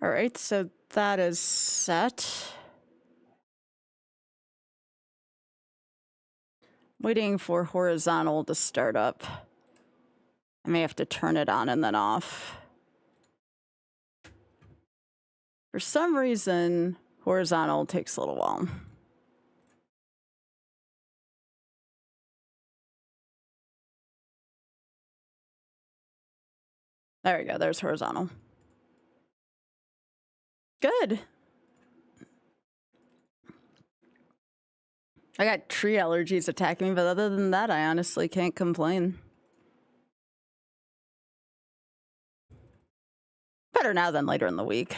All right, so that is set. Waiting for horizontal to start up. I may have to turn it on and then off. For some reason, horizontal takes a little while. There we go, there's horizontal. Good. I got tree allergies attacking me, but other than that, I honestly can't complain. Better now than later in the week.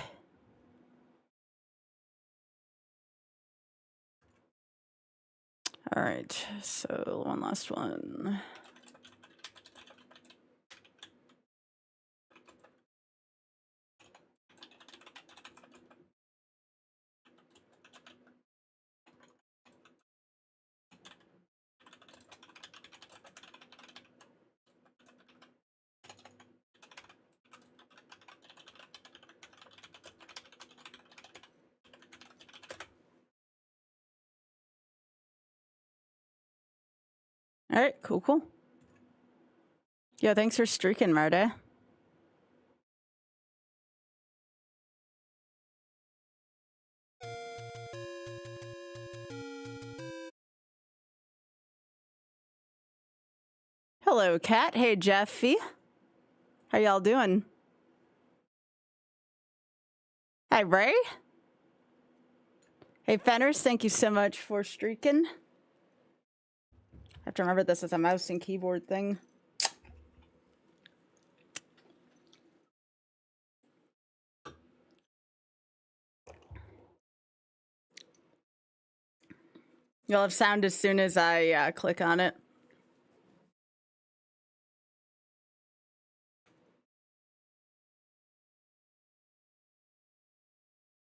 All right, so one last one. All right, cool. Yeah, thanks for streaking, Marta. Hello, Kat. Hey, Jeffy. How y'all doing? Hi, Ray. Hey, Fenners, thank you so much for streaking. I have to remember this is a mouse and keyboard thing. You'll have sound as soon as I click on it.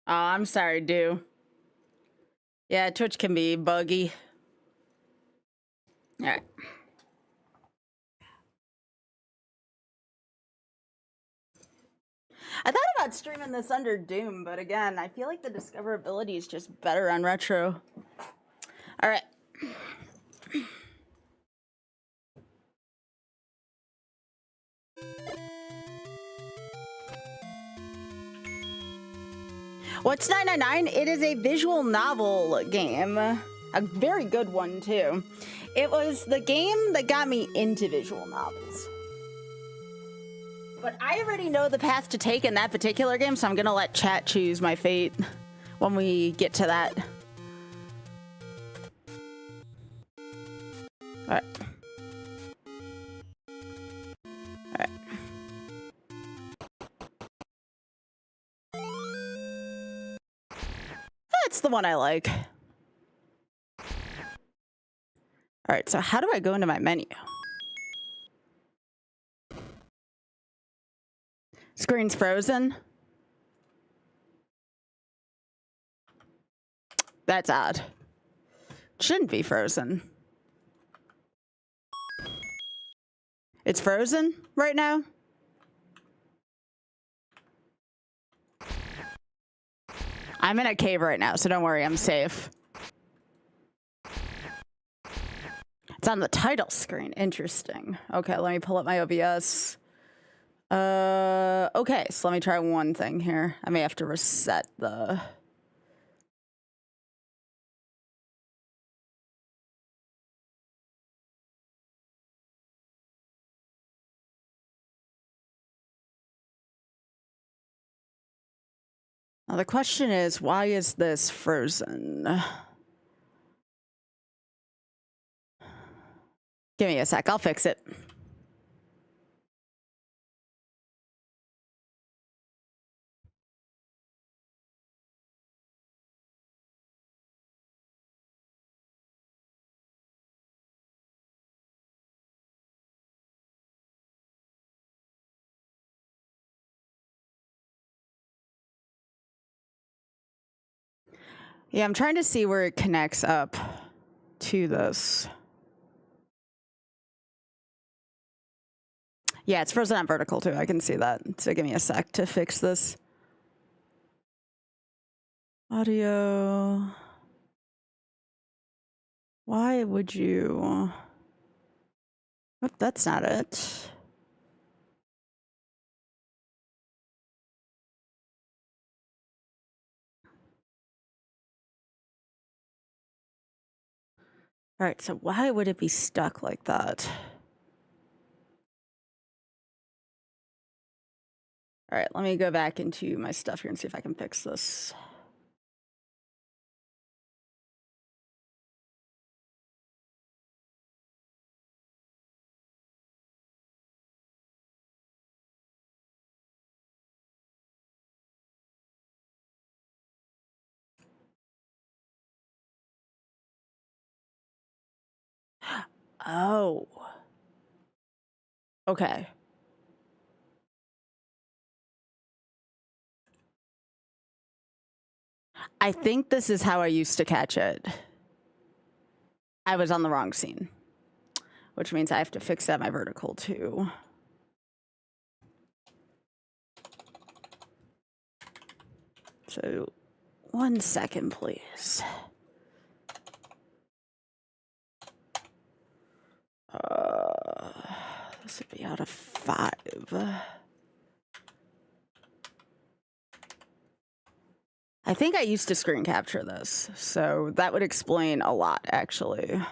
Oh, I'm sorry, Do. Yeah, Twitch can be buggy. All right. I thought about streaming this under Doom, but again, I feel like the discoverability is just better on Retro. All right. What's 999? It is a visual novel game. A very good one, too. It was the game that got me into visual novels. But I already know the path to take in that particular game, so I'm going to let chat choose my fate when we get to that. All right. All right. That's the one I like. All right, so how do I go into my menu? Screen's frozen. That's odd. Shouldn't be frozen. It's frozen right now? I'm in a cave right now, so don't worry, I'm safe. It's on the title screen. Interesting. Okay, let me pull up my OBS. Okay, so let me try one thing here. I may have to reset the... Now the question is, why is this frozen? Give me a sec, I'll fix it. Yeah, I'm trying to see where it connects up to this. Yeah, it's frozen on vertical too. I can see that. So give me a sec to fix this. Audio. Why would you? Oh, that's not it. All right, so why would it be stuck like that? All right, let me go back into my stuff here and see if I can fix this. Oh. Okay. I think this is how I used to catch it. I was on the wrong scene, which means I have to fix that my vertical too. So 1 second, please. This would be out of 5. I think I used to screen capture this, so that would explain a lot, actually. Let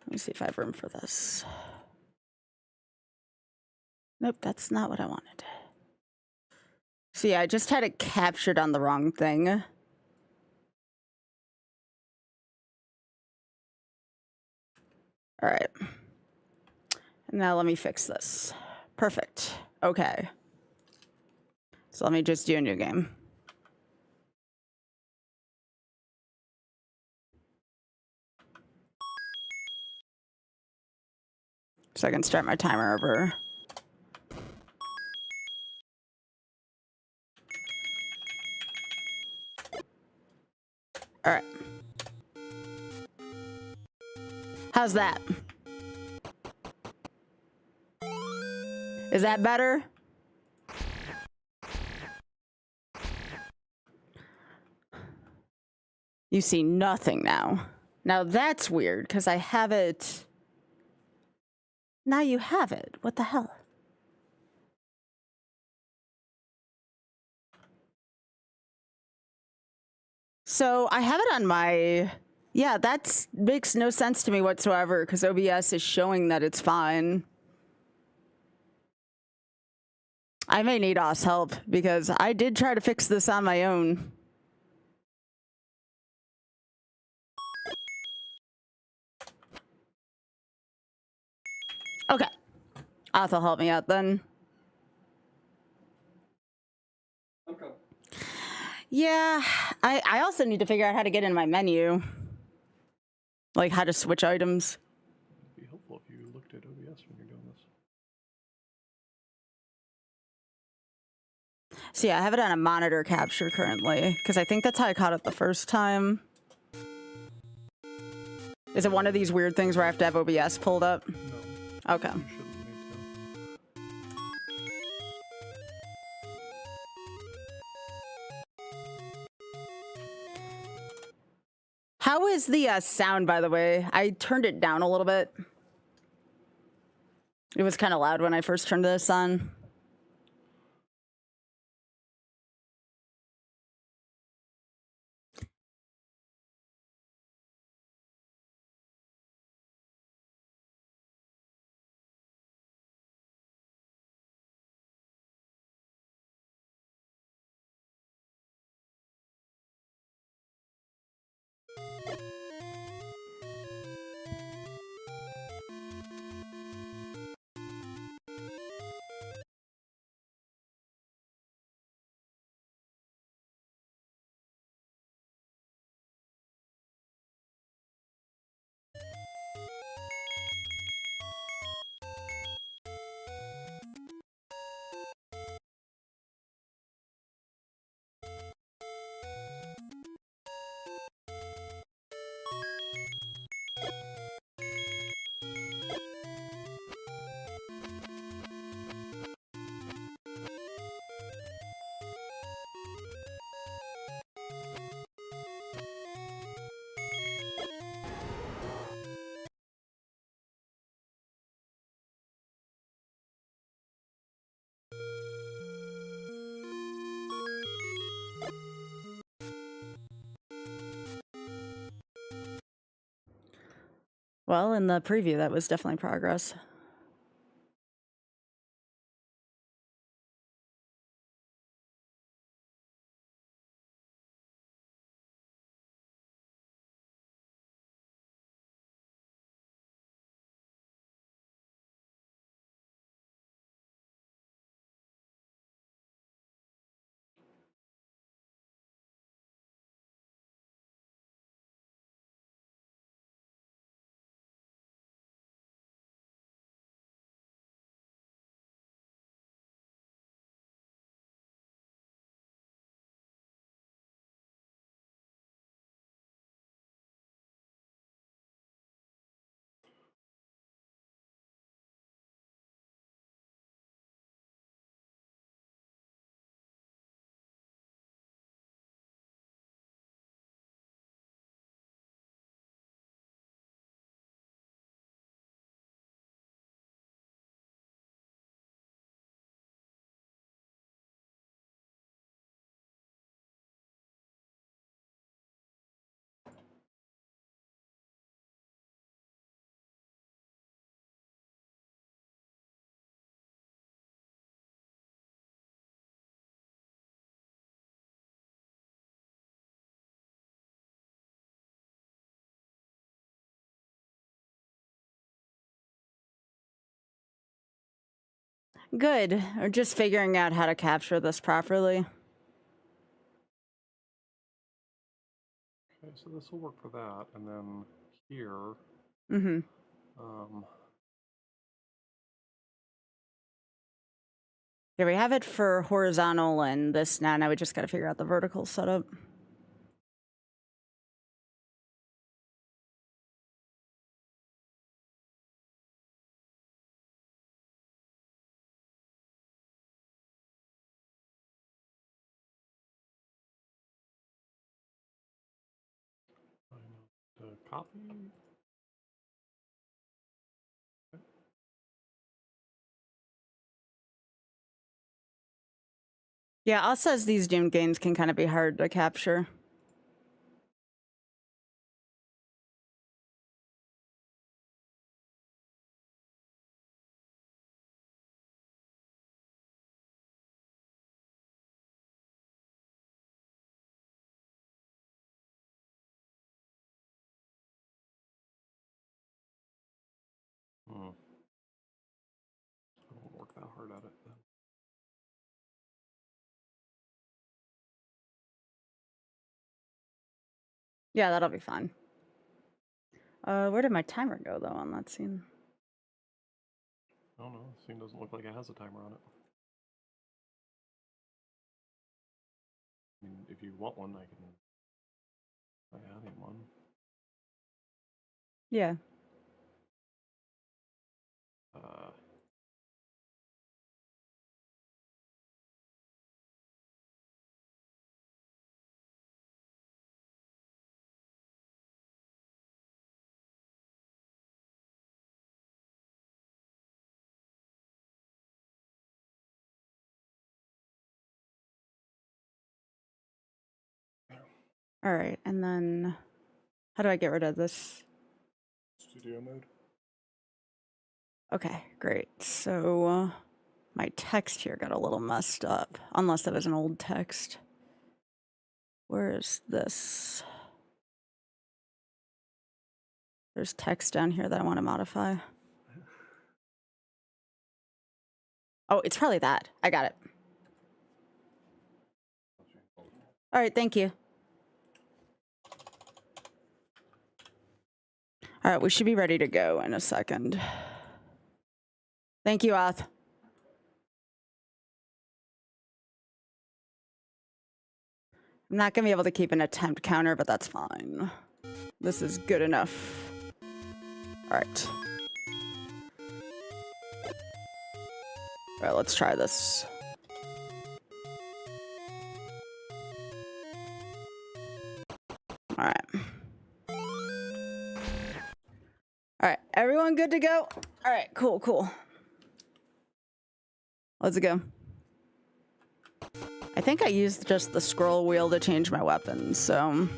me see if I have room for this. Nope, that's not what I wanted. So yeah, I just had it captured on the wrong thing. All right. And now let me fix this. Perfect. Okay. So let me just do a new game. So I can start my timer over. All right. How's that? Is that better? You see nothing now. Now that's weird, because I have it... Now you have it. What the hell? So I have it on my... Yeah, that makes no sense to me whatsoever, because OBS is showing that it's fine. I may need OS help, because I did try to fix this on my own. Okay. OS will help me out then. Okay. Yeah, I also need to figure out how to get in my menu. Like how to switch items. It'd be helpful if you looked at OBS when you're doing this. So yeah, I have it on a monitor capture currently, because I think that's how I caught it the first time. Is it one of these weird things where I have to have OBS pulled up? No. Okay. You shouldn't need How is the sound, by the way? I turned it down a little bit. It was kind of loud when I first turned this on. Well, in the preview, that was definitely progress. Good. We're just figuring out how to capture this properly. Okay, so this will work for that, and then here, Mm-hmm. Yeah, we have it for horizontal and this now. Now we just got to figure out the vertical setup. the copy. Yeah, us says these doom gains can kind of be hard to capture. I won't work that hard at it then. Yeah, that'll be fine. Where did my timer go, though, on that scene? I don't know. The scene doesn't look like it has a timer on it. I mean, if you want one, I can add in one. Yeah. All right, and then how do I get rid of this? Studio mode. Okay, great. So my text here got a little messed up, unless that was an old text. Where is this? There's text down here that I want to modify. Oh, it's probably that. I got it. All right, thank you. All right, we should be ready to go in a second. Thank you, Oth. I'm not going to be able to keep an attempt counter, but that's fine. This is good enough. All right. All right, let's try this. All right. All right, everyone good to go? All right, cool. Let's go. I think I used just the scroll wheel to change my weapons, so...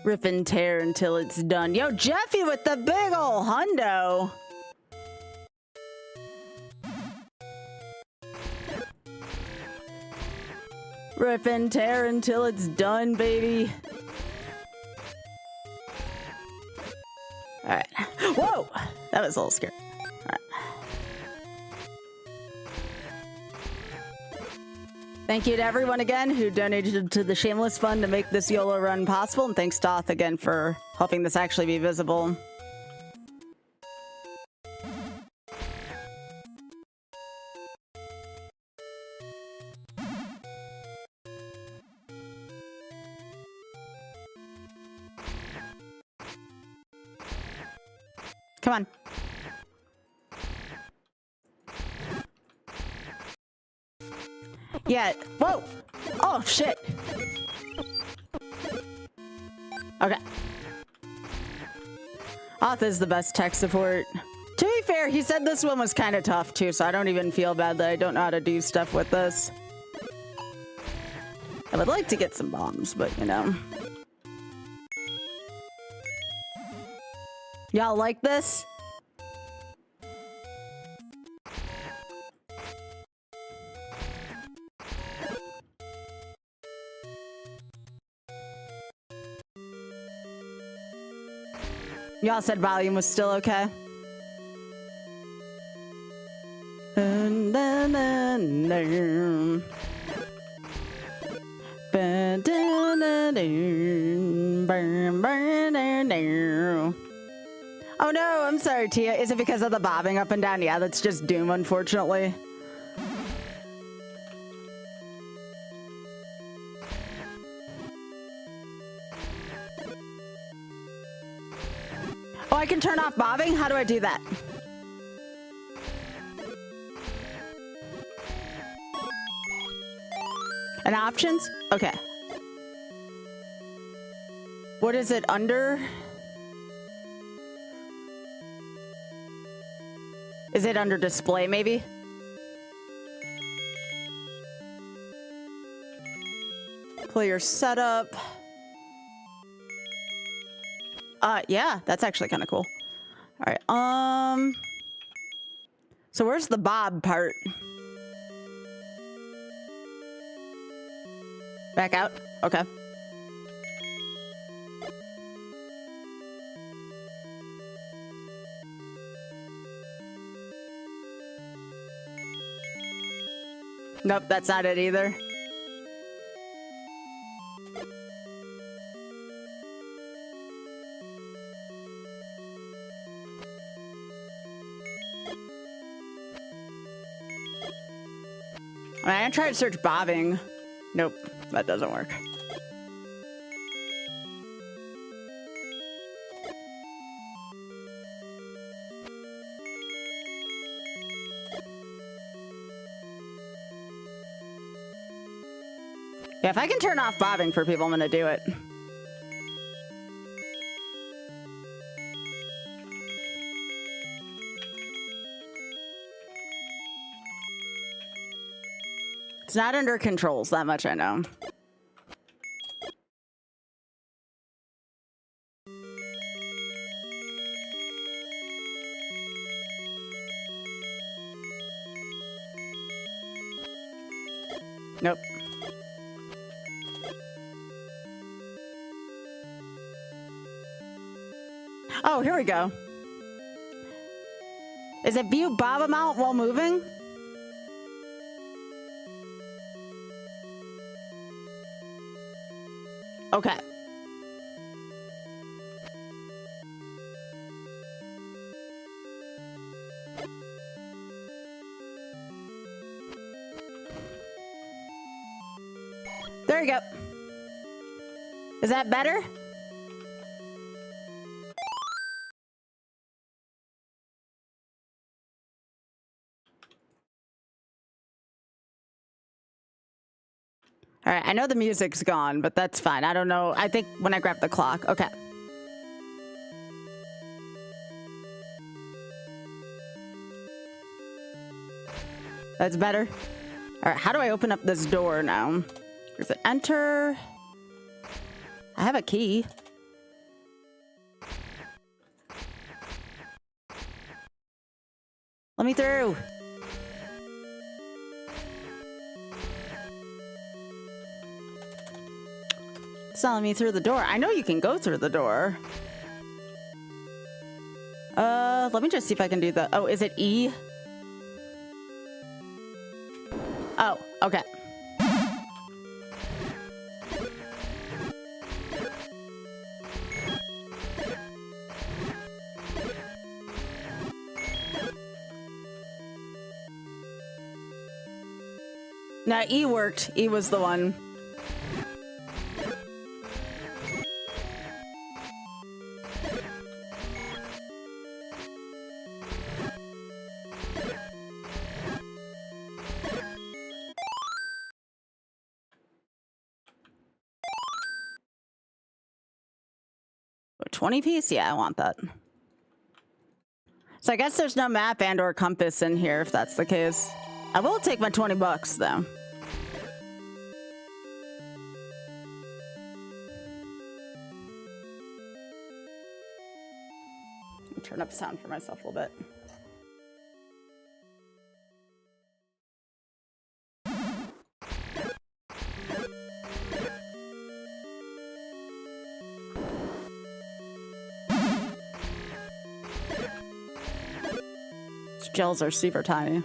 Rip and tear until it's done. Yo, Jeffy with the big ol' hundo. Rip and tear until it's done, baby. All right. Whoa, that was a little scary. All right. Thank you to everyone again who donated to the Shameless Fund to make this YOLO run possible, and thanks Doth again for helping this actually be visible. Come on. Yeah. Whoa. Oh, shit. Okay. Oth is the best tech support. To be fair, he said this one was kind of tough too, so I don't even feel bad that I don't know how to do stuff with this. I would like to get some bombs, but you know. Y'all like this? Y'all said volume was still okay. Oh no, I'm sorry, Tia. Is it because of the bobbing up and down? Yeah, that's just Doom, unfortunately. Oh, I can turn off bobbing? How do I do that? And options? Okay. What is it under? Is it under display, maybe? Clear setup. Yeah, that's actually kind of cool. All right, so where's the bob part? Back out? Okay. Nope, that's not it either. I'm trying to search bobbing. Nope, that doesn't work. Yeah, if I can turn off bobbing for people, I'm gonna do it. It's not under controls, that much I know. Nope. Oh, here we go. Is it view bob amount while moving? Okay. There you go. Is that better? All right, I know the music's gone, but that's fine. I don't know. I think when I grab the clock. Okay. That's better. All right, how do I open up this door now? Is it enter? I have a key. Let me through. It's not letting me through the door. I know you can go through the door. Let me just see if I can do the... Oh, is it E? Oh, okay. No, E worked. E was the one. A 20 piece? Yeah, I want that. So I guess there's no map and or compass in here if that's the case. I will take my 20 bucks though. Turn up sound for myself a little bit. These gels are super tiny.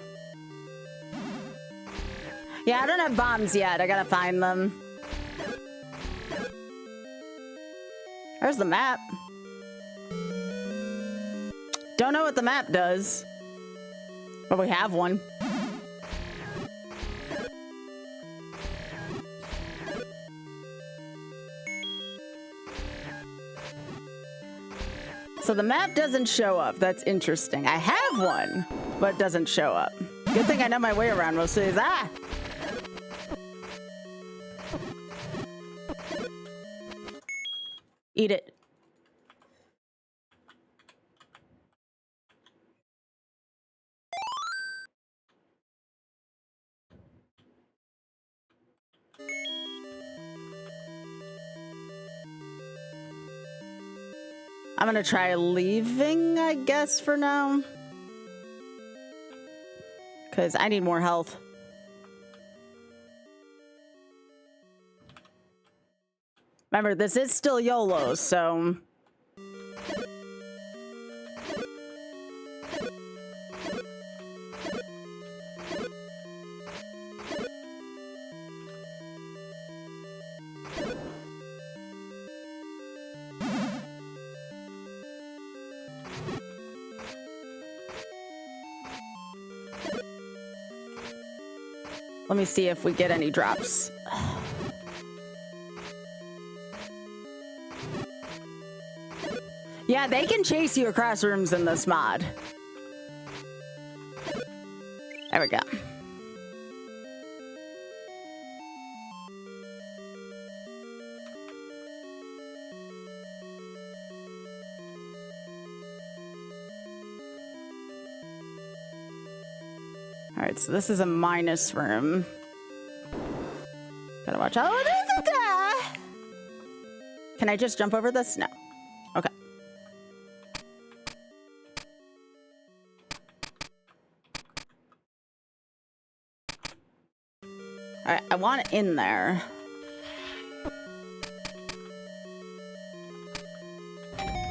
Yeah, I don't have bombs yet. I gotta find them. There's the map. Don't know what the map does, but we have one. So the map doesn't show up. That's interesting. I have one, but it doesn't show up. Good thing I know my way around most of these. Ah! Eat it. I'm gonna try leaving, I guess, for now. Because I need more health. Remember, this is still YOLO, so... Let me see if we get any drops. Yeah, they can chase you across rooms in this mod. There we go. All right, so this is a minus room. Gotta watch out. Oh, there's a die. Can I just jump over this? No. Okay. All right, I want it in there.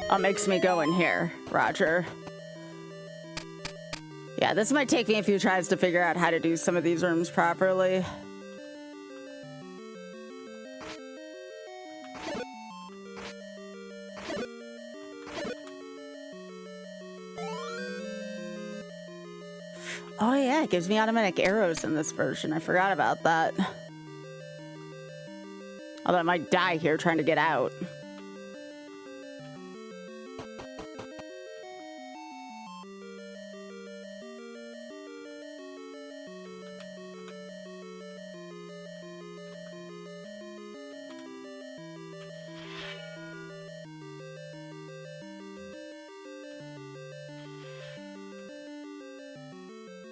Oh, it makes me go in here, Roger. Yeah, this might take me a few tries to figure out how to do some of these rooms properly. Oh yeah, it gives me automatic arrows in this version. I forgot about that. Although I might die here trying to get out.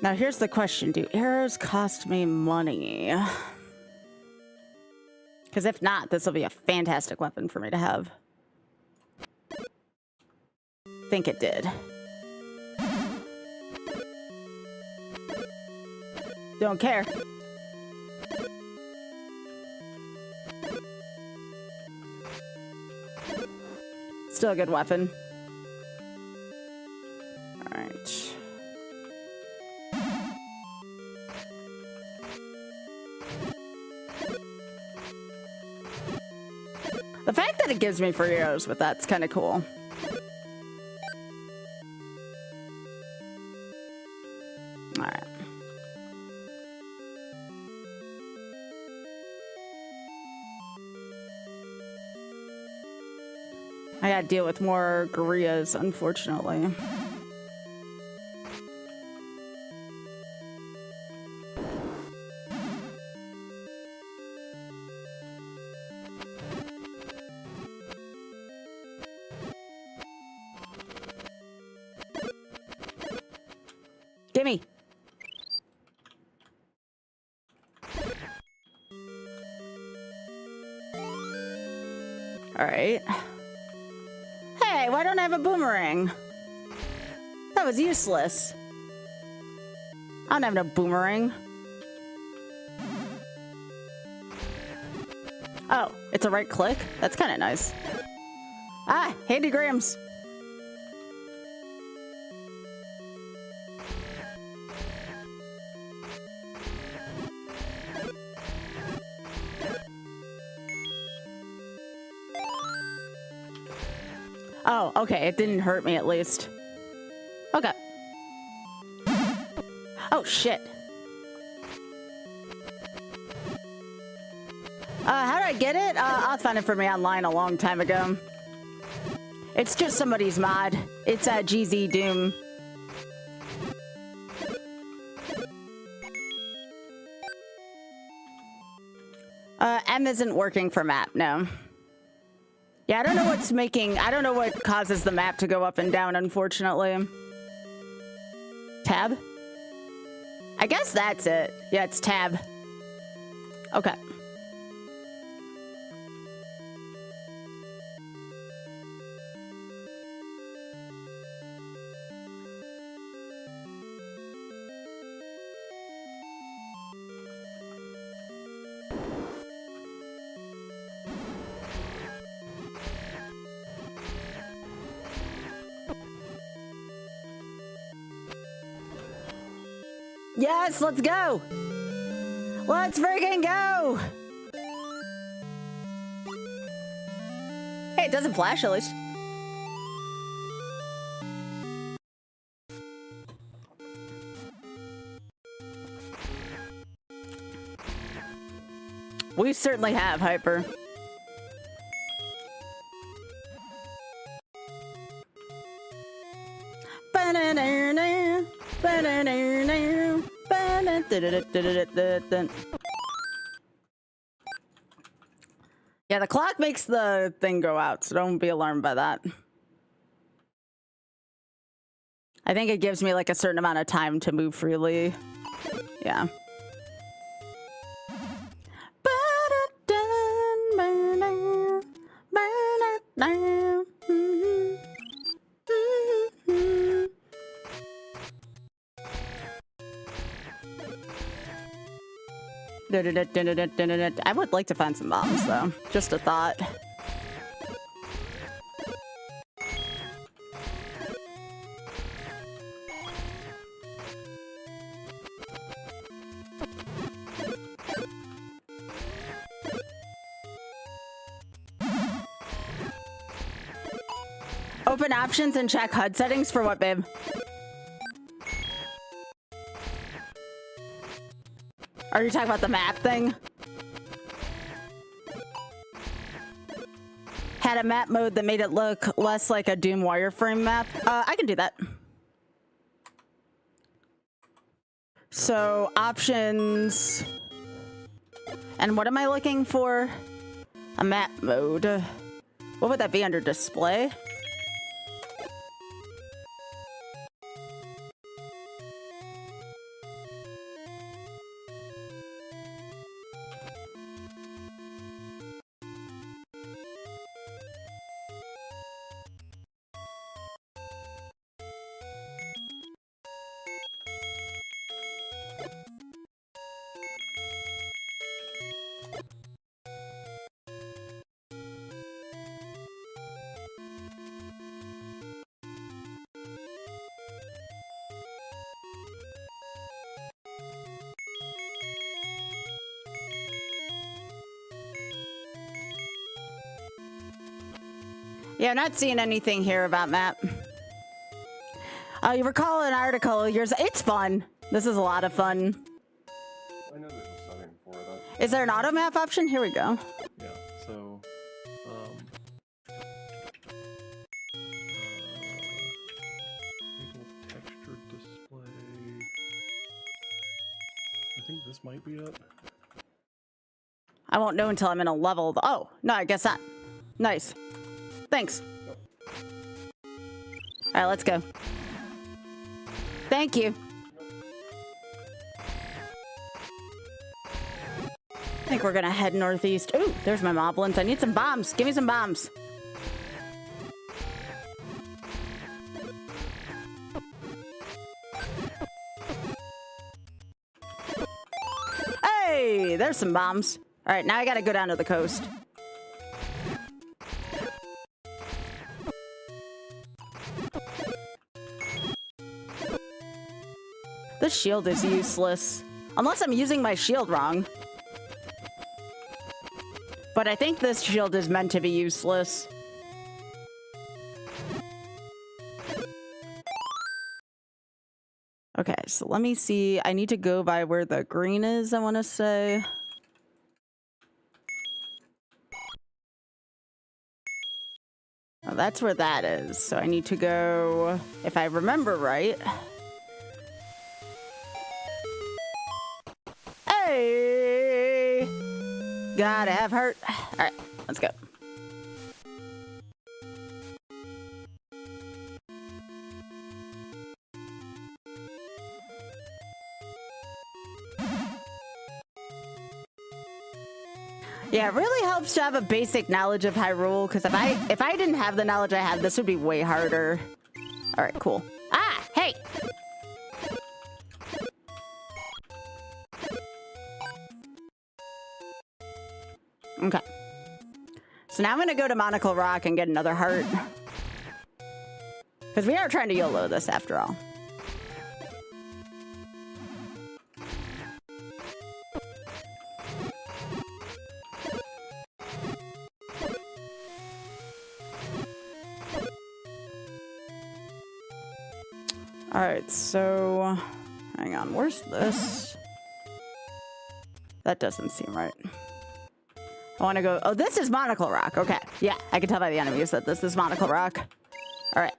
Now here's the question, do arrows cost me money? Because if not, this will be a fantastic weapon for me to have. Think it did. Don't care. Still a good weapon. Alright. The fact that it gives me free arrows with that's kind of cool. Alright. I gotta deal with more gorillas, unfortunately. Gimme. All right. Hey, why don't I have a boomerang? That was useless. I don't have no boomerang. Oh, it's a right click? That's kind of nice. Ah, handygrams. Oh, okay. It didn't hurt me at least. Okay. Oh, shit. How did I get it? I found it for me online a long time ago. It's just somebody's mod. It's GZ Doom. M isn't working for map, no. Yeah, I don't know what's making... I don't know what causes the map to go up and down, unfortunately. Tab? I guess that's it. Yeah, it's tab. Okay. Yes, let's go! Let's freaking go! Hey, it doesn't flash at least. We certainly have, Hyper. Ba-na-na-na, ba-na-na-na, ba-na-da-da-da-da-da-da. Yeah, the clock makes the thing go out, so don't be alarmed by that. I think it gives me like a certain amount of time to move freely. Yeah. I would like to find some bombs, though. Just a thought. Open options and check HUD settings for what, babe? Are you talking about the map thing? Had a map mode that made it look less like a Doom wireframe map. I can do that. So, options. And what am I looking for? A map mode. What would that be under display? Yeah, I'm not seeing anything here about map. You recall an article. It's fun. This is a lot of fun. I know there's a setting for it. Is there an auto map option? Here we go. Yeah, so, enable texture display. I think this might be it. I won't know until I'm in a level. Oh, no, I guess not. Nice. Thanks. All right, let's go. Thank you. I think we're gonna head northeast. Ooh, there's my moblins. I need some bombs. Give me some bombs. Hey, there's some bombs. All right, now I gotta go down to the coast. This shield is useless. Unless I'm using my shield wrong. But I think this shield is meant to be useless. Okay, so let me see. I need to go by where the green is, I want to say. Oh, that's where that is. So I need to go, if I remember right. Hey! Gotta have heart. All right, let's go. Yeah, it really helps to have a basic knowledge of Hyrule, because if I didn't have the knowledge I have, this would be way harder. All right, cool. Ah, hey! Okay. So now I'm gonna go to Monocle Rock and get another heart. Because we are trying to YOLO this after all. Alright, so hang on, where's this? That doesn't seem right. I want to go. Oh, this is Monocle Rock. Okay. Yeah, I can tell by the enemies that this is Monocle Rock. All right.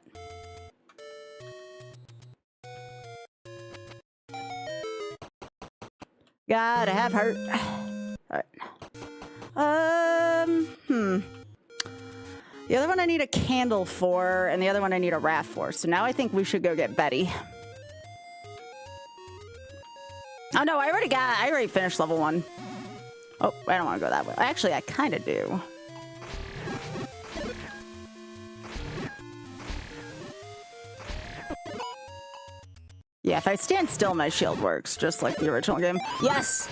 Gotta have heart. All right. The other one I need a candle for, and the other one I need a raft for. So now I think we should go get Betty. Oh no, I already finished level 1. Oh, I don't want to go that way. Actually, I kind of do. Yeah, if I stand still, my shield works, just like the original game. Yes!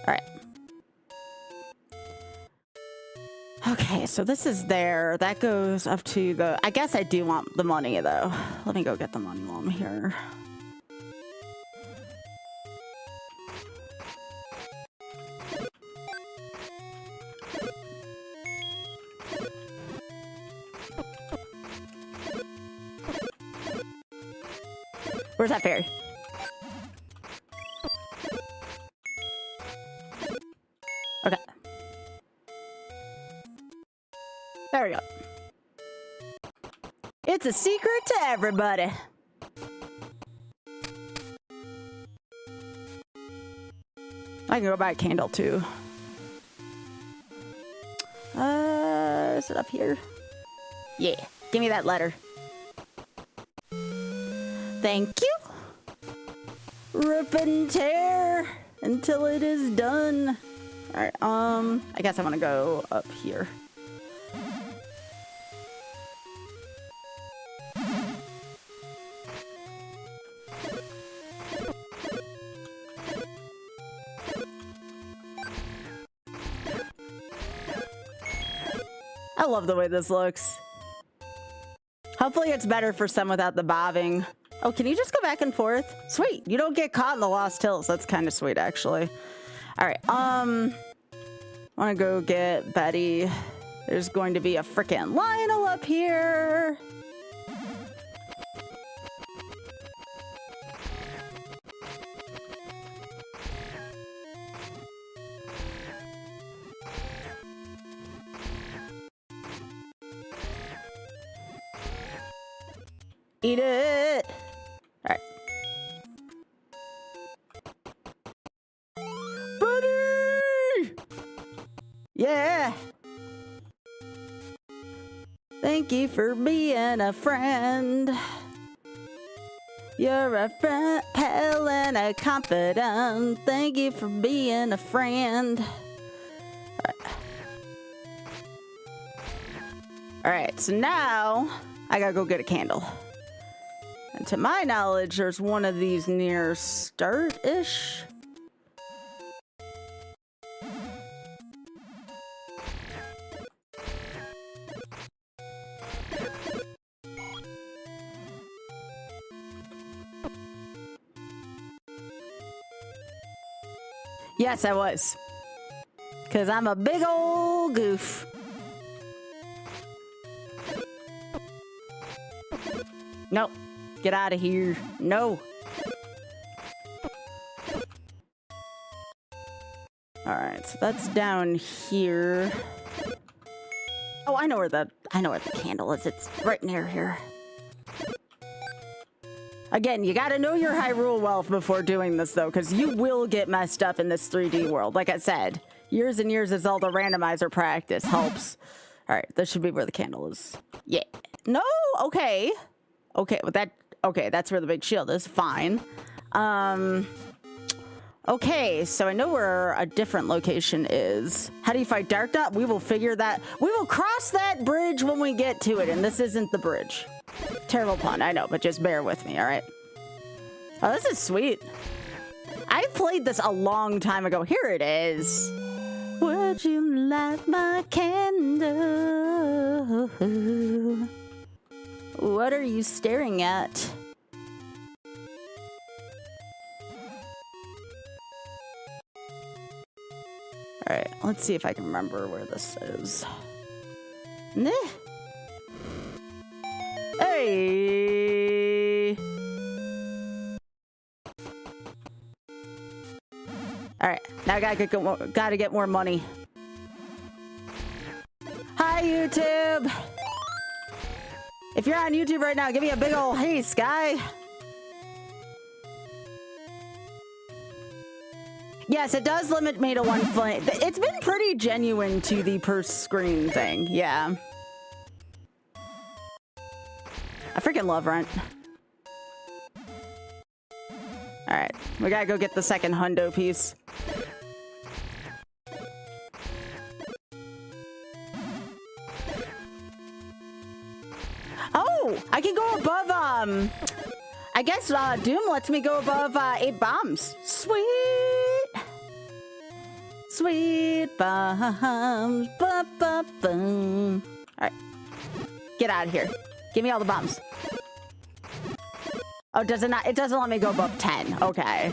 Alright. Okay, so this is there. That goes up to the... I guess I do want the money, though. Let me go get the money while I'm here. Where's that fairy? Okay. There we go. It's a secret to everybody. I can go buy a candle too. Is it up here? Yeah. Give me that letter. Thank you. Rip and tear until it is done. All right. I guess I want to go up here. I love the way this looks. Hopefully it's better for some without the bobbing. Oh, can you just go back and forth? Sweet. You don't get caught in the Lost Hills. That's kind of sweet, actually. All right. I want to go get Betty. There's going to be a frickin' Lionel up here. Eat it. All right. Buddy! Yeah. Thank you for being a friend. You're a friend, pal, and a confidant. Thank you for being a friend. All right, so now I gotta go get a candle. And to my knowledge, there's one of these near start-ish. Yes, I was. Because I'm a big old goof. Nope. Get out of here. No. Alright, so that's down here. Oh, I know where the candle is. It's right near here. Again, you gotta know your Hyrule wealth before doing this, though, because you will get messed up in this 3D world. Like I said, years and years of Zelda randomizer practice helps. Alright, this should be where the candle is. Yeah. No? Okay. Okay, well that's where the big shield is. Fine. Okay, so I know where a different location is. How do you fight Dark Dot? We will figure that. We will cross that bridge when we get to it, and this isn't the bridge. Terrible pun, I know, but just bear with me, all right? Oh, this is sweet. I played this a long time ago. Here it is. Would you light my candle? What are you staring at? All right, let's see if I can remember where this is. Nah. Hey! Alright, now I gotta get more money. Hi, YouTube! If you're on YouTube right now, give me a big ol' hey, Sky! Yes, it does limit me to one flame. It's been pretty genuine to the per screen thing, yeah. I freaking love Rent. Alright, we gotta go get the second hundo piece. Oh, I can go above, I guess Doom lets me go above 8 bombs. Sweet! Sweet bombs. Ba-ba-boom. Alright, get out of here. Give me all the bombs. Oh, does it not? It doesn't let me go above 10. Okay.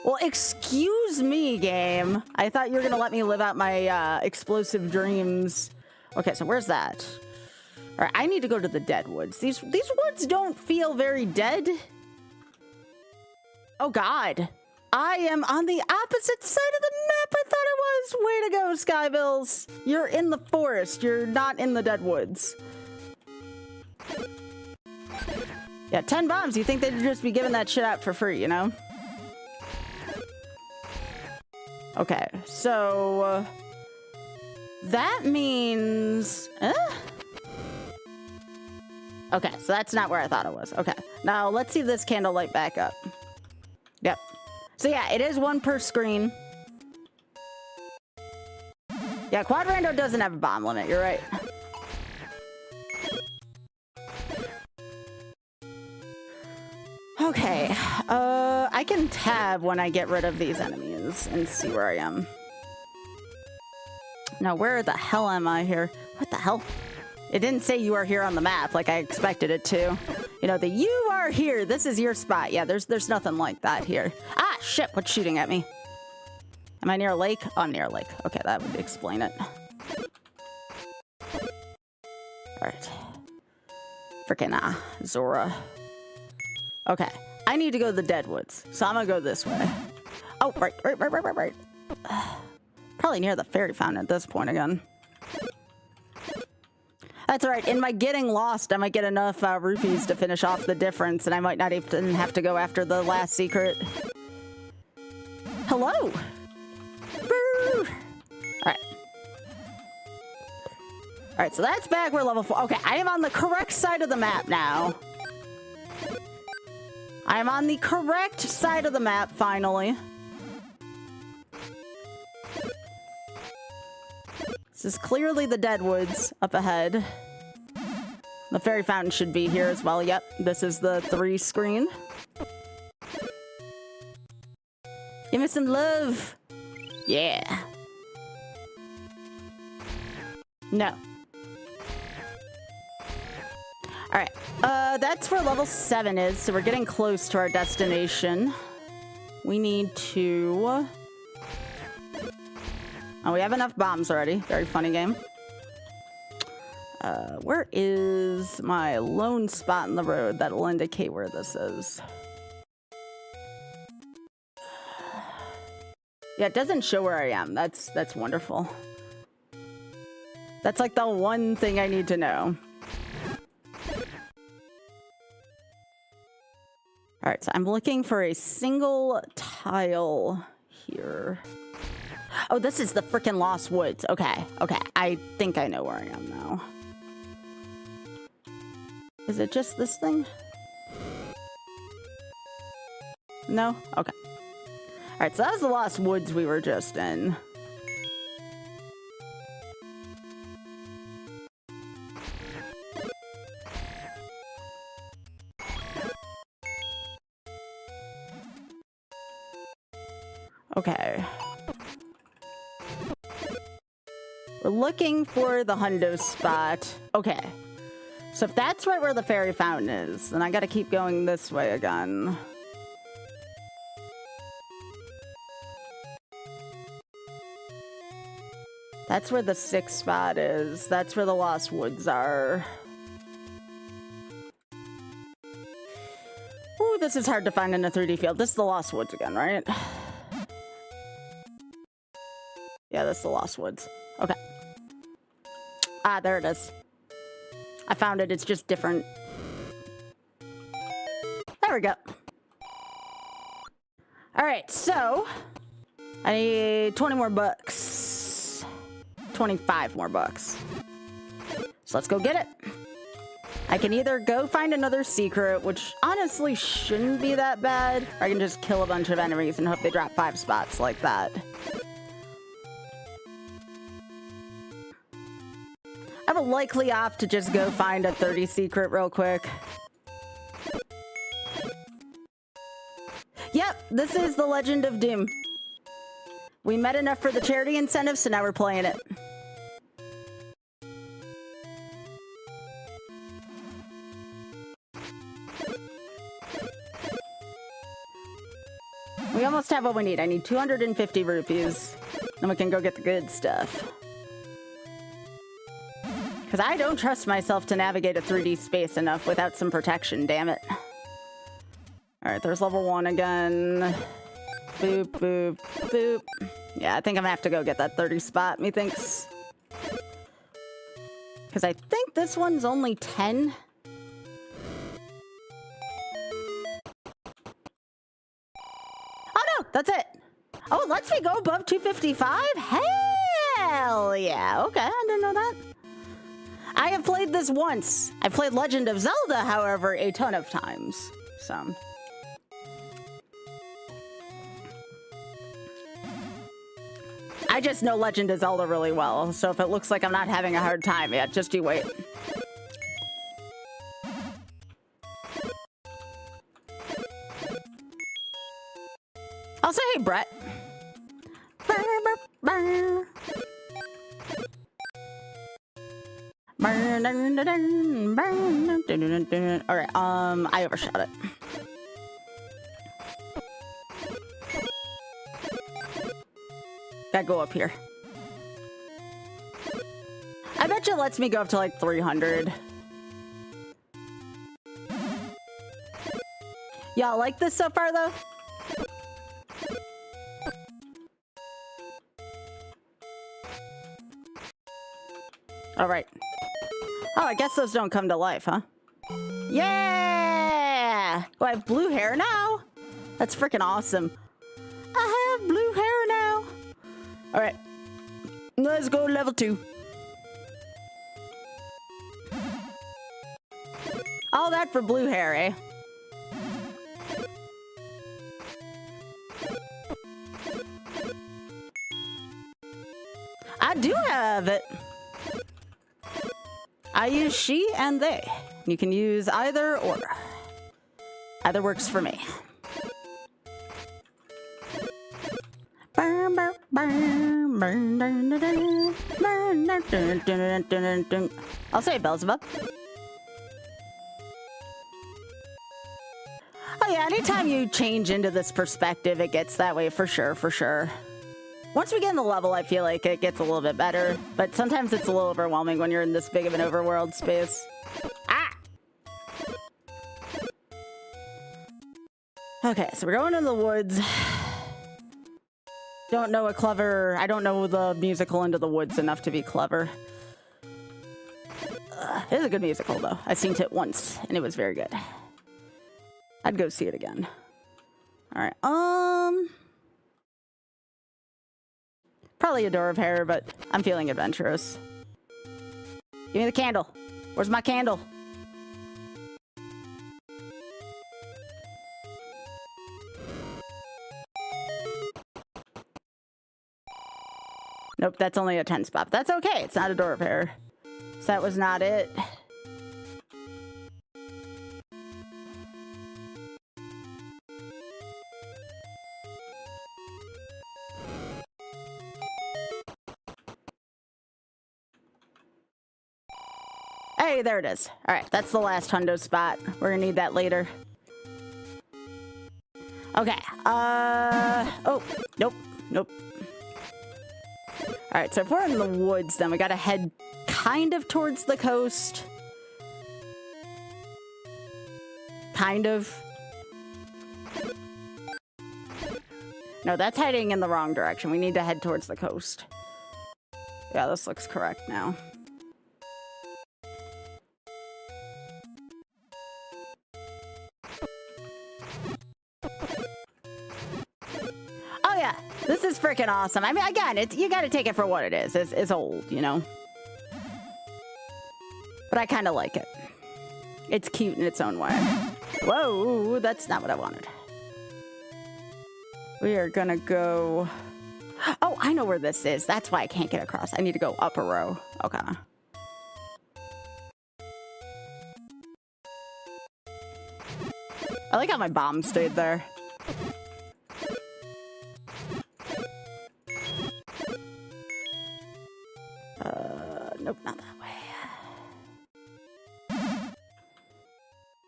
Well, excuse me, game. I thought you were gonna let me live out my explosive dreams. Okay, so where's that? All right, I need to go to the dead woods. These woods don't feel very dead. Oh God, I am on the opposite side of the map. I thought I was. Way to go, Skybilz. You're in the forest. You're not in the dead woods. Yeah, 10 bombs. You think they'd just be giving that shit out for free, you know? Okay, so that means okay, so that's not where I thought it was. Okay, now let's see this candle light back up. Yep. So yeah, it is 1 per screen. Yeah, Quad Rando doesn't have a bomb limit. You're right. Okay, I can tab when I get rid of these enemies and see where I am. Now, where the hell am I here? What the hell? It didn't say you are here on the map like I expected it to. You know, the you are here, this is your spot. Yeah, there's nothing like that here. Ah, shit, what's shooting at me? Am I near a lake? Oh, I'm near a lake. Okay, that would explain it. Alright. Frickin' Zora. Okay. I need to go to the Deadwoods, so I'm gonna go this way. Oh, right. Probably near the fairy fountain at this point again. That's right. In my getting lost, I might get enough rupees to finish off the difference, and I might not even have to go after the last secret. Hello! Boo! Alright. Alright, so that's back. We're level 4. Okay, I am on the correct side of the map now. I am on the correct side of the map, finally. This is clearly the Deadwoods up ahead. The fairy fountain should be here as well. Yep, this is the 3 screen. Give me some love. Yeah. No. Alright, that's where level 7 is, so we're getting close to our destination. We need to... Oh, we have enough bombs already. Very funny game. Where is my lone spot in the road that'll indicate where this is? Yeah, it doesn't show where I am. That's wonderful. That's like the one thing I need to know. Alright, so I'm looking for a single tile here. Oh, this is the frickin' Lost Woods. Okay. I think I know where I am now. Is it just this thing? No? Okay. Alright, so that was the Lost Woods we were just in. Okay. We're looking for the hundo spot. Okay. So if that's right where the fairy fountain is, then I gotta keep going this way again. That's where the 6th spot is. That's where the Lost Woods are. Ooh, this is hard to find in a 3D field. This is the Lost Woods again, right? Yeah, this is the Lost Woods. Okay. Ah, there it is. I found it. It's just different. There we go. Alright, so I need 20 more bucks. 25 more bucks. So let's go get it. I can either go find another secret, which honestly shouldn't be that bad, or I can just kill a bunch of enemies and hope they drop 5 spots like that. I will likely opt to just go find a 30 secret real quick. Yep, this is the Legend of Doom. We met enough for the charity incentive, so now we're playing it. We almost have what we need. I need 250 rupees. Then we can go get the good stuff. Because I don't trust myself to navigate a 3D space enough without some protection, damn it. Alright, there's level 1 again. Boop, boop, boop. Yeah, I think I'm gonna have to go get that 30 spot, methinks. Because I think this one's only 10. Oh no, that's it. Oh, it lets me go above 255? Hell yeah, okay, I didn't know that. I have played this once. I played Legend of Zelda, however, a ton of times. So. I just know Legend of Zelda really well, so if it looks like I'm not having a hard time, yeah, just you wait. I'll say, hey, Brett. Alright, I overshot it. Gotta go up here. I bet it lets me go up to like 300. Y'all like this so far, though? All right. Oh, I guess those don't come to life, huh? Yeah! Oh, I have blue hair now? That's freaking awesome. I have blue hair now. All right. Let's go level 2. All that for blue hair, eh? I do have it. I use she and they. You can use either or. Either works for me. I'll say Beelzebub. Oh yeah, anytime you change into this perspective, it gets that way for sure, for sure. Once we get in the level, I feel like it gets a little bit better, but sometimes it's a little overwhelming when you're in this big of an overworld space. Ah! Okay, so we're going in the woods. I don't know the musical Into the Woods enough to be clever. It is a good musical, though. I've seen it once, and it was very good. I'd go see it again. All right, probably a door of hair, but I'm feeling adventurous. Give me the candle. Where's my candle? Nope, that's only a 10 spot. That's okay. It's not a door of hair. So that was not it. Hey, there it is. All right, that's the last hundo spot. We're gonna need that later. Okay. Oh, nope, nope. All right, so if we're in the woods, then we gotta head kind of towards the coast. Kind of. No, that's heading in the wrong direction. We need to head towards the coast. Yeah, this looks correct now. Oh yeah, this is freaking awesome. I mean, again, you gotta take it for what it is. It's old, you know? But I kind of like it. It's cute in its own way. Whoa, that's not what I wanted. We are gonna go... Oh, I know where this is. That's why I can't get across. I need to go up a row. Okay. I like how my bomb stayed there. Nope, not that way.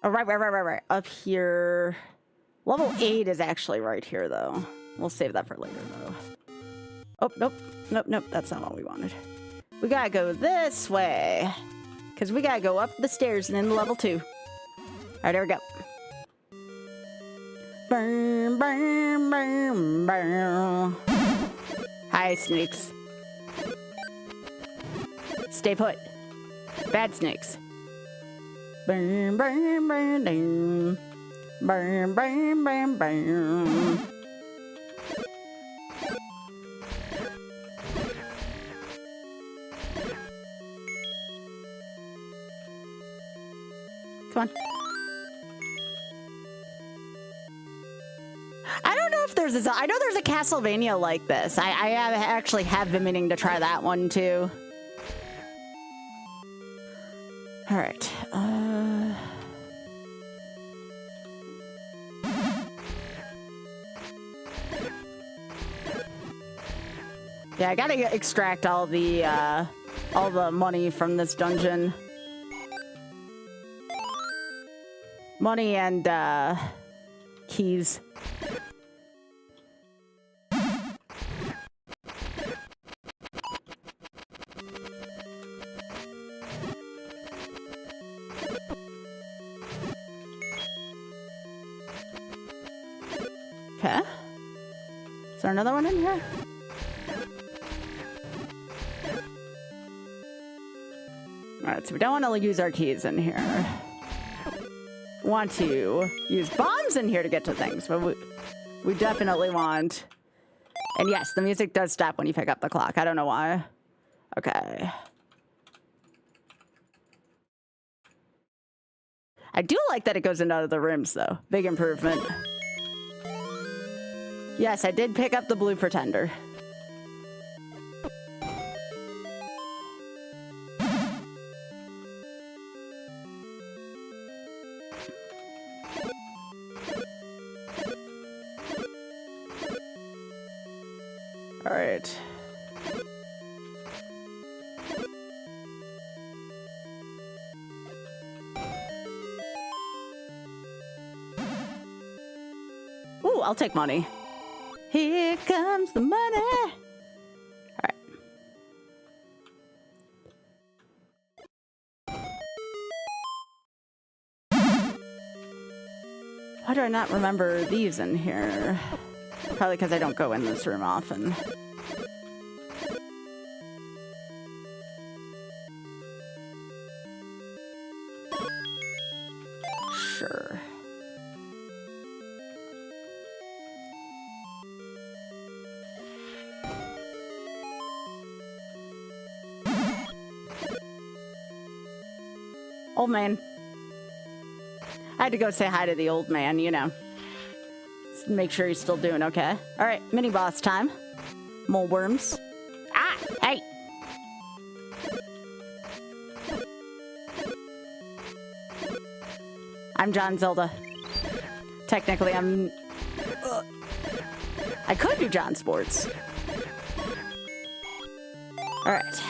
Oh, right. Up here. Level 8 is actually right here, though. We'll save that for later, though. Oh, nope. That's not what we wanted. We gotta go this way. Because we gotta go up the stairs and into level 2. Alright, there we go. Hi, snakes. Stay put. Bad snakes. Come on. I don't know if there's a... I know there's a Castlevania like this. I actually have been meaning to try that one, too. All right. Yeah, I gotta extract all the money from this dungeon. Money and keys. Okay. Is there another one in here? Alright, so we don't want to use our keys in here. Want to use bombs in here to get to things, but we definitely want... And yes, the music does stop when you pick up the clock. I don't know why. Okay. I do like that it goes into other rooms, though. Big improvement. Yes, I did pick up the blue pretender. All right. Ooh, I'll take money. Here comes the money. All right. Why do I not remember these in here? Probably because I don't go in this room often. Sure. Old man. I had to go say hi to the old man, you know. Just make sure he's still doing okay. All right, mini boss time. Mole worms. Ah, hey. I'm John Zelda. Technically, I'm... I could do John Sports. All right.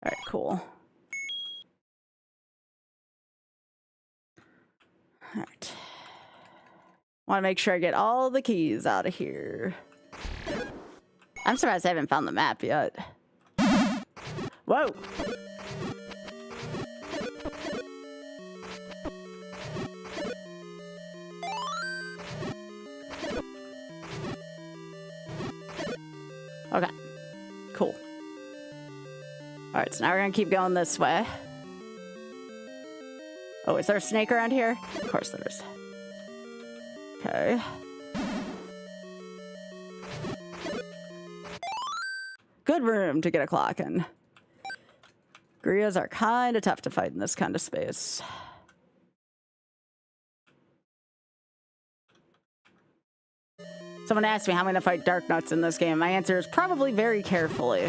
All right, cool. All right. Want to make sure I get all the keys out of here. I'm surprised I haven't found the map yet. Whoa! Okay. Cool. Alright, so now we're gonna keep going this way. Oh, is there a snake around here? Of course there is. Okay. Good room to get a clock in. Griots are kind of tough to fight in this kind of space. Someone asked me how I'm going to fight Dark Nuts in this game. My answer is probably very carefully.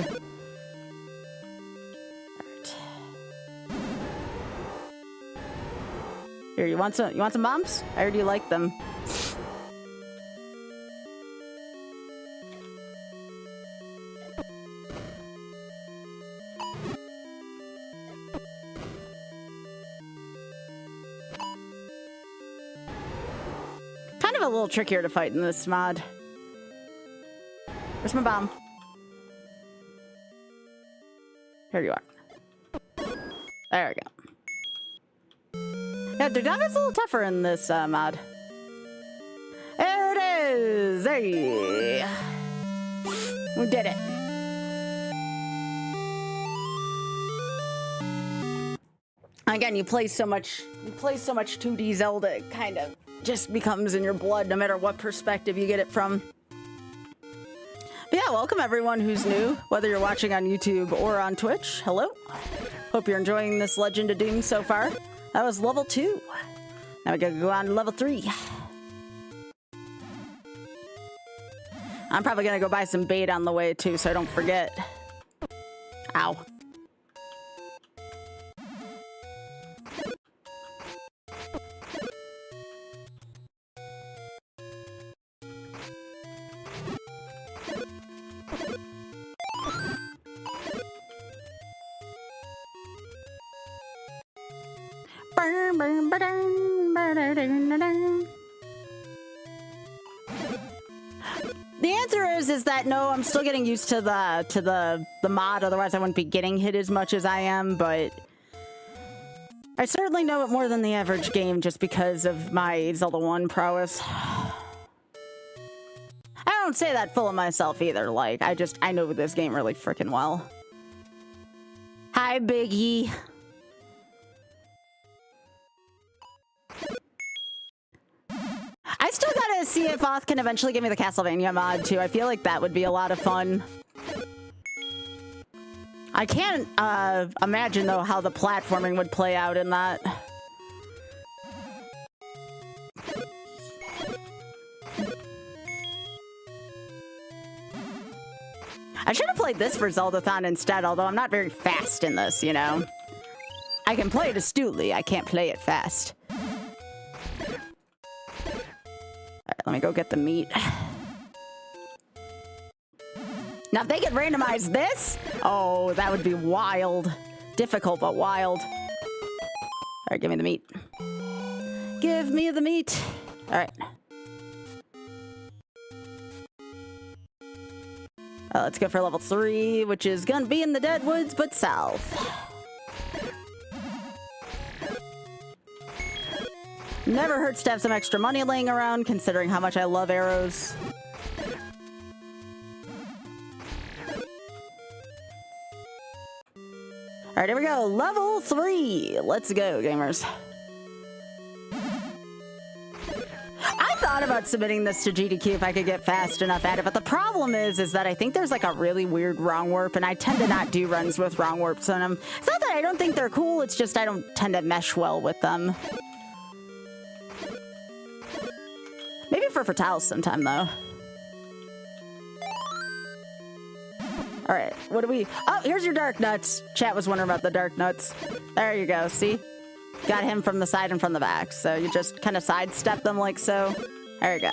Alright. Here, you want some bombs? I heard you like them. A little trickier to fight in this mod. Where's my bomb? Here you are. There we go. Yeah, Dodonna's a little tougher in this mod. There it is! Hey! We did it. Again, you play so much 2D Zelda, it kind of just becomes in your blood no matter what perspective you get it from. But yeah, welcome everyone who's new, whether you're watching on YouTube or on Twitch. Hello. Hope you're enjoying this Legend of Doom so far. That was level 2. Now we gotta go on to level 3. I'm probably gonna go buy some bait on the way too, so I don't forget. Ow. The answer is is that no, I'm still getting used to the mod. Otherwise, I wouldn't be getting hit as much as I am. But I certainly know it more than the average game just because of my Zelda 1 prowess. I don't say that full of myself either. Like, I know this game really freaking well. Hi, Biggie. I still gotta see if Oth can eventually give me the Castlevania mod, too. I feel like that would be a lot of fun. I can't imagine, though, how the platforming would play out in that. I should have played this for Zeldathon instead, although I'm not very fast in this, you know? I can play it astutely, I can't play it fast. Alright, let me go get the meat. Now, if they could randomize this, oh, that would be wild. Difficult, but wild. Alright, give me the meat. Give me the meat. Alright. Let's go for level 3, which is gonna be in the Deadwoods, but south. Never hurts to have some extra money laying around, considering how much I love arrows. Alright, here we go. Level 3. Let's go, gamers. I thought about submitting this to GDQ if I could get fast enough at it, but the problem is that I think there's like a really weird wrong warp, and I tend to not do runs with wrong warps on them. It's not that I don't think they're cool, it's just I don't tend to mesh well with them. Maybe for Fatales sometime, though. Alright, what do we... Oh, here's your Dark Nuts. Chat was wondering about the Dark Nuts. There you go, see? Got him from the side and from the back, so you just kind of sidestep them like so. There you go.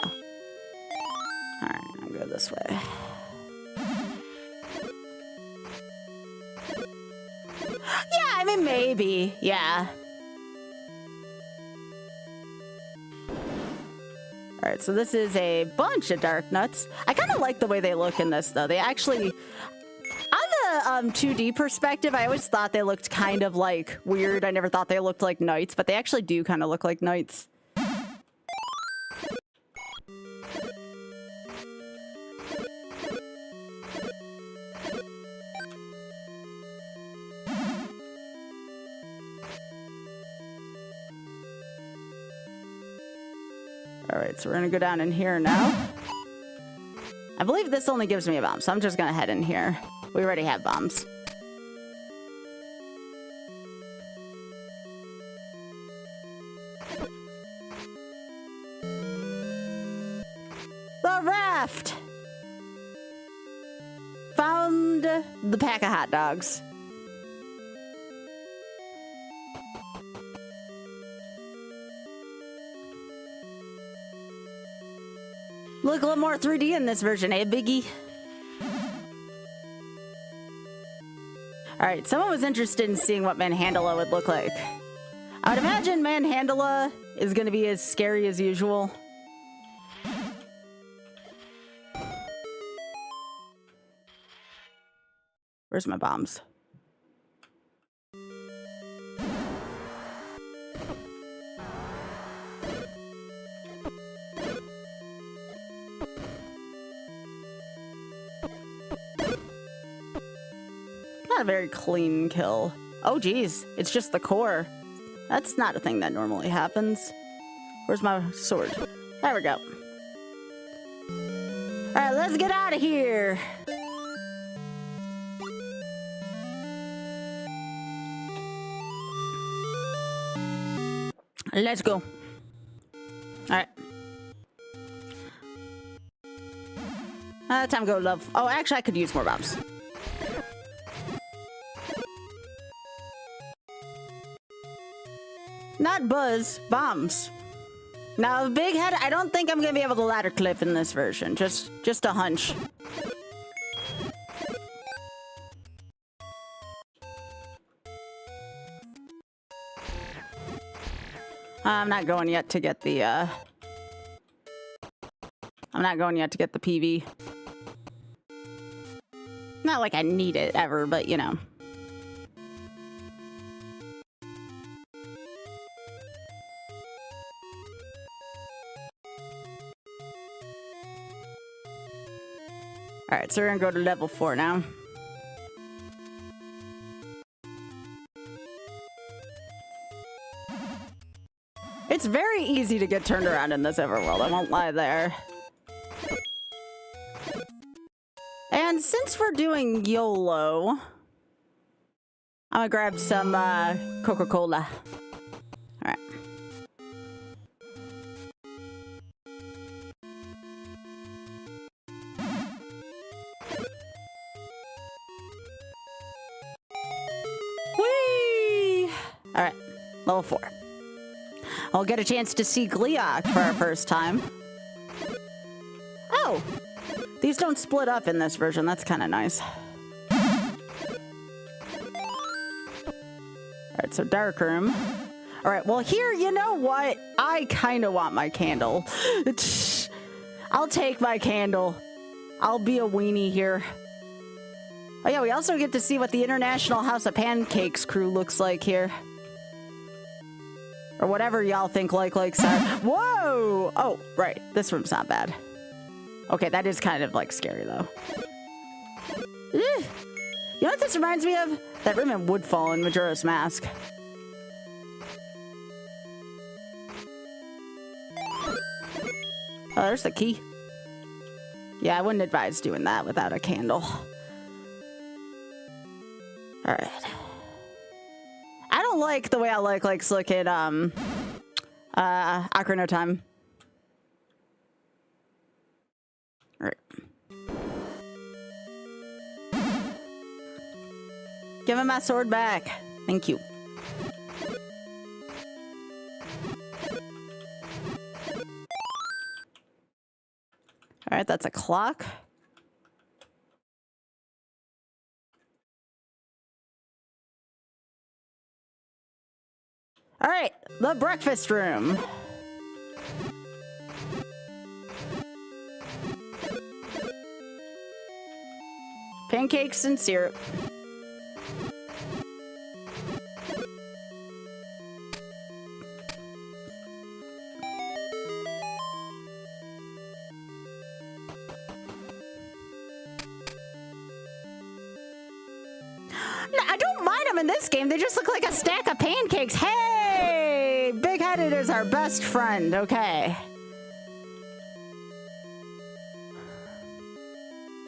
Alright, I'll go this way. Yeah, I mean, maybe. Yeah. Alright, so this is a bunch of Dark Nuts. I kind of like the way they look in this, though. They actually... On the 2D perspective, I always thought they looked kind of, like, weird. I never thought they looked like knights, but they actually do kind of look like knights. Alright, so we're gonna go down in here now. I believe this only gives me a bomb, so I'm just gonna head in here. We already have bombs. The raft! Found the pack of hot dogs. Look a little more 3D in this version, eh, Biggie? Alright, someone was interested in seeing what Manhandla would look like. I would imagine Manhandla is going to be as scary as usual. Where's my bombs? Not a very clean kill. Oh geez, it's just the core. That's not a thing that normally happens. Where's my sword? There we go. Alright, let's get out of here. Let's go. Alright. Time to go, love. Oh, actually, I could use more bombs. Not buzz, bombs. Now, big head, I don't think I'm gonna be able to ladder clip in this version. Just a hunch. I'm not going yet to get the, I'm not going yet to get the PV. Not like I need it ever, but you know. Alright, so we're gonna go to level 4 now. It's very easy to get turned around in this overworld, I won't lie there. And since we're doing YOLO, I'm gonna grab some Coca-Cola. Alright. Whee! Alright, level 4. I'll get a chance to see Gliok for our first time. Oh! These don't split up in this version. That's kind of nice. Alright, so dark room. Alright, well here, you know what? I kind of want my candle. I'll take my candle. I'll be a weenie here. Oh yeah, we also get to see what the International House of Pancakes crew looks like here. Or whatever y'all think likes are. Whoa! Oh, right. This room's not bad. Okay, that is kind of, like, scary, though. You know what this reminds me of? That room in Woodfall in Majora's Mask. Oh, there's the key. Yeah, I wouldn't advise doing that without a candle. Alright. I don't like the way I like look at Ocarina of Time. Alright. Give him my sword back. Thank you. Alright, that's a clock. All right, the breakfast room. Pancakes and syrup. I don't mind them in this game. They just look like a stack of pancakes. Hey, big-headed is our best friend. Okay.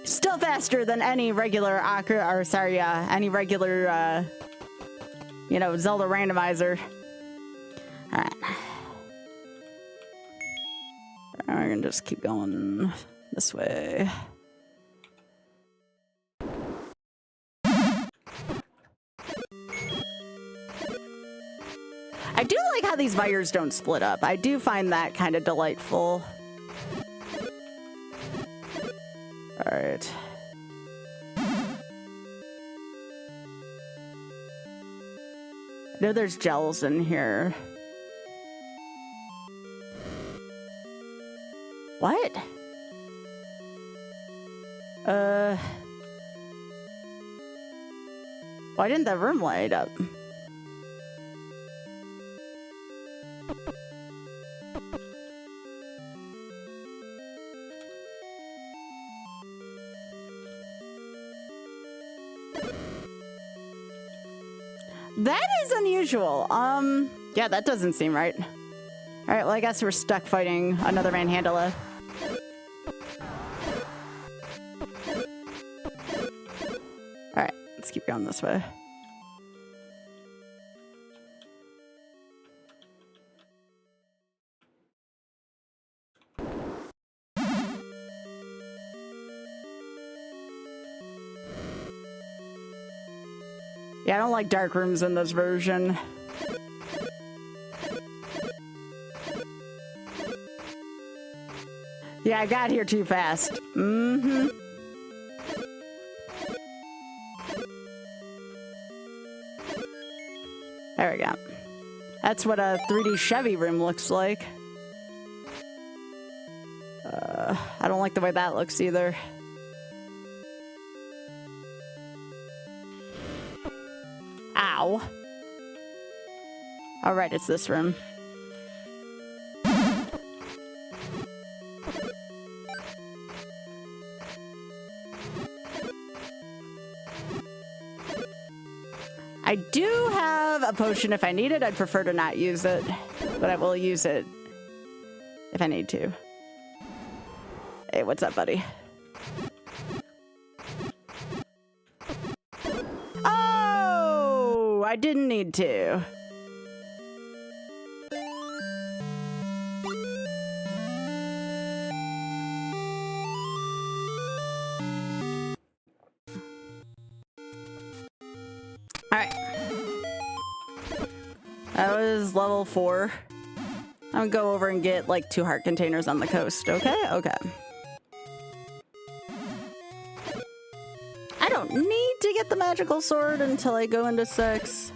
Still faster than any regular any regular, you know, Zelda randomizer. All right. We're gonna just keep going this way. I do like how these wires don't split up. I do find that kind of delightful. All right. I know there's gels in here. What? Why didn't that room light up? That is unusual. Yeah, that doesn't seem right. All right, well, I guess we're stuck fighting another Manhandla. All right, let's keep going this way. Yeah, I don't like dark rooms in this version. Yeah, I got here too fast. Mm-hmm. There we go. That's what a 3D Chevy room looks like. I don't like the way that looks either. Ow. All right, it's this room. I do have a potion if I need it. I'd prefer to not use it, but I will use it if I need to. Hey, what's up, buddy? Oh, I didn't need to. Alright. That was level 4. I'm gonna go over and get like 2 heart containers on the coast, okay? Okay. I don't need to get the magical sword until I go into 6.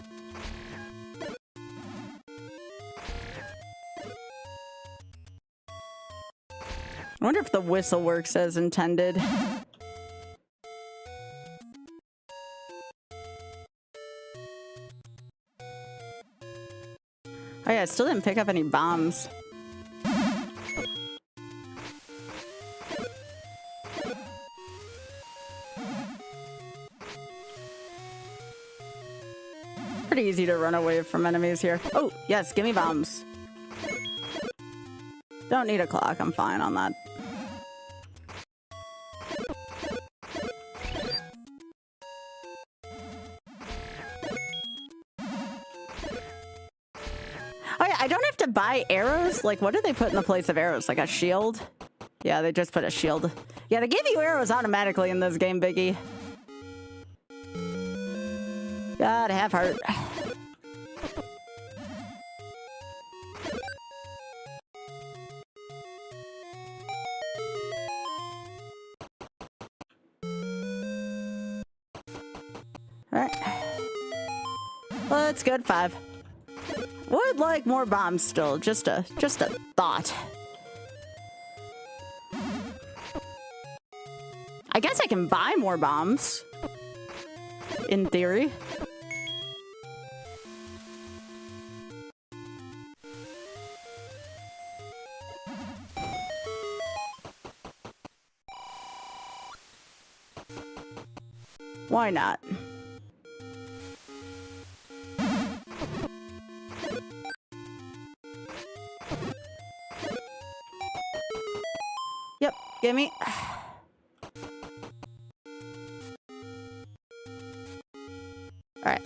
I wonder if the whistle works as intended. Oh yeah, I still didn't pick up any bombs. Pretty easy to run away from enemies here. Oh, yes, give me bombs. Don't need a clock, I'm fine on that. Oh yeah, I don't have to buy arrows. Like, what did they put in the place of arrows? Like a shield? Yeah, they just put a shield. Yeah, they give you arrows automatically in this game, Biggie. Gotta have heart. Alright. Let's go to 5. Would like more bombs still. Just a thought. I guess I can buy more bombs. In theory. Why not? Yep, gimme. Alright.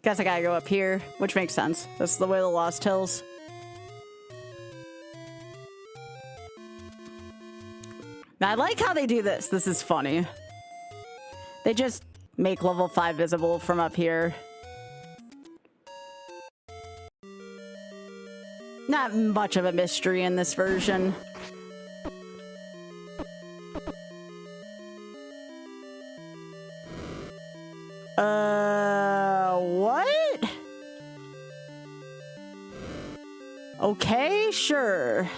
Guess I gotta go up here, which makes sense. This is the way of the Lost Hills. Now, I like how they do this. This is funny. They just make level 5 visible from up here. Not much of a mystery in this version. What? Okay, sure.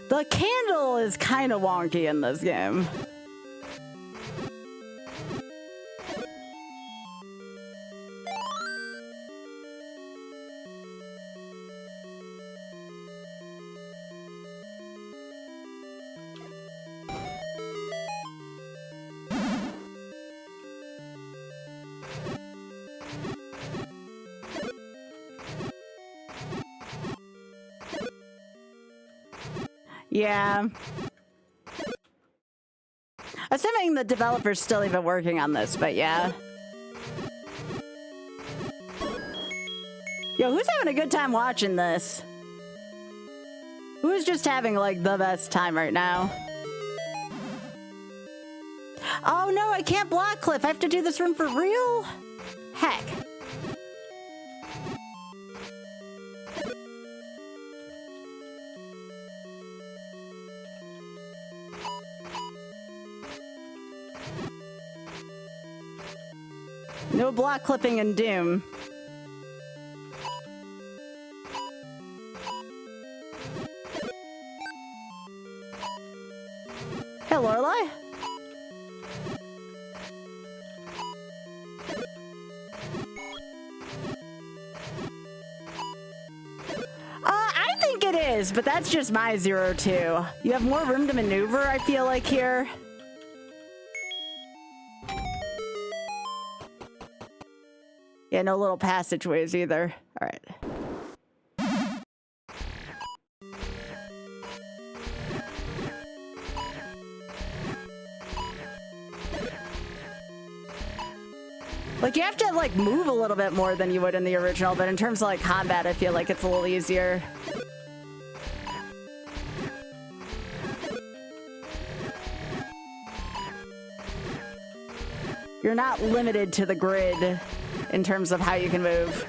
The candle is kind of wonky in this game. Yeah. Assuming the developer's still even working on this, but yeah. Yo, who's having a good time watching this? Who's just having, like, the best time right now? Oh no, I can't block Cliff. I have to do this run for real? Heck. No block clipping in Doom. Hey, Lorelai. I think it is, but that's just my 0-2. You have more room to maneuver, I feel like, here. Yeah, no little passageways either. All right. Like, you have to, like, move a little bit more than you would in the original, but in terms of, like, combat, I feel like it's a little easier. You're not limited to the grid in terms of how you can move.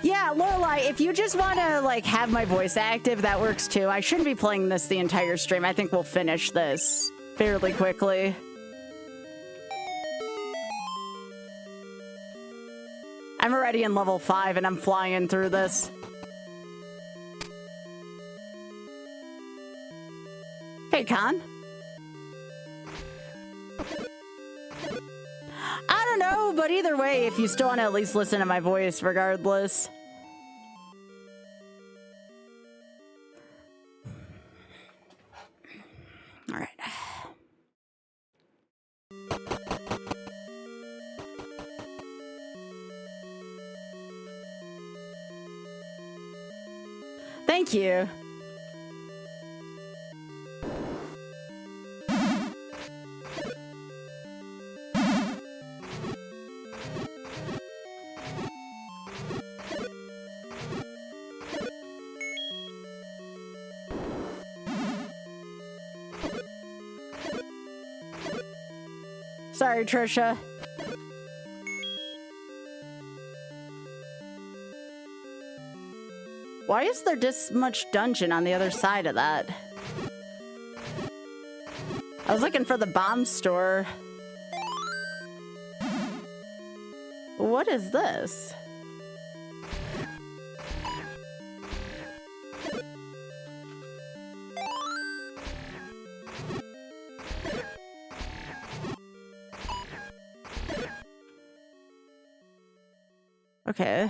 Yeah, Lorelai, if you just want to, like, have my voice active, that works too. I shouldn't be playing this the entire stream. I think we'll finish this fairly quickly. I'm already in level 5 and I'm flying through this. Hey, Con. I don't know, but either way, if you still want to at least listen to my voice regardless. All right. Thank you. Sorry, Trisha. Why is there this much dungeon on the other side of that? I was looking for the bomb store. What is this? Okay.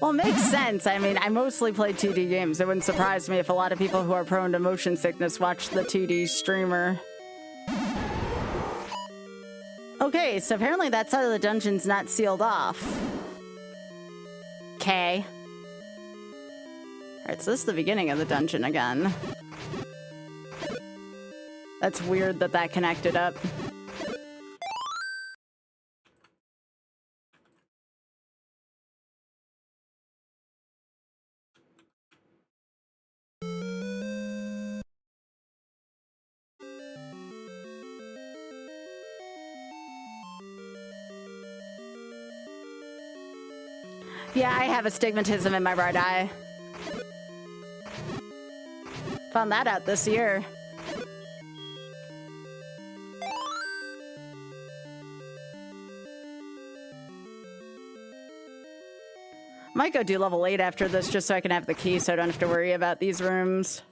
Well, it makes sense. I mean, I mostly play 2D games. It wouldn't surprise me if a lot of people who are prone to motion sickness watch the 2D streamer. Okay, so apparently that side of the dungeon's not sealed off. Okay. Alright, so this is the beginning of the dungeon again. That's weird that that connected up. Yeah, I have astigmatism in my right eye. Found that out this year. Might go do level 8 after this just so I can have the key so I don't have to worry about these rooms.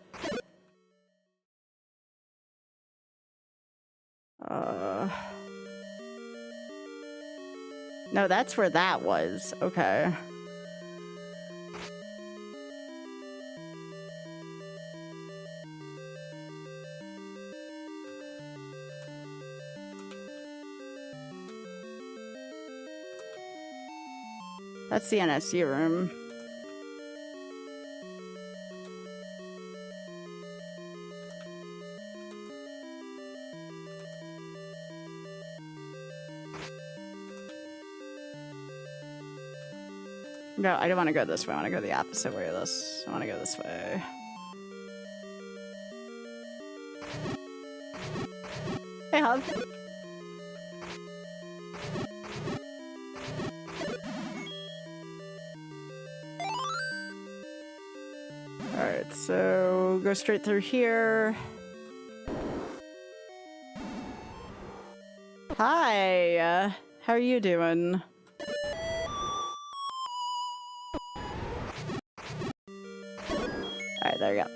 No, that's where that was. Okay. That's the NSU room. No, I don't want to go this way. I want to go the opposite way of this. I want to go this way. Hey, Hub. so go straight through here. Hi, how are you doing? Alright, there we go.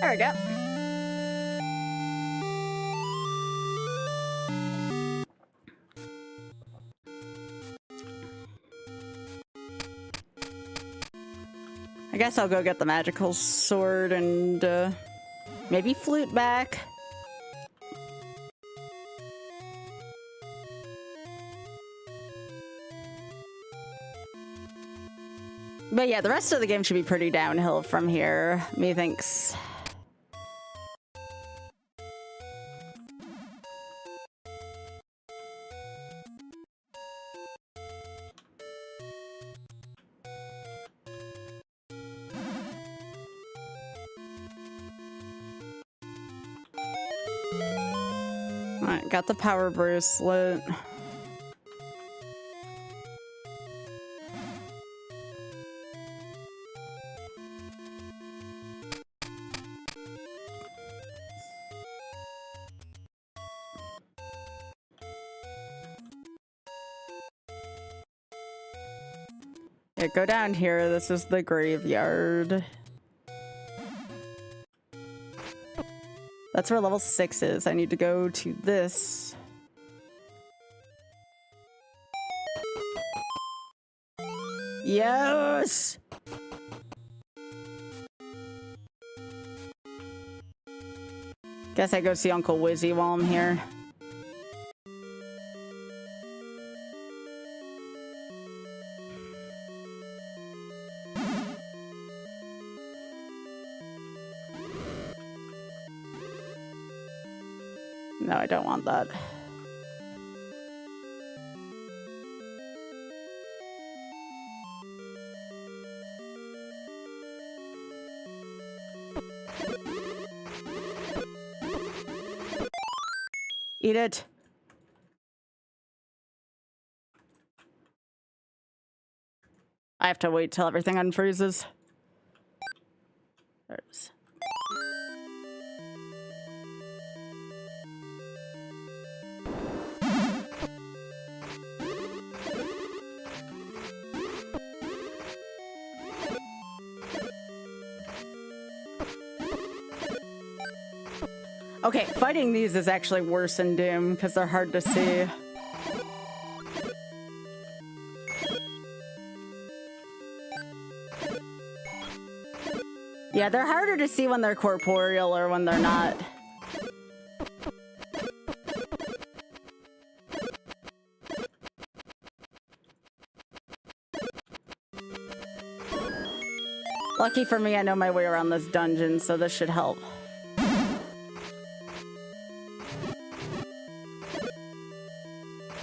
There we go. I guess I'll go get the magical sword and maybe flute back. But yeah, the rest of the game should be pretty downhill from here, methinks. Alright, got the power bracelet. Yeah, go down here. This is the graveyard. That's where level 6 is. I need to go to this. Yes! Guess I go see Uncle Wizzy while I'm here. No, I don't want that. Eat it. I have to wait till everything unfreezes. There it is. Okay, fighting these is actually worse in Doom because they're hard to see. Yeah, they're harder to see when they're corporeal or when they're not. Lucky for me, I know my way around this dungeon, so this should help.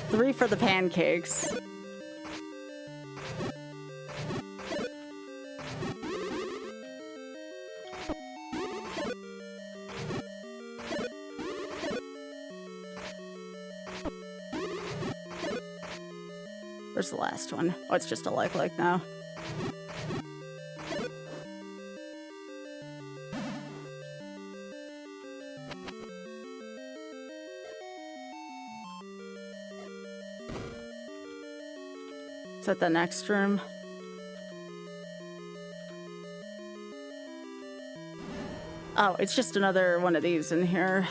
Three for the pancakes. Where's the last one? Oh, it's just a like now. Is that the next room? Oh, it's just another one of these in here.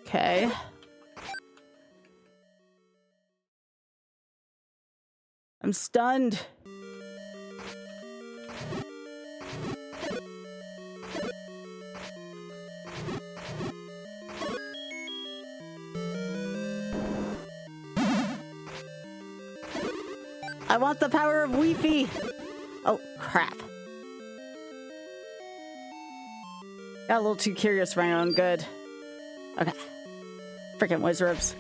Okay. I'm stunned. I want the power of Wi-Fi. Oh, crap. Got a little too curious for my own good. Okay. Freaking Wizribs.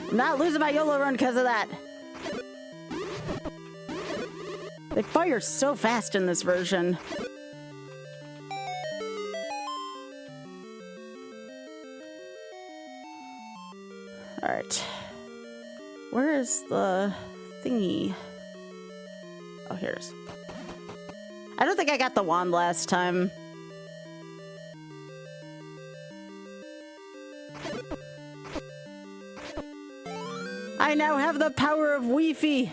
I'm not losing my YOLO run because of that. They fire so fast in this version. Alright. Where is the thingy? Oh, here it is. I don't think I got the wand last time. I now have the power of Wi-Fi.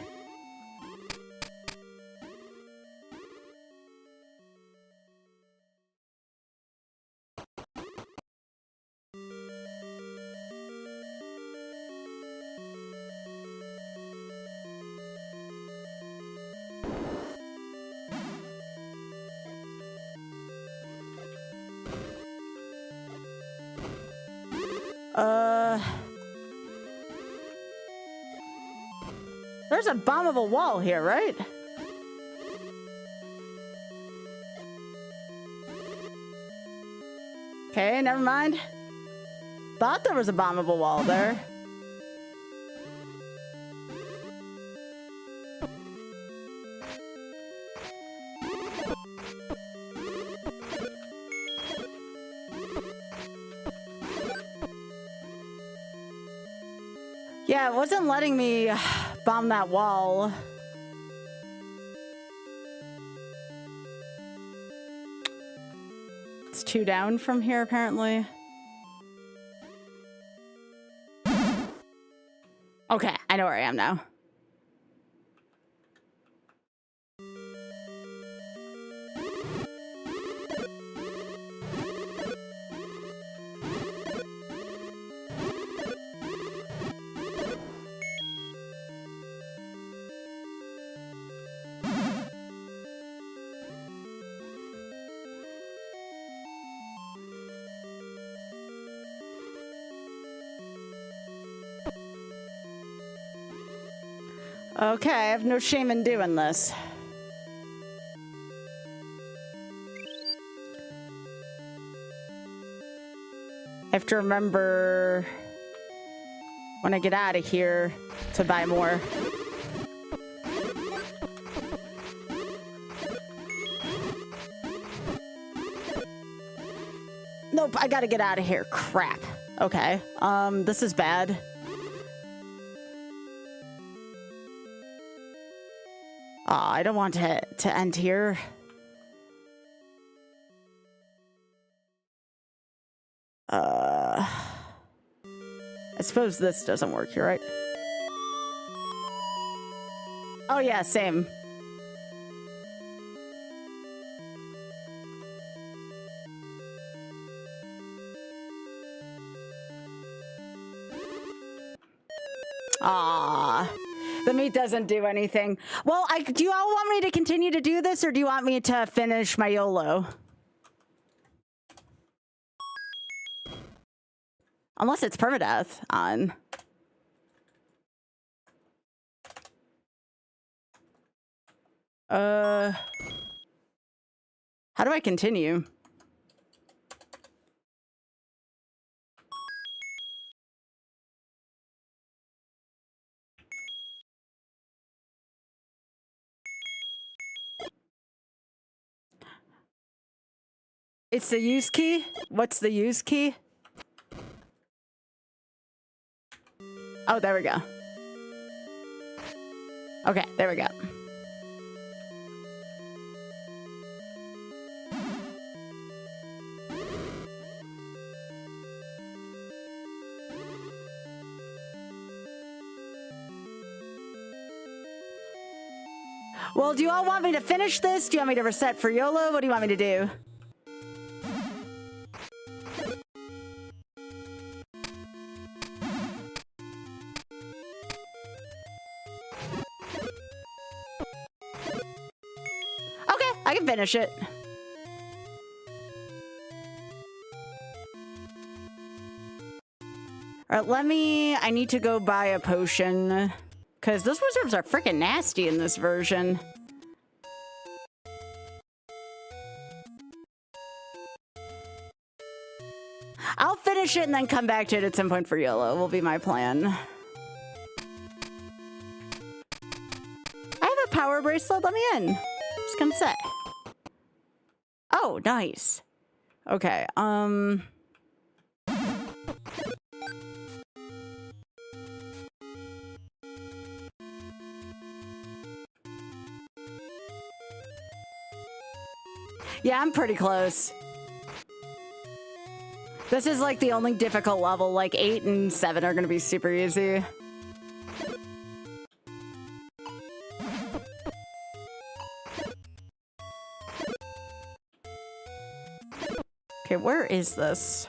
There's a bombable wall here, right? Okay, never mind. Thought there was a bombable wall there. Yeah, it wasn't letting me bomb that wall. It's 2 down from here, apparently. Okay, I know where I am now. Okay, I have no shame in doing this. I have to remember when I get out of here to buy more. Nope, I gotta get out of here. Crap. Okay, this is bad. I don't want to end here. I suppose this doesn't work here, right? Oh yeah, same. Ah. The meat doesn't do anything. Well, do you all want me to continue to do this, or do you want me to finish my YOLO? Unless it's permadeath on. How do I continue? It's the use key? What's the use key? Oh, there we go. Okay, there we go. Well, do you all want me to finish this? Do you want me to reset for YOLO? What do you want me to do? I can finish it. All right, I need to go buy a potion. Because those reserves are freaking nasty in this version. I'll finish it and then come back to it at some point for YOLO, will be my plan. I have a power bracelet, let me in. Just gonna say. Oh, nice. Okay, Yeah, I'm pretty close. This is like the only difficult level. Like 8 and 7 are gonna be super easy. Okay, where is this?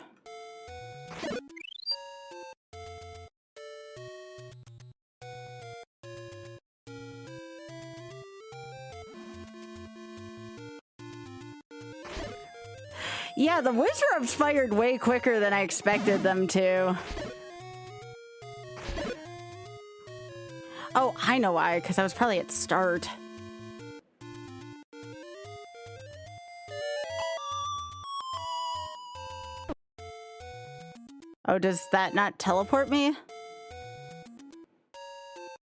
Yeah, the wizards fired way quicker than I expected them to. Oh, I know why, because I was probably at start. Oh, does that not teleport me?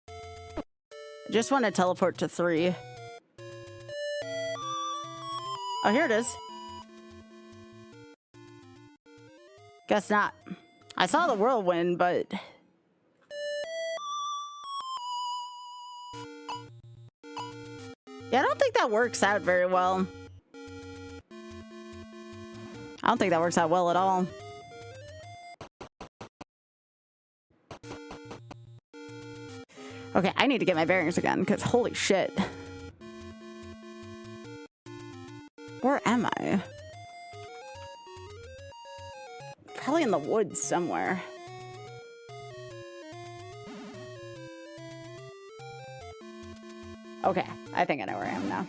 I just want to teleport to 3. Oh, here it is. Guess not. I saw the whirlwind, but... Yeah, I don't think that works out very well. I don't think that works out well at all. Okay, I need to get my bearings again, because holy shit. Where am I? Probably in the woods somewhere. Okay, I think I know where I am now.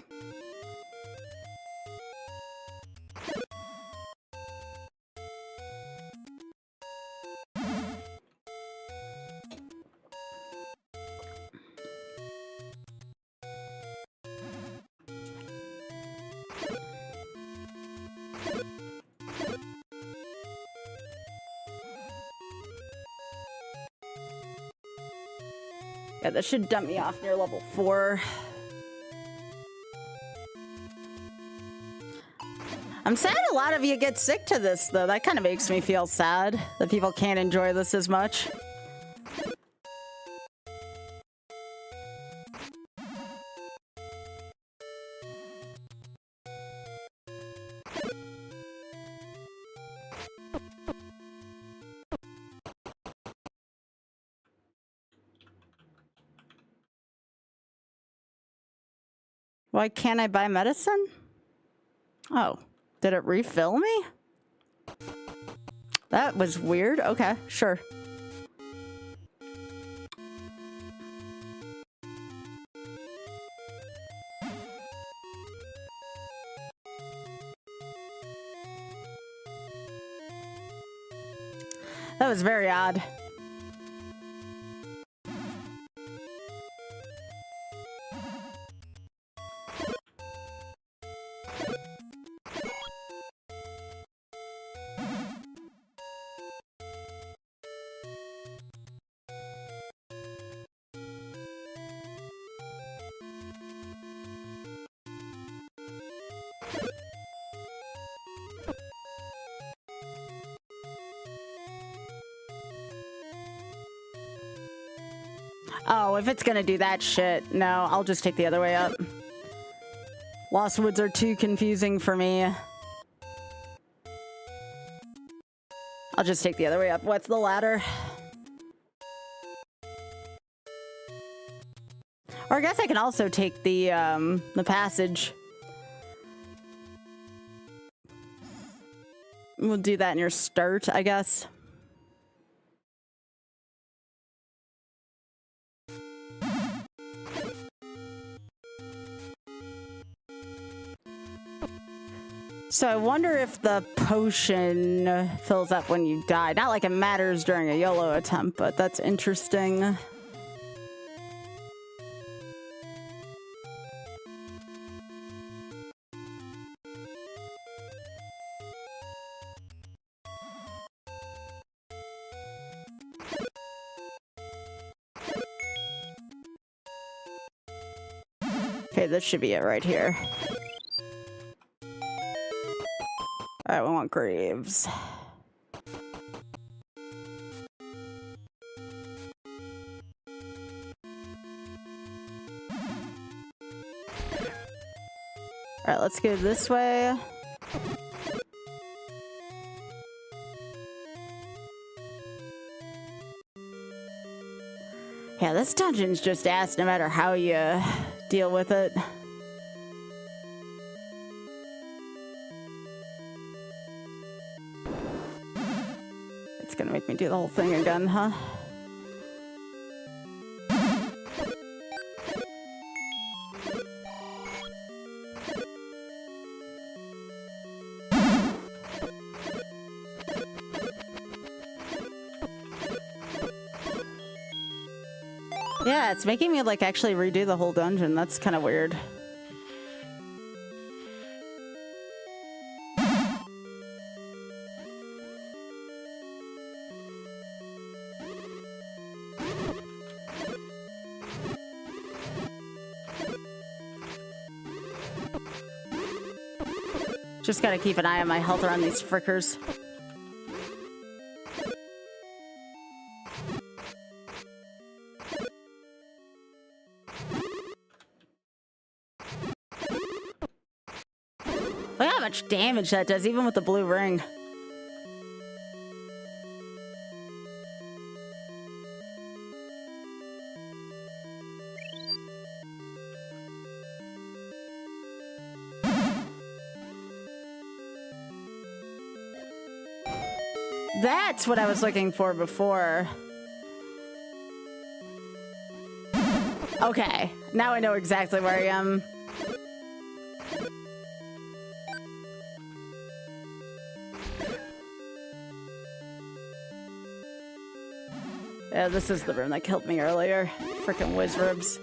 Yeah, this should dump me off near level 4. I'm sad a lot of you get sick to this, though. That kind of makes me feel sad that people can't enjoy this as much. Why can't I buy medicine? Oh, did it refill me? That was weird. Okay, sure. That was very odd. Oh, if it's gonna do that shit, no, I'll just take the other way up. Lost Woods are too confusing for me. I'll just take the other way up. What's the ladder? Or I guess I can also take the passage. We'll do that in your start, I guess. So I wonder if the potion fills up when you die. Not like it matters during a YOLO attempt, but that's interesting. Okay, this should be it right here. Alright, we want graves. Alright, let's go this way. Yeah, this dungeon's just ass no matter how you deal with it. It's gonna make me do the whole thing again, huh? Yeah, it's making me like actually redo the whole dungeon. That's kind of weird. Just gotta keep an eye on my health around these frickers. Look how much damage that does, even with the blue ring. That's what I was looking for before. Okay, now I know exactly where I am. Yeah, this is the room that killed me earlier. Frickin' whiz ribs.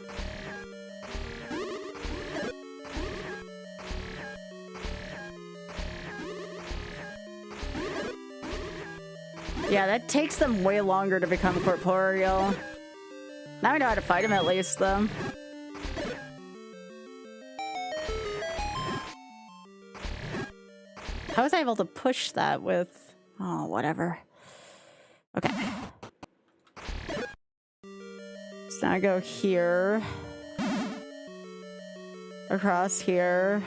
Yeah, that takes them way longer to become corporeal. Now I know how to fight him at least, though. How was I able to push that with... Oh, whatever. Okay. So now I go here. Across here.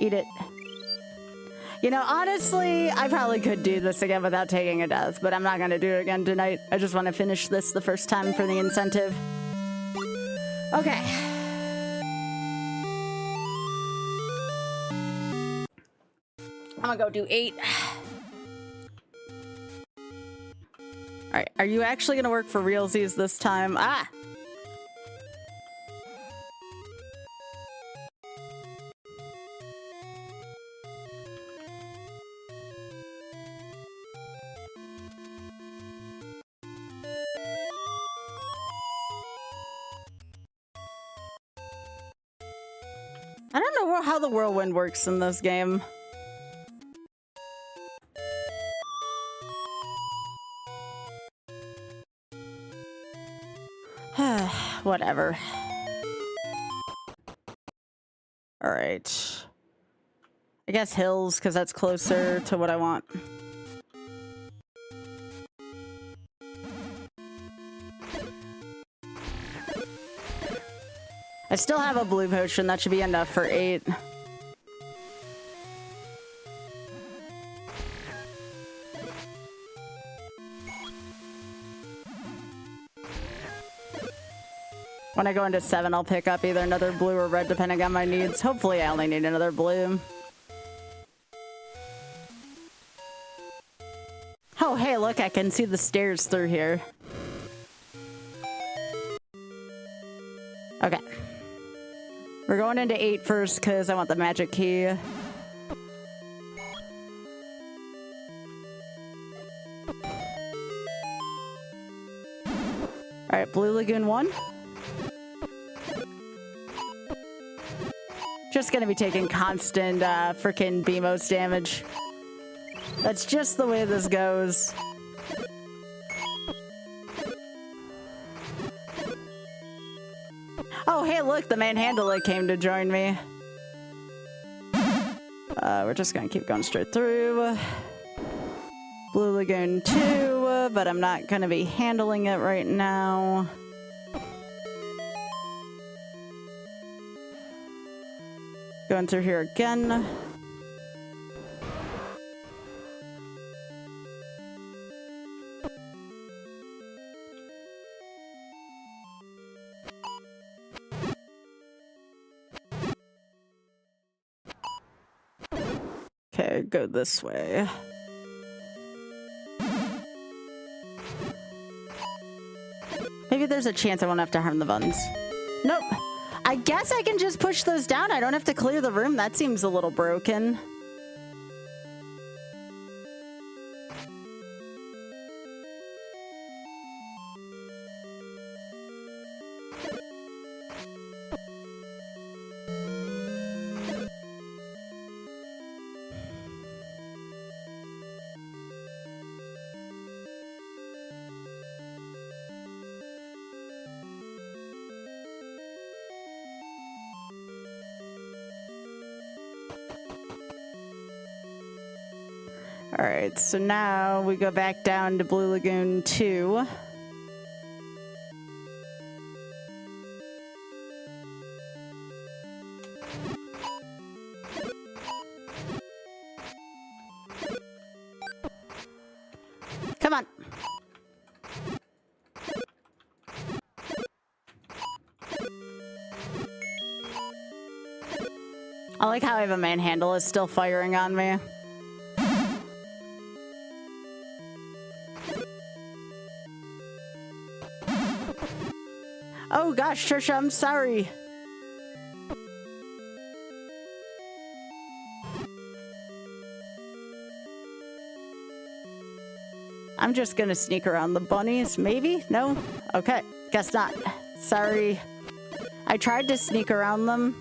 Eat it. You know, honestly, I probably could do this again without taking a death, but I'm not gonna do it again tonight. I just want to finish this the first time for the incentive. Okay. I'm gonna go do 8. Alright, are you actually gonna work for realsies this time? Ah! I don't know how the whirlwind works in this game. Whatever. Alright. I guess hills, because that's closer to what I want. I still have a blue potion. That should be enough for 8. When I go into 7, I'll pick up either another blue or red, depending on my needs. Hopefully, I only need another blue. Oh, hey, look, I can see the stairs through here. Okay. We're going into 8 first, because I want the magic key. Alright, Blue Lagoon 1. Just gonna be taking constant freaking BMOS damage. That's just the way this goes. Oh, hey, look, the manhandler came to join me. We're just gonna keep going straight through. Blue Lagoon 2, but I'm not gonna be handling it right now. Going through here again. Okay, go this way. Maybe there's a chance I won't have to harm the buns. Nope. I guess I can just push those down. I don't have to clear the room. That seems a little broken. All right, so now we go back down to Blue Lagoon 2. Come on. I like how I have a manhandle is still firing on me. Oh gosh, Trisha, I'm sorry. I'm just gonna sneak around the bunnies, maybe? No? Okay, guess not. Sorry. I tried to sneak around them.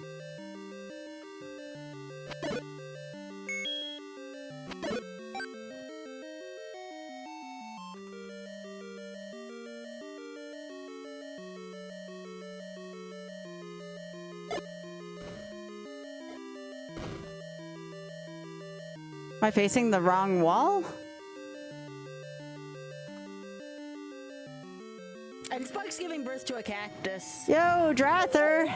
Am I facing the wrong wall? And Spark's giving birth to a cactus. Yo, Drather!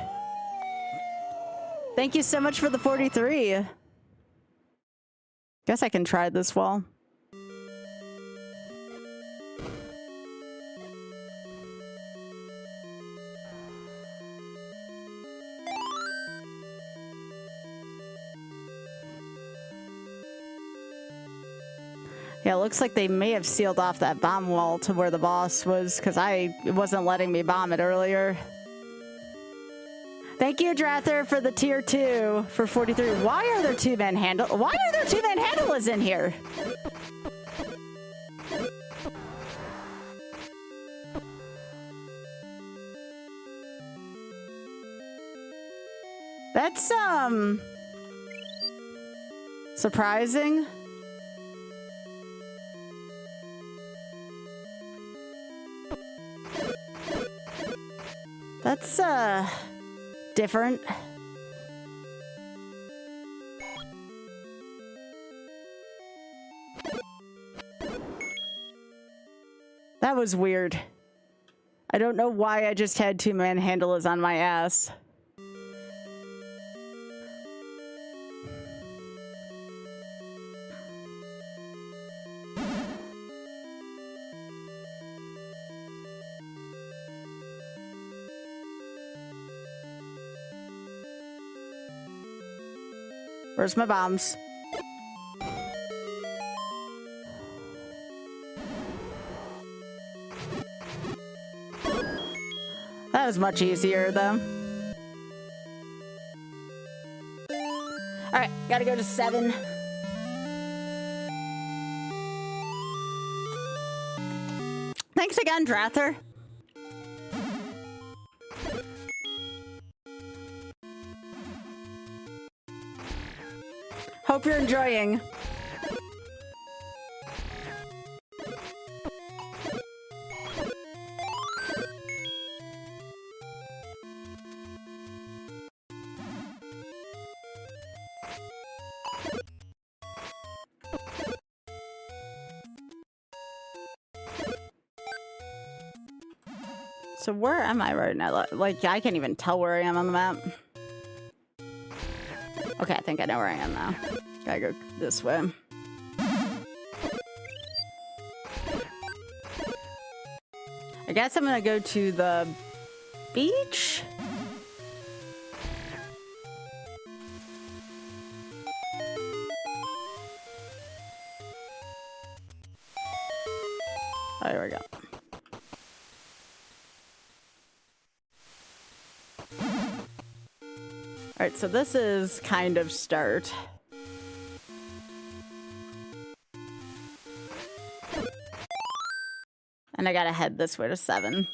Thank you so much for the 43. Guess I can try this wall. Yeah, it looks like they may have sealed off that bomb wall to where the boss was, because it wasn't letting me bomb it earlier. Thank you, Drather, for the tier 2 for 43. Why are there two manhandlers in here? That's, surprising. That's, different. That was weird. I don't know why I just had two manhandlers on my ass. Where's my bombs? That was much easier, though. Alright, gotta go to 7. Thanks again, Drather. Hope you're enjoying. So where am I right now? Like, I can't even tell where I am on the map. Okay, I think I know where I am now. Gotta go this way. I guess I'm gonna go to the beach? Oh, there we go. Alright, so this is kind of start. And I gotta head this way to 7.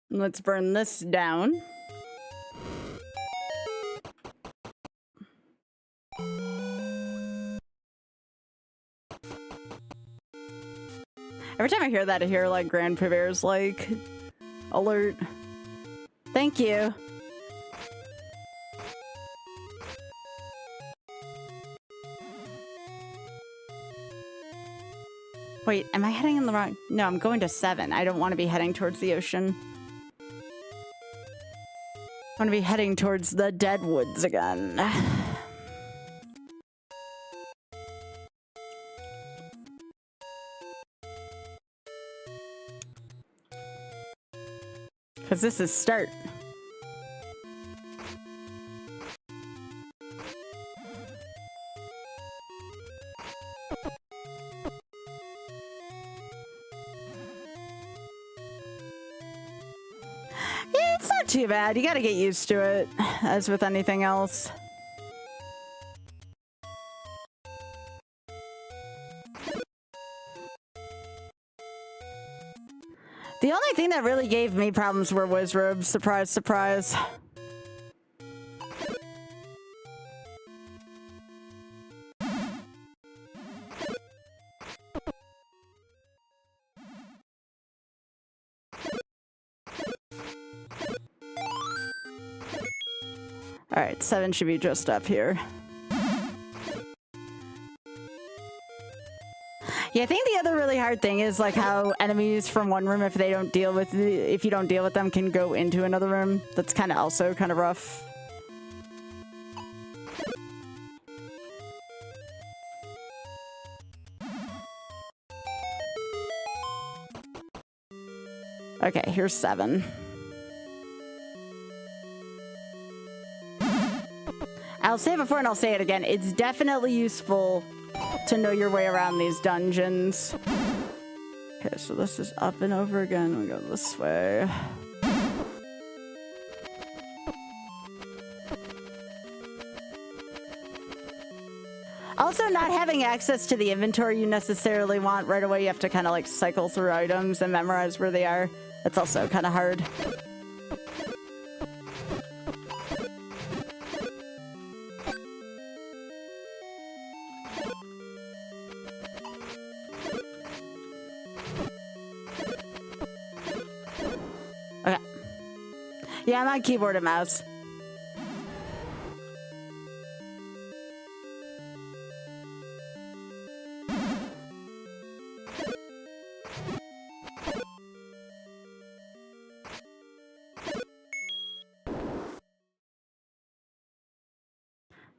Let's burn this down. Every time I hear that, I hear like Grandpa Bear's like alert. Thank you. Wait, am I heading in the wrong? No, I'm going to 7. I don't want to be heading towards the ocean. I want to be heading towards the dead woods again. Because this is start. Yeah, it's not too bad. You gotta get used to it, as with anything else. The only thing that really gave me problems were Wizrobes. Surprise, surprise. Alright, 7 should be just up here. Yeah, I think the other really hard thing is like how enemies from one room, if you don't deal with them, can go into another room. That's kind of also kind of rough. Okay, here's 7. I'll say it before and I'll say it again. It's definitely useful to know your way around these dungeons. Okay, so this is up and over again. We go this way. Also, not having access to the inventory you necessarily want right away, you have to kind of like cycle through items and memorize where they are. That's also kind of hard. Okay. Yeah, I'm on keyboard and mouse.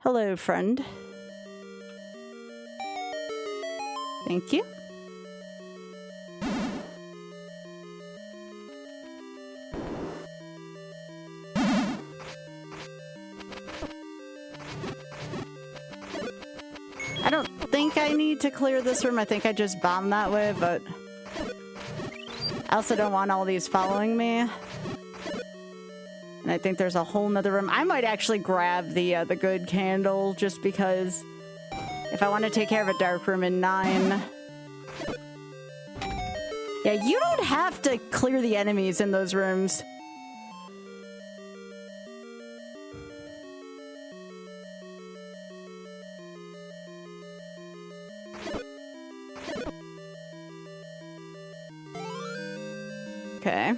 Hello, friend. Thank you. I don't think I need to clear this room. I think I just bombed that way, but I also don't want all these following me. And I think there's a whole nother room. I might actually grab the good candle just because if I want to take care of a dark room in 9. Yeah, you don't have to clear the enemies in those rooms. Okay.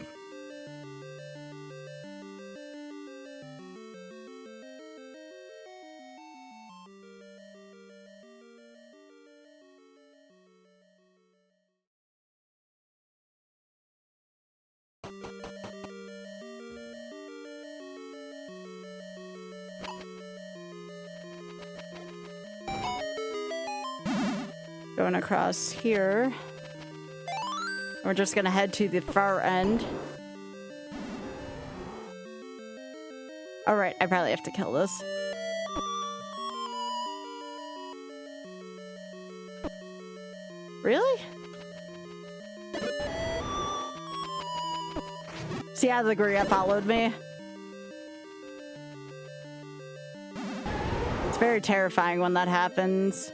Going across here. We're just gonna head to the far end. Alright, I probably have to kill this. Really? See how the Gria followed me? It's very terrifying when that happens.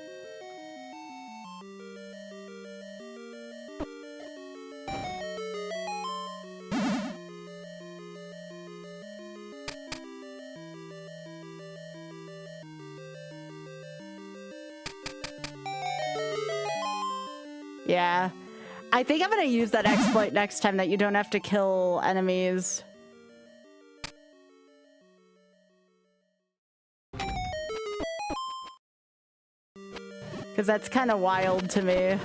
Yeah. I think I'm gonna use that exploit next time that you don't have to kill enemies. Because that's kind of wild to me.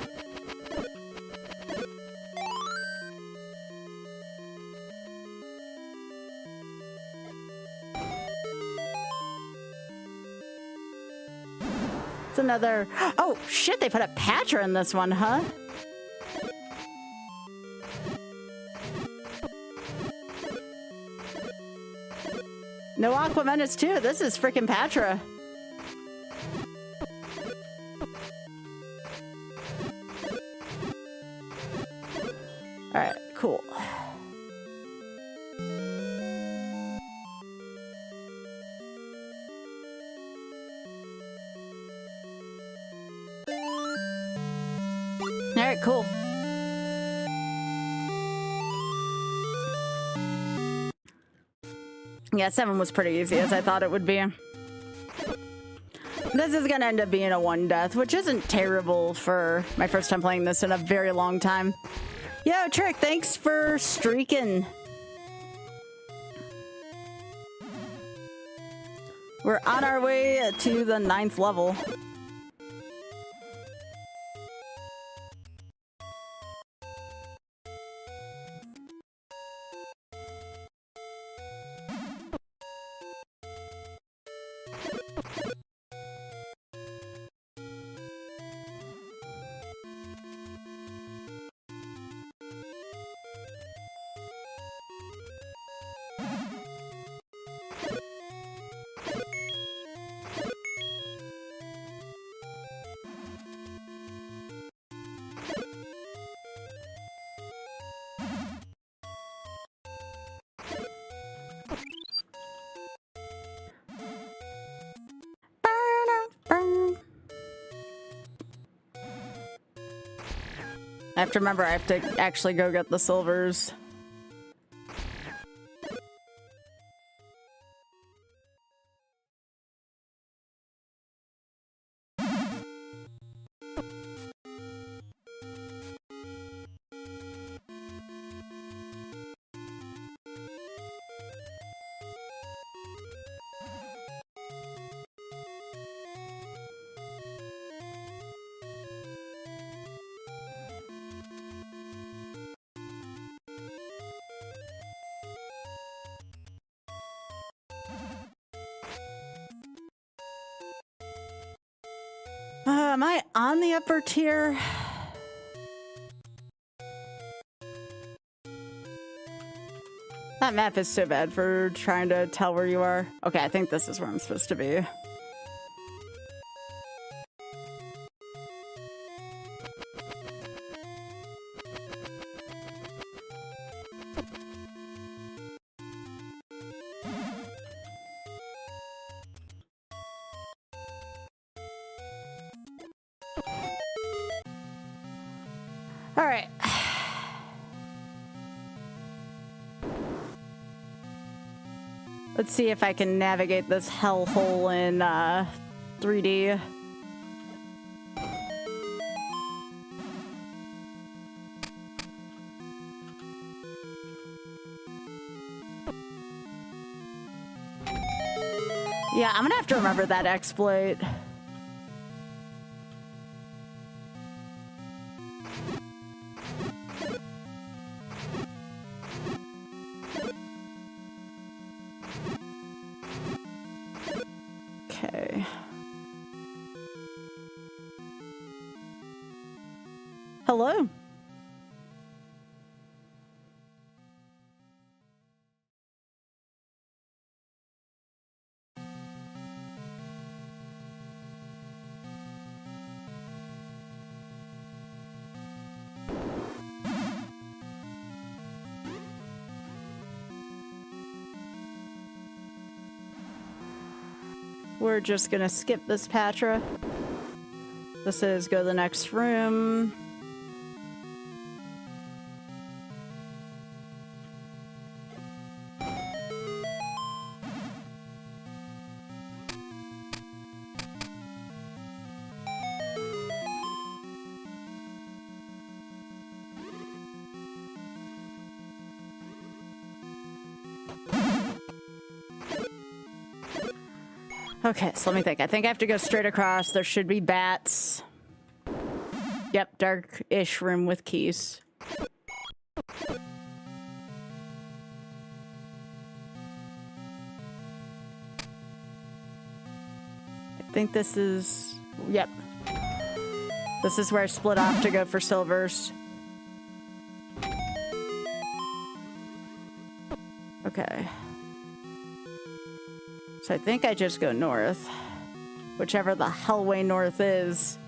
It's another... Oh, shit, they put a patcher in this one, huh? No Aqua Menace too. This is freaking Patra. Alright, cool. Alright, cool. Yeah, 7 was pretty easy, as I thought it would be. This is gonna end up being a 1 death, which isn't terrible for my first time playing this in a very long time. Yo, Trick, thanks for streaking. We're on our way to the 9th level. I have to remember I have to actually go get the silvers. Am I on the upper tier? That map is so bad for trying to tell where you are. Okay, I think this is where I'm supposed to be. All right. Let's see if I can navigate this hellhole in 3D. Yeah, I'm gonna have to remember that exploit. Hello. We're just gonna skip this Patra. This is go to the next room. Okay, so let me think. I think I have to go straight across. There should be bats. Yep, dark-ish room with keys. I think this is... Yep. This is where I split off to go for silvers. Okay. So I think I just go north. Whichever the hell way north is.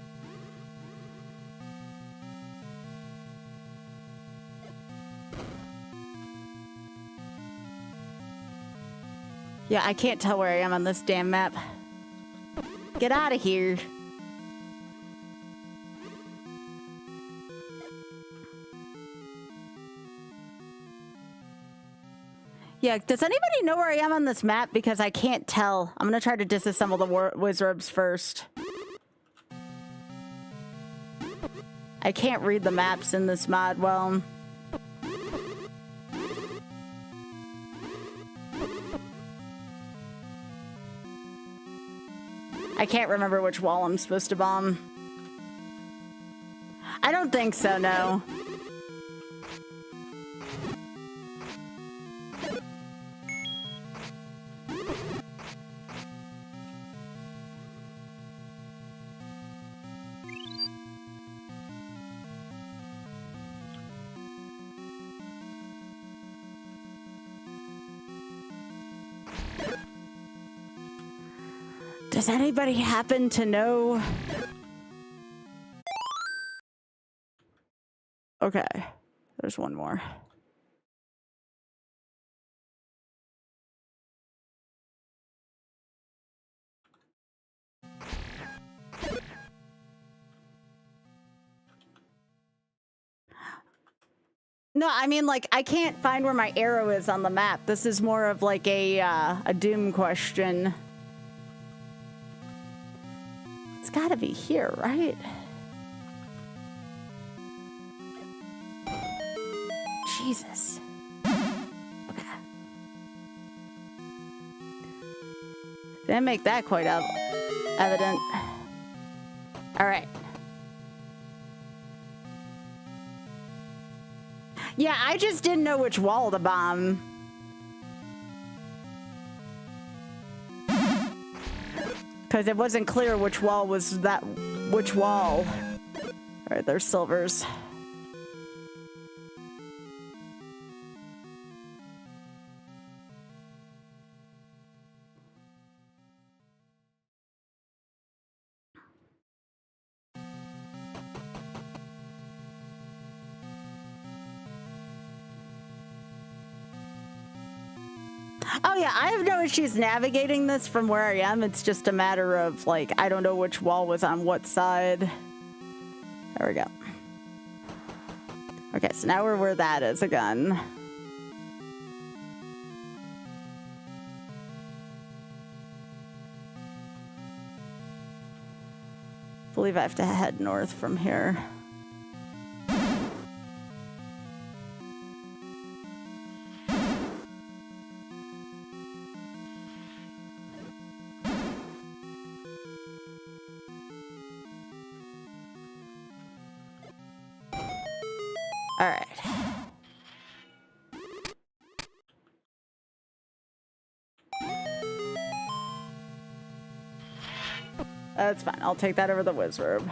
Yeah, I can't tell where I am on this damn map. Get out of here. Yeah, does anybody know where I am on this map? Because I can't tell. I'm gonna try to disassemble the wizards first. I can't read the maps in this mod well. I can't remember which wall I'm supposed to bomb. I don't think so, no. Does anybody happen to know? Okay, there's one more. No, I mean, like, I can't find where my arrow is on the map. This is more of like a Doom question. It's gotta be here, right? Jesus. Okay. Didn't make that quite evident. All right. Yeah, I just didn't know which wall to bomb. Because it wasn't clear which wall was that, which wall. All right, there's silvers. Oh yeah, I have no issues navigating this from where I am. It's just a matter of, like, I don't know which wall was on what side. There we go. Okay, so now we're where that is again. I believe I have to head north from here. All right. That's fine. I'll take that over the wizard.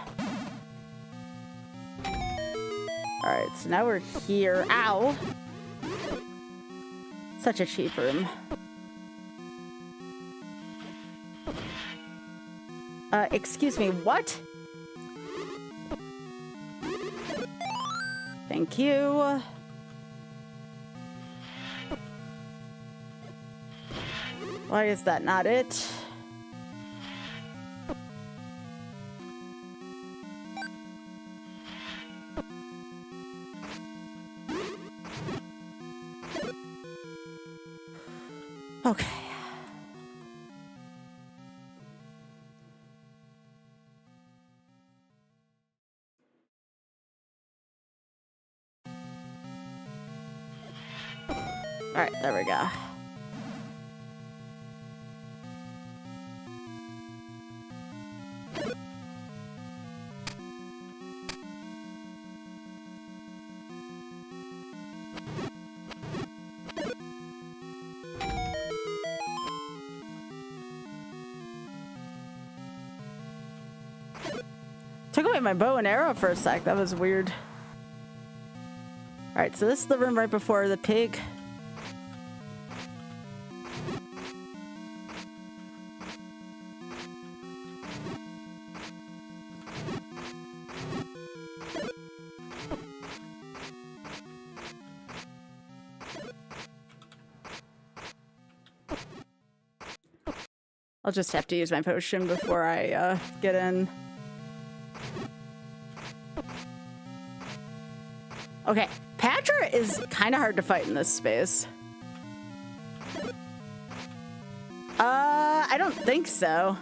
Alright, so now we're here. Ow! Such a cheap room. Excuse me, what? Thank you. Why is that not it? Okay. All right, there we go. Took away my bow and arrow for a sec. That was weird. All right, so this is the room right before the pig. I'll just have to use my potion before I get in. Okay, Patra is kind of hard to fight in this space. I don't think so.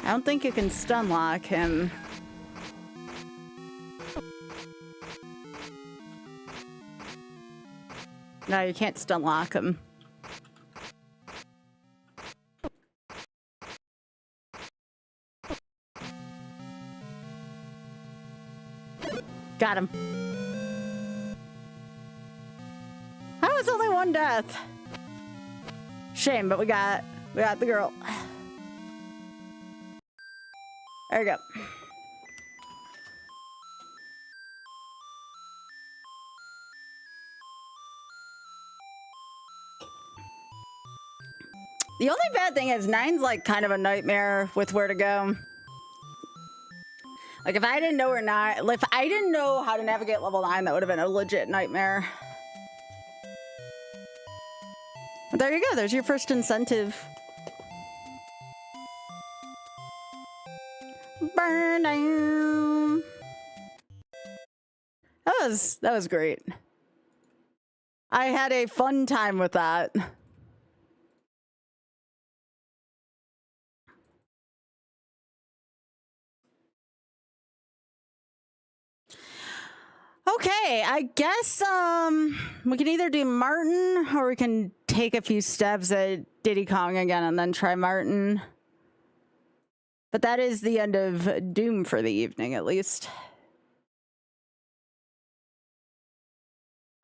I don't think you can stun lock him. No, you can't stun lock him. Got him. That was only one death. Shame, but we got the girl. There we go. The only bad thing is 9's like kind of a nightmare with where to go. Like if I didn't know where 9, if I didn't know how to navigate level 9, that would have been a legit nightmare. But there you go. There's your first incentive. Burn down. That was great. I had a fun time with that. Okay, I guess we can either do Martin or we can take a few steps at Diddy Kong again and then try Martin. But that is the end of Doom for the evening, at least.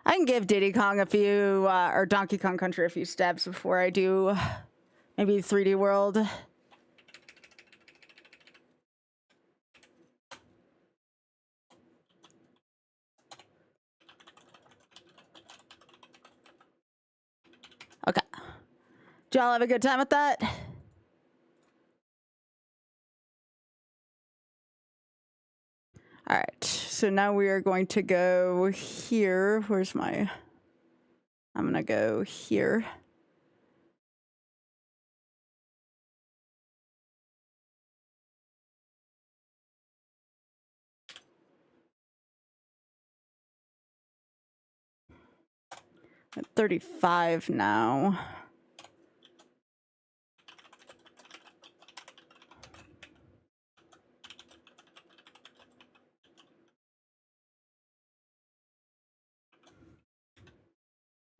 I can give Diddy Kong a few, or Donkey Kong Country a few steps before I do maybe 3D World. Okay. Did y'all have a good time with that? All right, so now we are going to go here. Where's my... I'm gonna go here. At 35 now.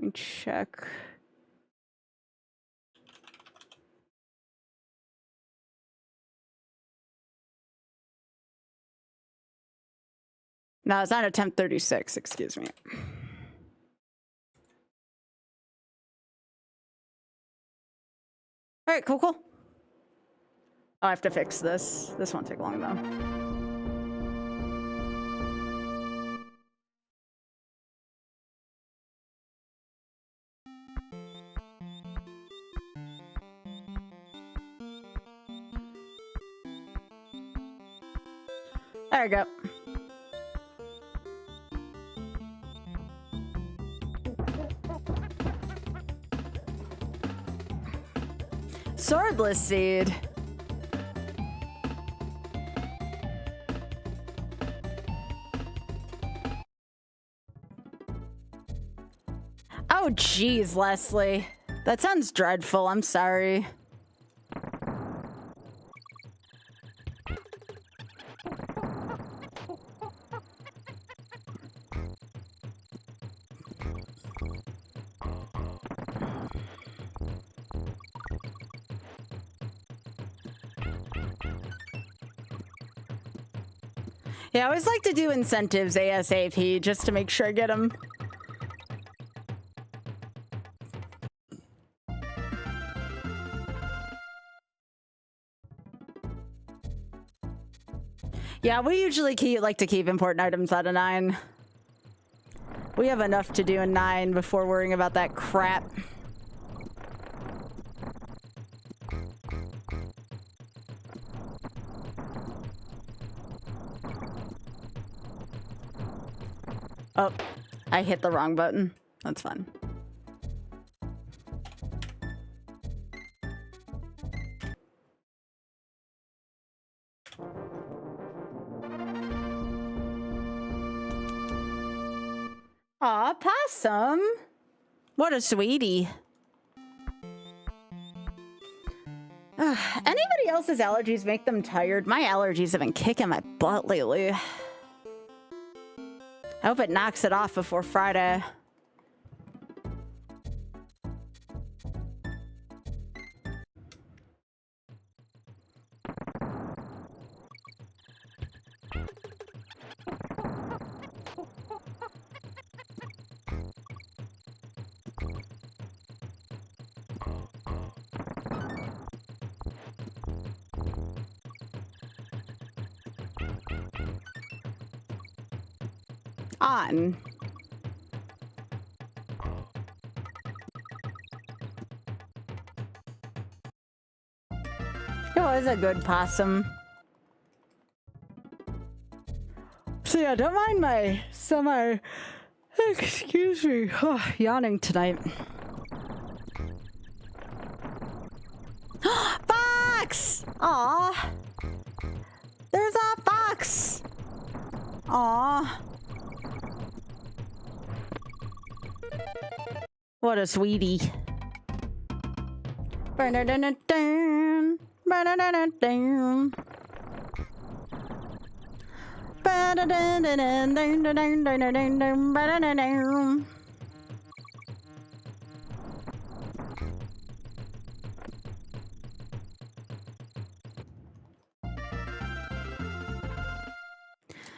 Let me check. No, it's not attempt 36, excuse me. All right, cool, cool. I have to fix this. This won't take long, though. There we go. Swordless seed. Oh, geez, Leslie. That sounds dreadful. I'm sorry. Yeah, I always like to do incentives ASAP just to make sure I get them. Yeah, we usually like to keep important items out of 9. We have enough to do in 9 before worrying about that crap. Oh, I hit the wrong button. That's fine. Aw, possum. What a sweetie. Anybody else's allergies make them tired? My allergies have been kicking my butt lately. I hope it knocks it off before Friday. On. It was a good possum. So yeah, don't mind my semi... Excuse me. Oh, yawning tonight. Fox! Aw. There's a fox! Aw. What a sweetie. Ba-da-da-da-dun. Ba-da-da-da-dun. Ba-da-da-da-dun. Ba-da-da-dun.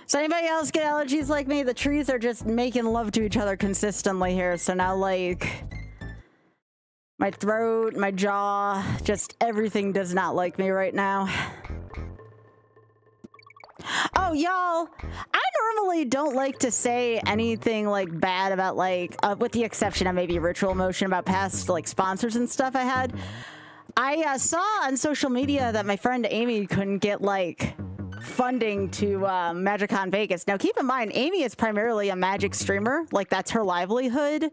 So anybody else get allergies like me? The trees are just making love to each other consistently here. So now, like, my throat, my jaw, just everything does not like me right now. Oh, y'all, I normally don't like to say anything, like, bad about, like, with the exception of maybe Ritual Motion about past, like, sponsors and stuff I had. I saw on social media that my friend Amy couldn't get, like, funding to MagicCon Vegas. Now, keep in mind, Amy is primarily a Magic streamer. Like, that's her livelihood.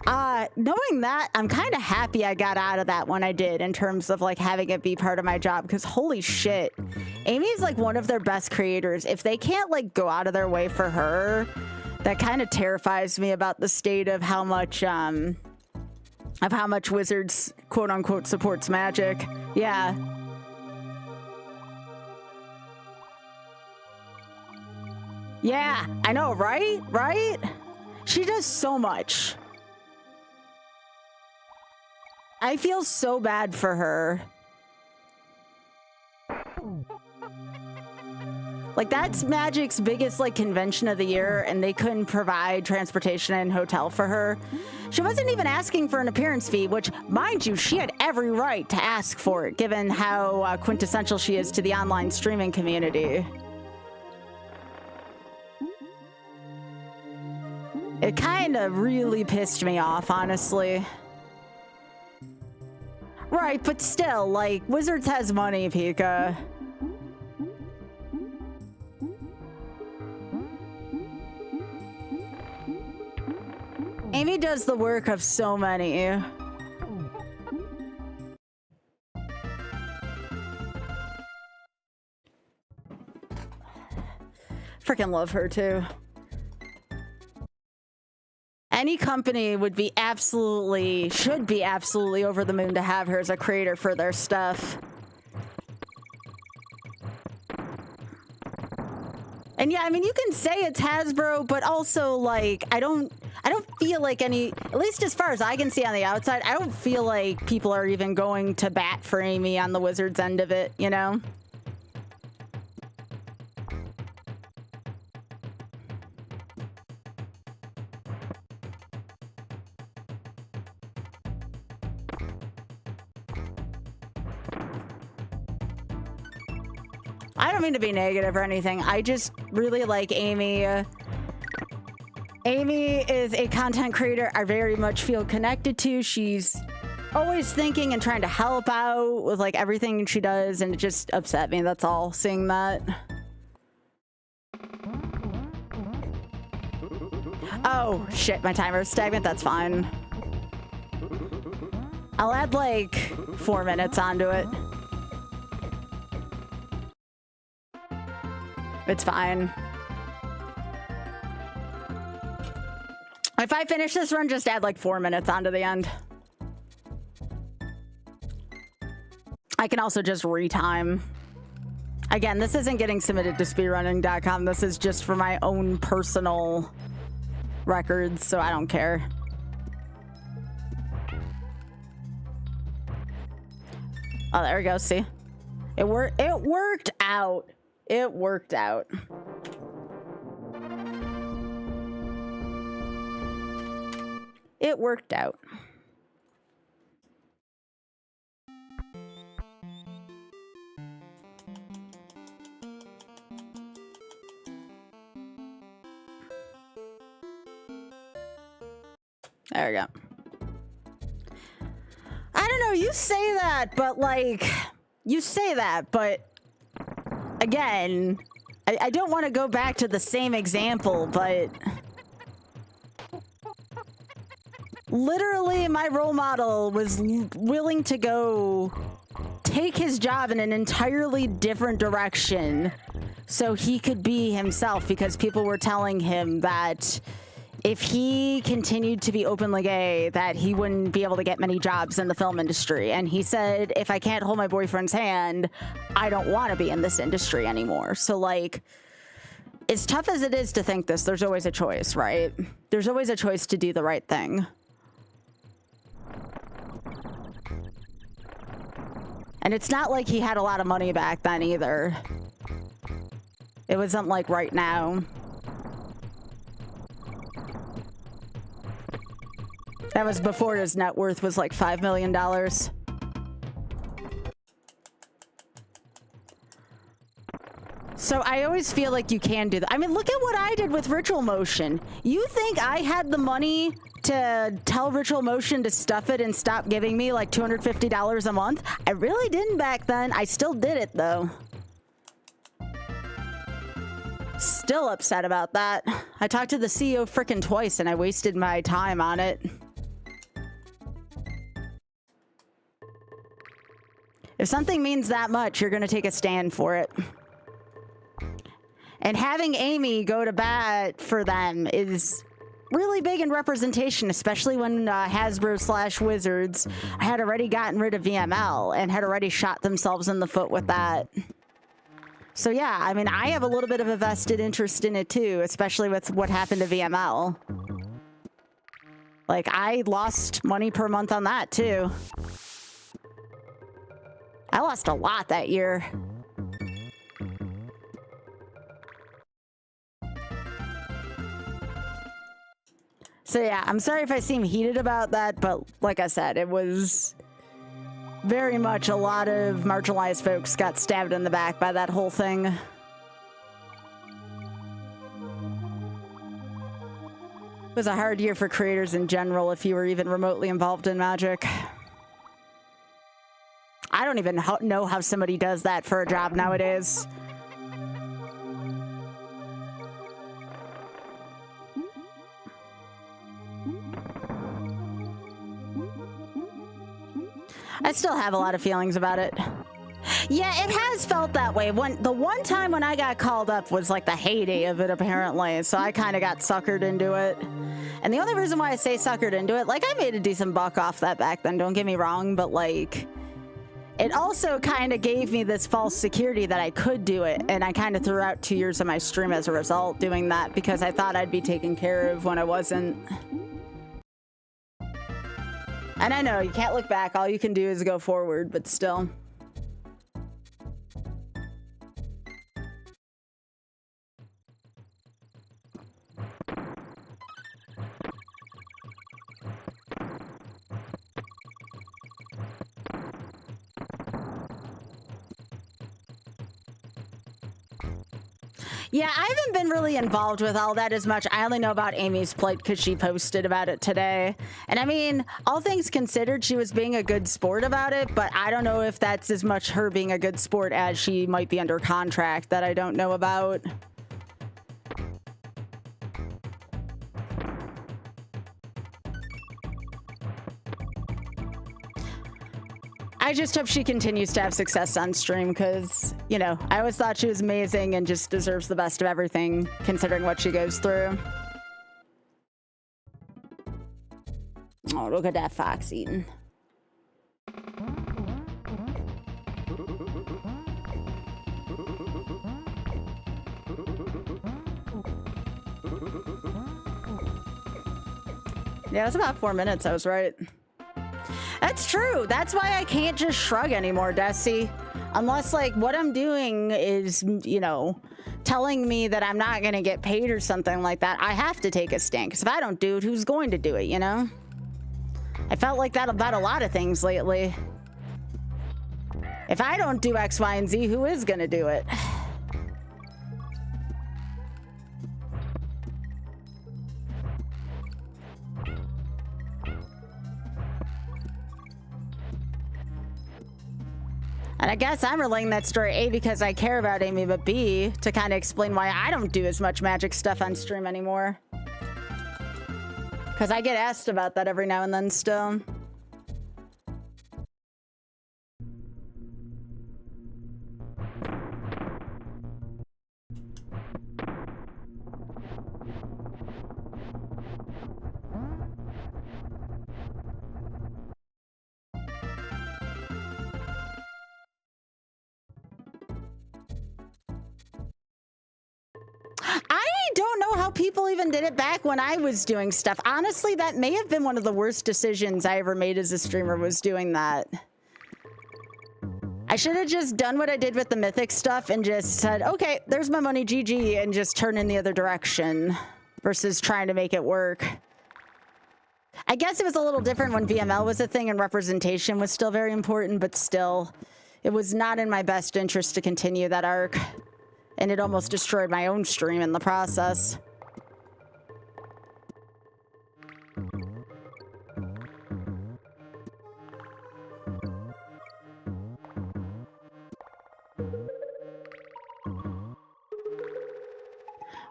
Knowing that, I'm kind of happy I got out of that when I did, in terms of, like, having it be part of my job, because holy shit, Amy's, like, one of their best creators. If they can't, like, go out of their way for her, that kind of terrifies me about the state of how much Wizards, quote-unquote, supports Magic. Yeah. Yeah, I know, right? Right? She does so much. I feel so bad for her. Like, that's Magic's biggest, like, convention of the year, and they couldn't provide transportation and hotel for her. She wasn't even asking for an appearance fee, which, mind you, she had every right to ask for it, given how quintessential she is to the online streaming community. It kind of really pissed me off, honestly. Right, but still, like, Wizards has money, Pika. Amy does the work of so many. Freaking love her too. Any company would be absolutely, should be absolutely over the moon to have her as a creator for their stuff. And yeah, I mean, you can say it's Hasbro, but also, like, I don't feel like any, at least as far as I can see on the outside, I don't feel like people are even going to bat for Amy on the Wizards end of it, you know? I don't mean to be negative or anything. I just really like Amy. Amy is a content creator I very much feel connected to. She's always thinking and trying to help out with like everything she does, and it just upset me, that's all, seeing that. Oh, shit, my timer's stagnant, that's fine. I'll add like 4 minutes onto it. It's fine. If I finish this run, just add like 4 minutes onto the end. I can also just retime. Again, this isn't getting submitted to speedrunning.com. This is just for my own personal records, so I don't care. Oh, there we go. See? It worked out. It worked out. It worked out. There we go. I don't know, you say that, but like, you say that, but again, I don't want to go back to the same example, but literally my role model was willing to go take his job in an entirely different direction so he could be himself, because people were telling him that if he continued to be openly gay, that he wouldn't be able to get many jobs in the film industry. And he said, if I can't hold my boyfriend's hand, I don't want to be in this industry anymore. So, like, as tough as it is to think this, there's always a choice, right? There's always a choice to do the right thing. And it's not like he had a lot of money back then either. It wasn't like right now. That was before his net worth was like $5 million. So I always feel like you can do that. I mean, look at what I did with Ritual Motion. You think I had the money to tell Ritual Motion to stuff it and stop giving me like $250 a month? I really didn't back then. I still did it though. Still upset about that. I talked to the CEO frickin' twice and I wasted my time on it. If something means that much, you're gonna take a stand for it. And having Amy go to bat for them is really big in representation, especially when Hasbro/Wizards had already gotten rid of VML and had already shot themselves in the foot with that. So yeah, I mean, I have a little bit of a vested interest in it too, especially with what happened to VML. Like, I lost money per month on that too. I lost a lot that year. So yeah, I'm sorry if I seem heated about that, but like I said, it was very much a lot of marginalized folks got stabbed in the back by that whole thing. It was a hard year for creators in general if you were even remotely involved in Magic. I don't even know how somebody does that for a job nowadays. I still have a lot of feelings about it. Yeah, it has felt that way. The one time when I got called up was like the heyday of it, apparently. So I kind of got suckered into it. And the only reason why I say suckered into it, like I made a decent buck off that back then, don't get me wrong, but like it also kind of gave me this false security that I could do it. And I kind of threw out 2 years of my stream as a result doing that because I thought I'd be taken care of when I wasn't. And I know you can't look back. All you can do is go forward, but still. Yeah, I haven't been really involved with all that as much. I only know about Amy's plight because she posted about it today. And I mean, all things considered, she was being a good sport about it, but I don't know if that's as much her being a good sport as she might be under contract that I don't know about. I just hope she continues to have success on stream because, you know, I always thought she was amazing and just deserves the best of everything considering what she goes through. Oh, look at that fox eating. Yeah, it was about 4 minutes. I was right. That's true. That's why I can't just shrug anymore, Desi. Unless, like, what I'm doing is, you know, telling me that I'm not going to get paid or something like that. I have to take a stand. Because if I don't do it, who's going to do it, you know? I felt like that about a lot of things lately. If I don't do X, Y, and Z, who is going to do it? And I guess I'm relaying that story, A, because I care about Amy, but B, to kind of explain why I don't do as much Magic stuff on stream anymore. Because I get asked about that every now and then still. I don't know how people even did it back when I was doing stuff. Honestly, that may have been one of the worst decisions I ever made as a streamer, was doing that. I should have just done what I did with the Mythic stuff and just said, okay, there's my money, GG, and just turn in the other direction versus trying to make it work. I guess it was a little different when VML was a thing and representation was still very important, but still, it was not in my best interest to continue that arc. And it almost destroyed my own stream in the process.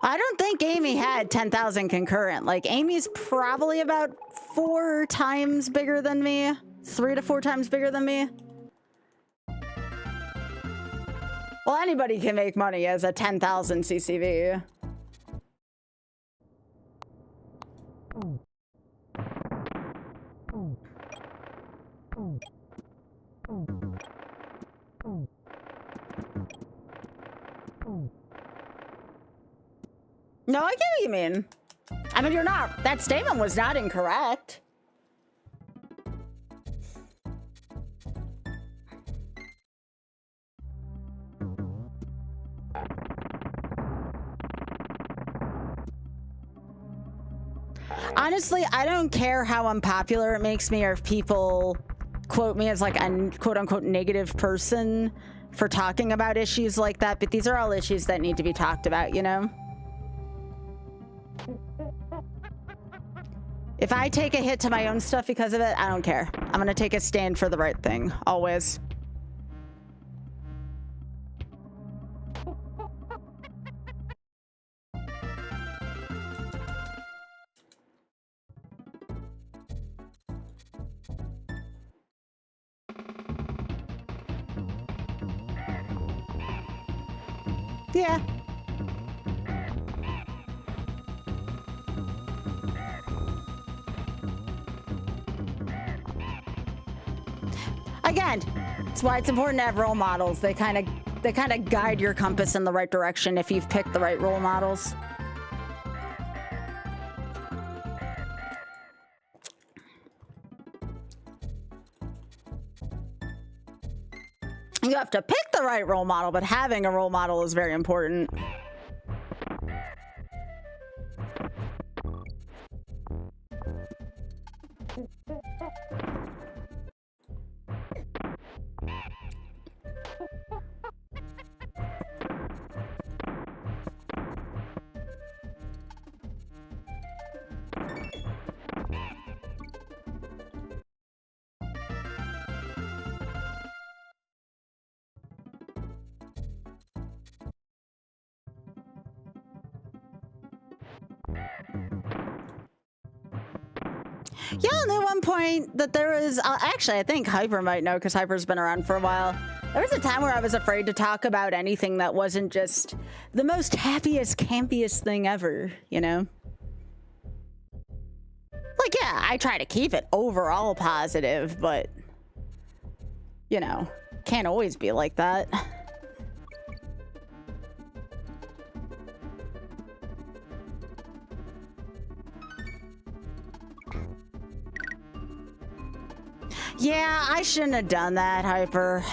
I don't think Amy had 10,000 concurrent. Like, Amy's probably about 4 times bigger than me. 3 to 4 times bigger than me. Well, anybody can make money as a 10,000 CCV. No, I get what you mean. I mean, you're not. That statement was not incorrect. Honestly, I don't care how unpopular it makes me or if people quote me as like a quote-unquote negative person for talking about issues like that, but these are all issues that need to be talked about, you know? If I take a hit to my own stuff because of it, I don't care. I'm gonna take a stand for the right thing, always. Yeah. Again, that's why it's important to have role models. They kind of guide your compass in the right direction if you've picked the right role models. You have to pick the right role model, but having a role model is very important. Y'all knew one point that there was... actually, I think Hyper might know because Hyper's been around for a while. There was a time where I was afraid to talk about anything that wasn't just the most happiest, campiest thing ever, you know? Like, yeah, I try to keep it overall positive, but... you know, can't always be like that. Yeah, I shouldn't have done that, Hyper.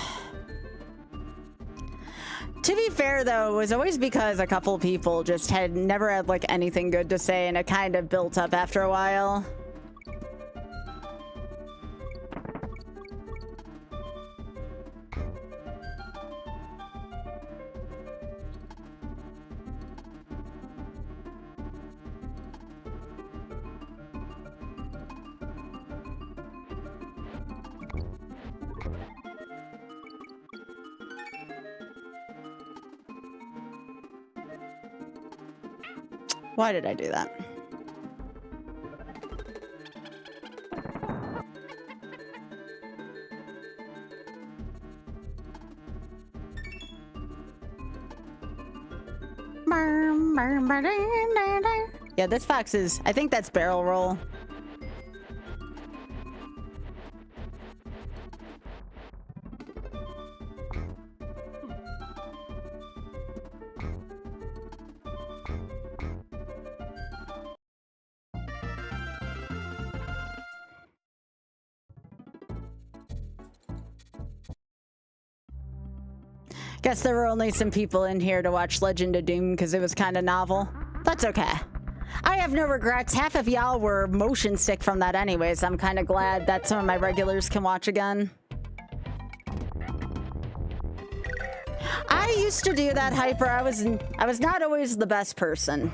To be fair, though, it was always because a couple people just had never had, like, anything good to say, and it kind of built up after a while. Why did I do that? Yeah, this fox is... I think that's barrel roll. Guess there were only some people in here to watch Legend of Doom because it was kind of novel. That's okay. I have no regrets. Half of y'all were motion sick from that anyways. I'm kind of glad that some of my regulars can watch again. I used to do that, Hyper. I was not always the best person.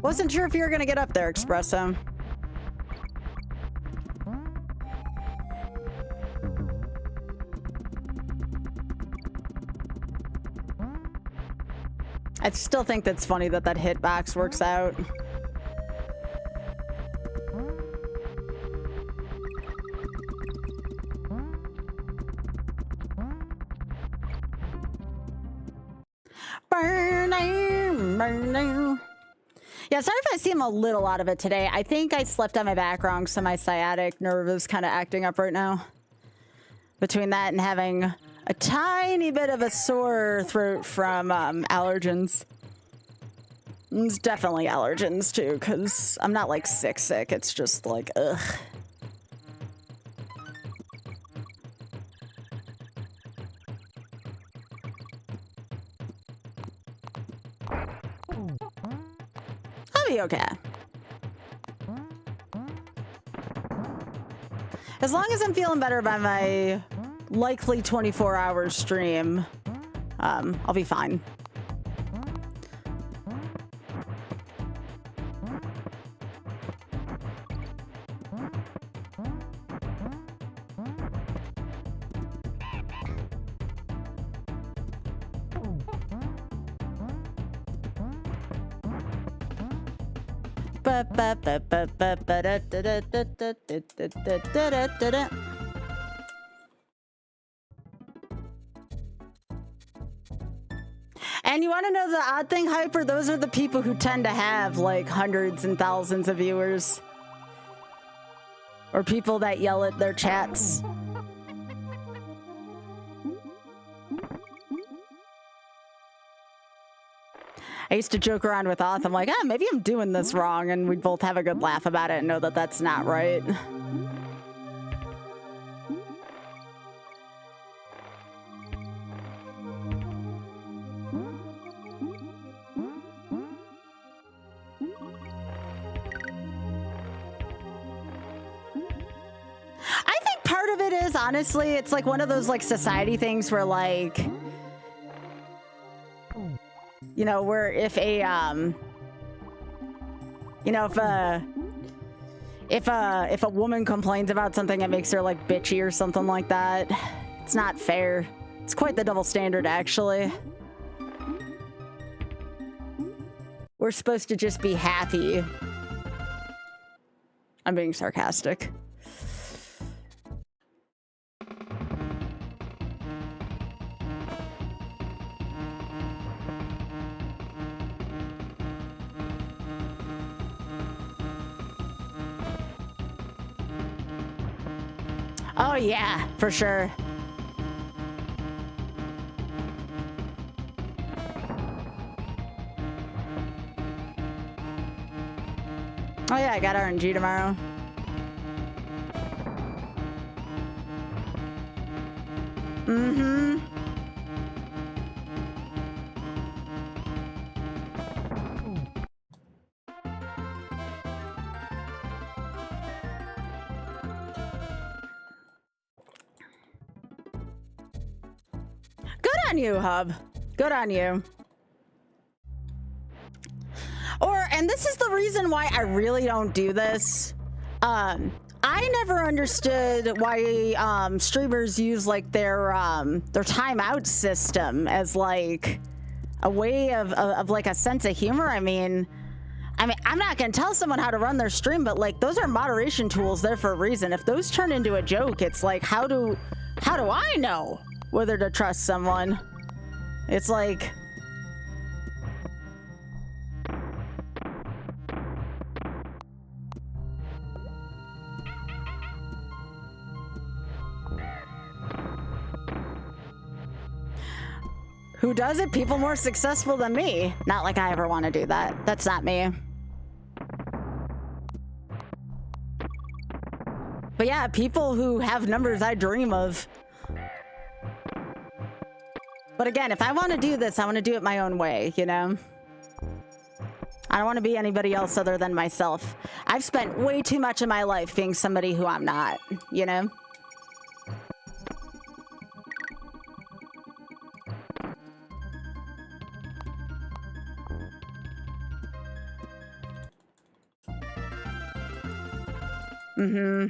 Wasn't sure if you were gonna get up there, Espresso. I still think that's funny that that hitbox works out. Yeah, sorry if I seem a little out of it today. I think I slept on my back wrong, so my sciatic nerve is kind of acting up right now. Between that and having a tiny bit of a sore throat from allergens. It's definitely allergens too, because I'm not like sick. It's just like, ugh. I'll be okay. As long as I'm feeling better by my likely 24-hour stream, I'll be fine. And you want to know the odd thing, Hyper? Those are the people who tend to have like hundreds and thousands of viewers. Or people that yell at their chats. I used to joke around with Oth. I'm like, maybe I'm doing this wrong. And we'd both have a good laugh about it and know that that's not right. I think part of it is, honestly, it's like one of those like society things where like, you know, where if a, you know, if a woman complains about something that makes her like bitchy or something like that, it's not fair. It's quite the double standard, actually. We're supposed to just be happy. I'm being sarcastic. Oh yeah, for sure. Oh yeah, I got RNG tomorrow. Mm-hmm. Good on you, Hub. Good on you. And this is the reason why I really don't do this. I never understood why streamers use like their timeout system as like a way of like a sense of humor. I mean, I'm not gonna tell someone how to run their stream, but like those are moderation tools there for a reason. If those turn into a joke, it's like how do I know whether to trust someone? It's like, who does it? People more successful than me. Not like I ever want to do that. That's not me. But yeah, people who have numbers I dream of. But again, if I want to do this, I want to do it my own way, you know? I don't want to be anybody else other than myself. I've spent way too much of my life being somebody who I'm not, you know? Mm-hmm.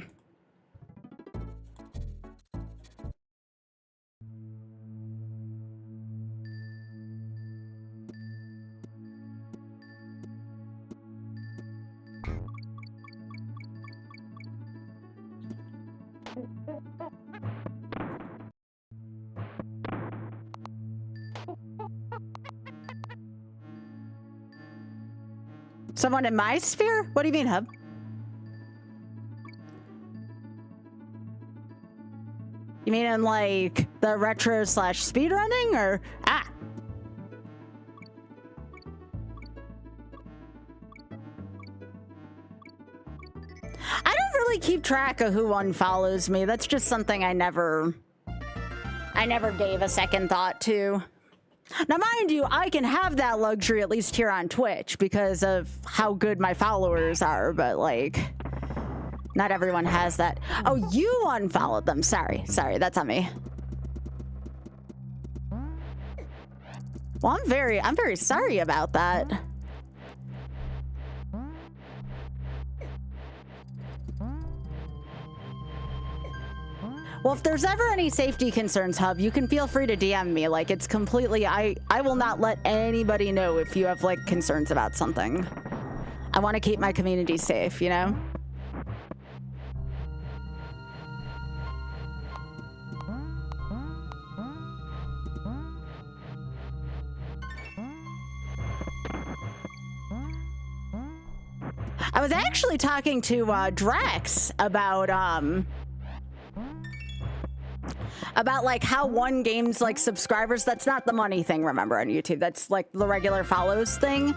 Someone in my sphere? What do you mean, Hub? You mean in like the retro / speedrunning or really keep track of who unfollows me. That's just something I never gave a second thought to. Now, mind you, I can have that luxury at least here on Twitch because of how good my followers are, but like, not everyone has that. Oh, you unfollowed them. Sorry, that's on me. Well, I'm very sorry about that. Well, if there's ever any safety concerns, Hub, you can feel free to DM me. Like, it's completely, I will not let anybody know if you have, like, concerns about something. I want to keep my community safe, you know? I was actually talking to Drax about like how one game's like subscribers, that's not the money thing, remember, on YouTube, that's like the regular follows thing.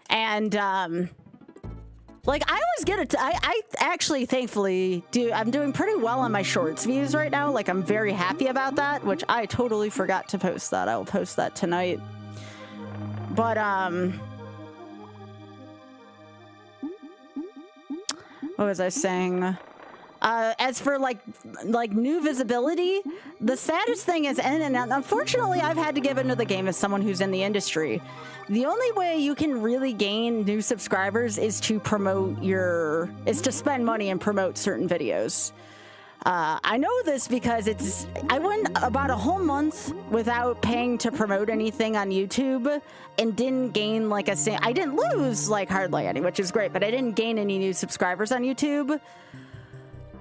And like I always get it, I actually thankfully I'm doing pretty well on my shorts views right now. Like I'm very happy about that, which I totally forgot to post that. I will post that tonight. But what was I saying? As for like new visibility, the saddest thing is, and unfortunately I've had to give into the game as someone who's in the industry. The only way you can really gain new subscribers is to to spend money and promote certain videos. I know this because I went about a whole month without paying to promote anything on YouTube and didn't gain like I didn't lose like hardly any, which is great, but I didn't gain any new subscribers on YouTube.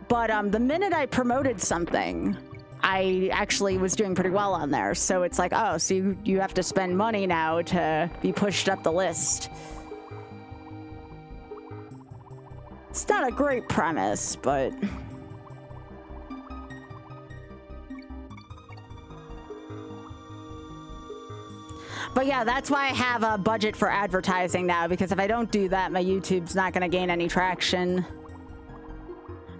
But the minute I promoted something, I actually was doing pretty well on there. So it's like, oh, so you have to spend money now to be pushed up the list. It's not a great premise, but... But yeah, that's why I have a budget for advertising now, because if I don't do that, my YouTube's not going to gain any traction.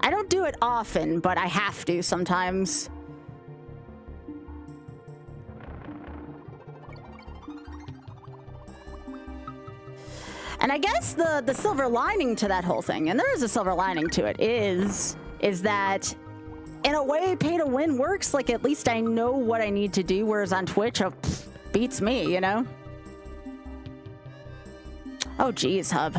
I don't do it often, but I have to sometimes. And I guess the silver lining to that whole thing, and there is a silver lining to it, is that in a way pay to win works. Like at least I know what I need to do, whereas on Twitch, beats me, you know? Oh, geez, Hub.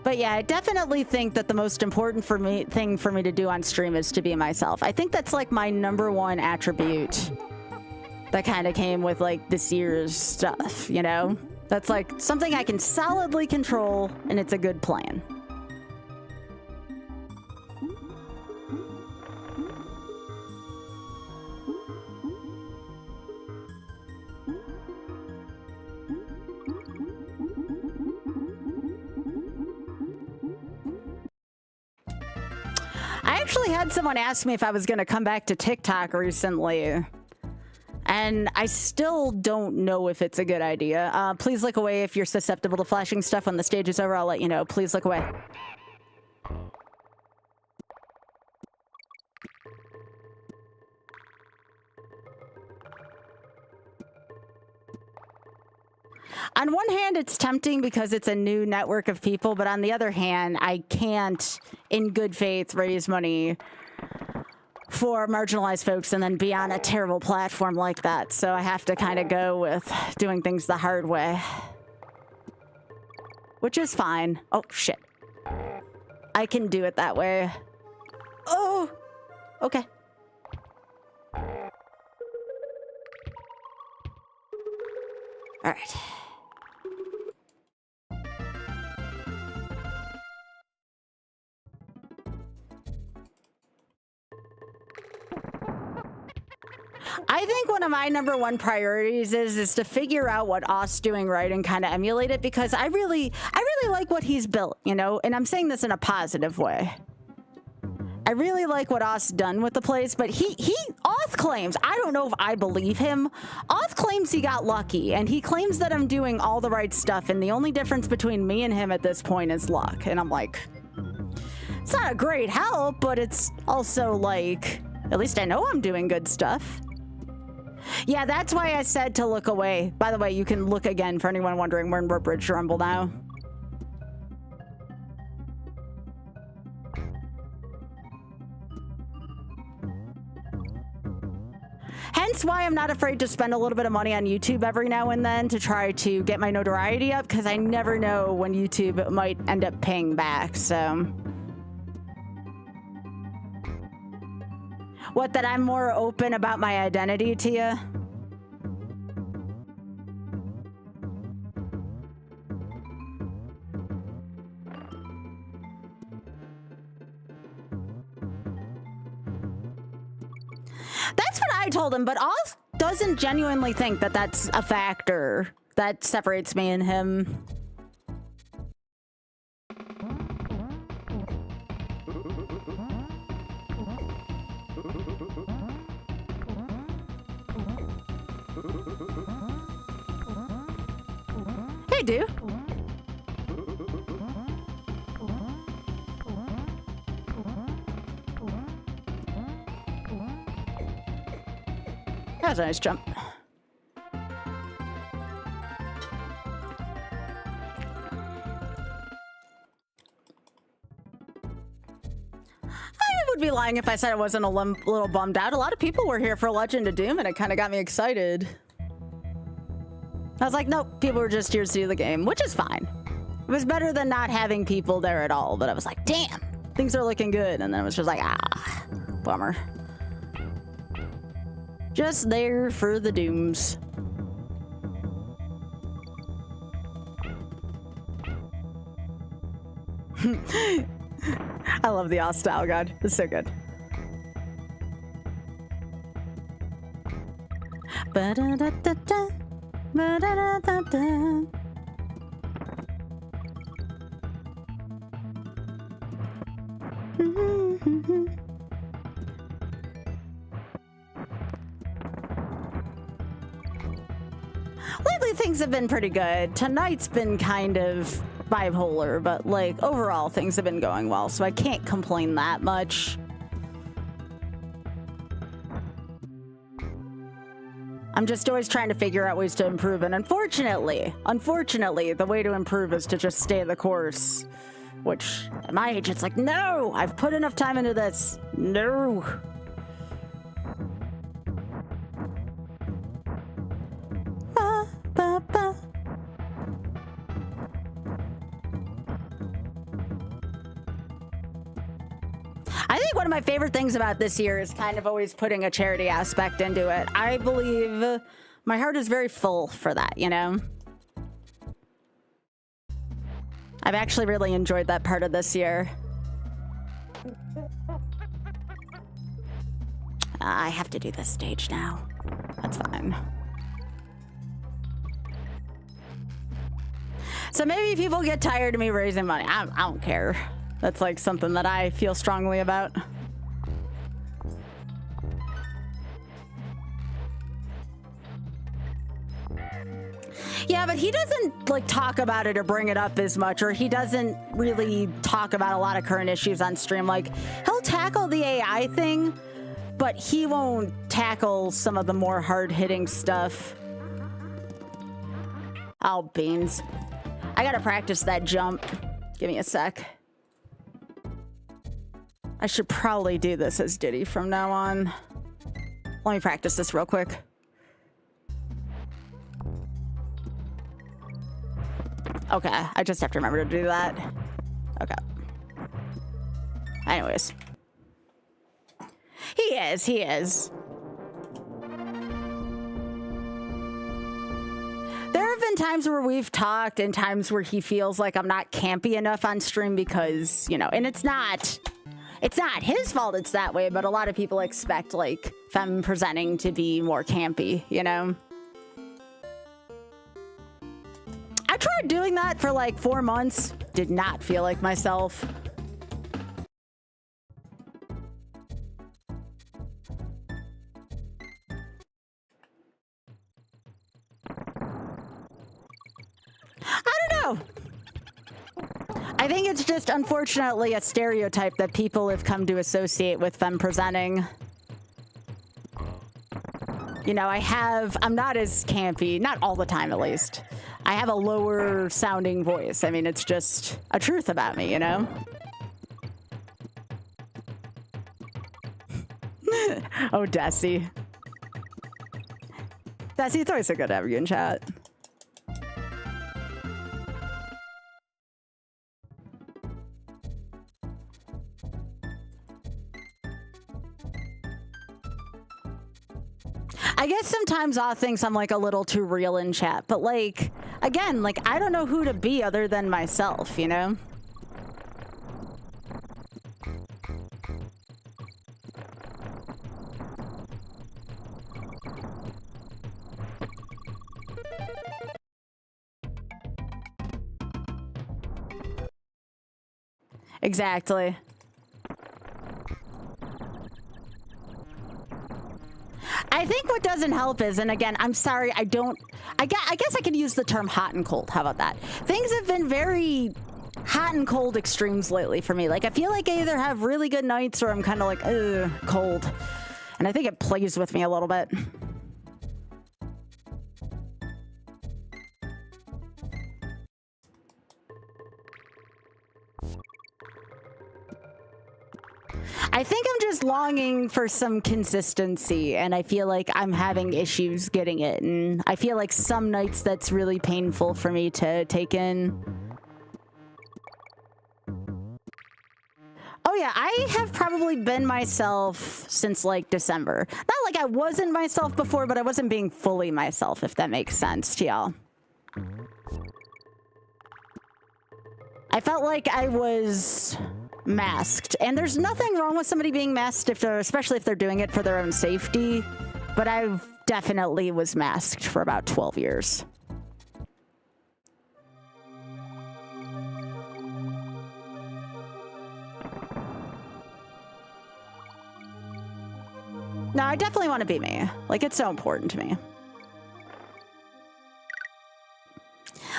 But yeah, I definitely think that the most important thing for me to do on stream is to be myself. I think that's like my #1 attribute that kind of came with like this year's stuff, you know? That's like something I can solidly control, and it's a good plan. I actually had someone ask me if I was going to come back to TikTok recently, and I still don't know if it's a good idea. Please look away if you're susceptible to flashing stuff. When the stage is over, I'll let you know. Please look away. On one hand, it's tempting because it's a new network of people, but on the other hand, I can't, in good faith, raise money for marginalized folks and then be on a terrible platform like that. So I have to kind of go with doing things the hard way. Which is fine. Oh, shit. I can do it that way. Oh! Okay. All right. I've think one of my #1 priorities is to figure out what Ost's doing right and kind of emulate it, because I really like what he's built, you know, and I'm saying this in a positive way. I really like what Ost's done with the place, but Oth claims, I don't know if I believe him, Oth claims he got lucky, and he claims that I'm doing all the right stuff, and the only difference between me and him at this point is luck. And I'm like, it's not a great help, but it's also like, at least I know I'm doing good stuff. Yeah, that's why I said to look away. By the way, you can look again for anyone wondering, we're in Bridge Rumble now. Hence why I'm not afraid to spend a little bit of money on YouTube every now and then to try to get my notoriety up, because I never know when YouTube might end up paying back, so. What, that I'm more open about my identity to you? That's what I told him, but Oz doesn't genuinely think that that's a factor that separates me and him. Hey, dude. That was a nice jump. I would be lying if I said I wasn't a little bummed out. A lot of people were here for Legend of Doom, and it kind of got me excited. I was like, nope, people were just here to see the game, which is fine. It was better than not having people there at all, but I was like, damn, things are looking good. And then it was just like, ah, bummer. Just there for the dooms. I love the Oz style god. It's so good. Ba-da-da-da-da. Ba-da-da-da-da. Lately things have been pretty good. Tonight's been kind of bipolar, but like overall things have been going well, so I can't complain that much. I'm just always trying to figure out ways to improve, and unfortunately, the way to improve is to just stay the course. Which, at my age, it's like, no! I've put enough time into this. No! Ba, ba, ba. I think one of my favorite things about this year is kind of always putting a charity aspect into it. I believe my heart is very full for that, you know? I've actually really enjoyed that part of this year. I have to do this stage now. That's fine. So maybe people get tired of me raising money. I don't care. That's like something that I feel strongly about. Yeah, but he doesn't like talk about it or bring it up as much, or he doesn't really talk about a lot of current issues on stream. Like, he'll tackle the AI thing, but he won't tackle some of the more hard-hitting stuff. Oh, beans. I gotta practice that jump. Give me a sec. I should probably do this as Diddy from now on. Let me practice this real quick. Okay, I just have to remember to do that. Okay. Anyways. He is. There have been times where we've talked and times where he feels like I'm not campy enough on stream because, you know, and it's not it's not his fault it's that way, but a lot of people expect, like, femme presenting to be more campy, you know? I tried doing that for like 4 months. Did not feel like myself. I don't know. I think it's just unfortunately a stereotype that people have come to associate with femme presenting. You know, I'm not as campy, not all the time at least. I have a lower sounding voice. I mean, it's just a truth about me, you know? Oh, Desi. Desi, it's always so good to have you in chat. I guess sometimes I'll think I'm like a little too real in chat, but like, again, like I don't know who to be other than myself, you know? Exactly. I think what doesn't help is, and again, I'm sorry, I guess I could use the term hot and cold. How about that? Things have been very hot and cold extremes lately for me. Like, I feel like I either have really good nights or I'm kind of like, ugh, cold. And I think it plays with me a little bit. I think I'm just longing for some consistency, and I feel like I'm having issues getting it, and I feel like some nights that's really painful for me to take in. Oh yeah, I have probably been myself since like December. Not like I wasn't myself before, but I wasn't being fully myself, if that makes sense to y'all. I felt like I was masked, and there's nothing wrong with somebody being masked especially if they're doing it for their own safety, but I definitely was masked for about 12 years. No, I definitely want to be me. Like, it's so important to me.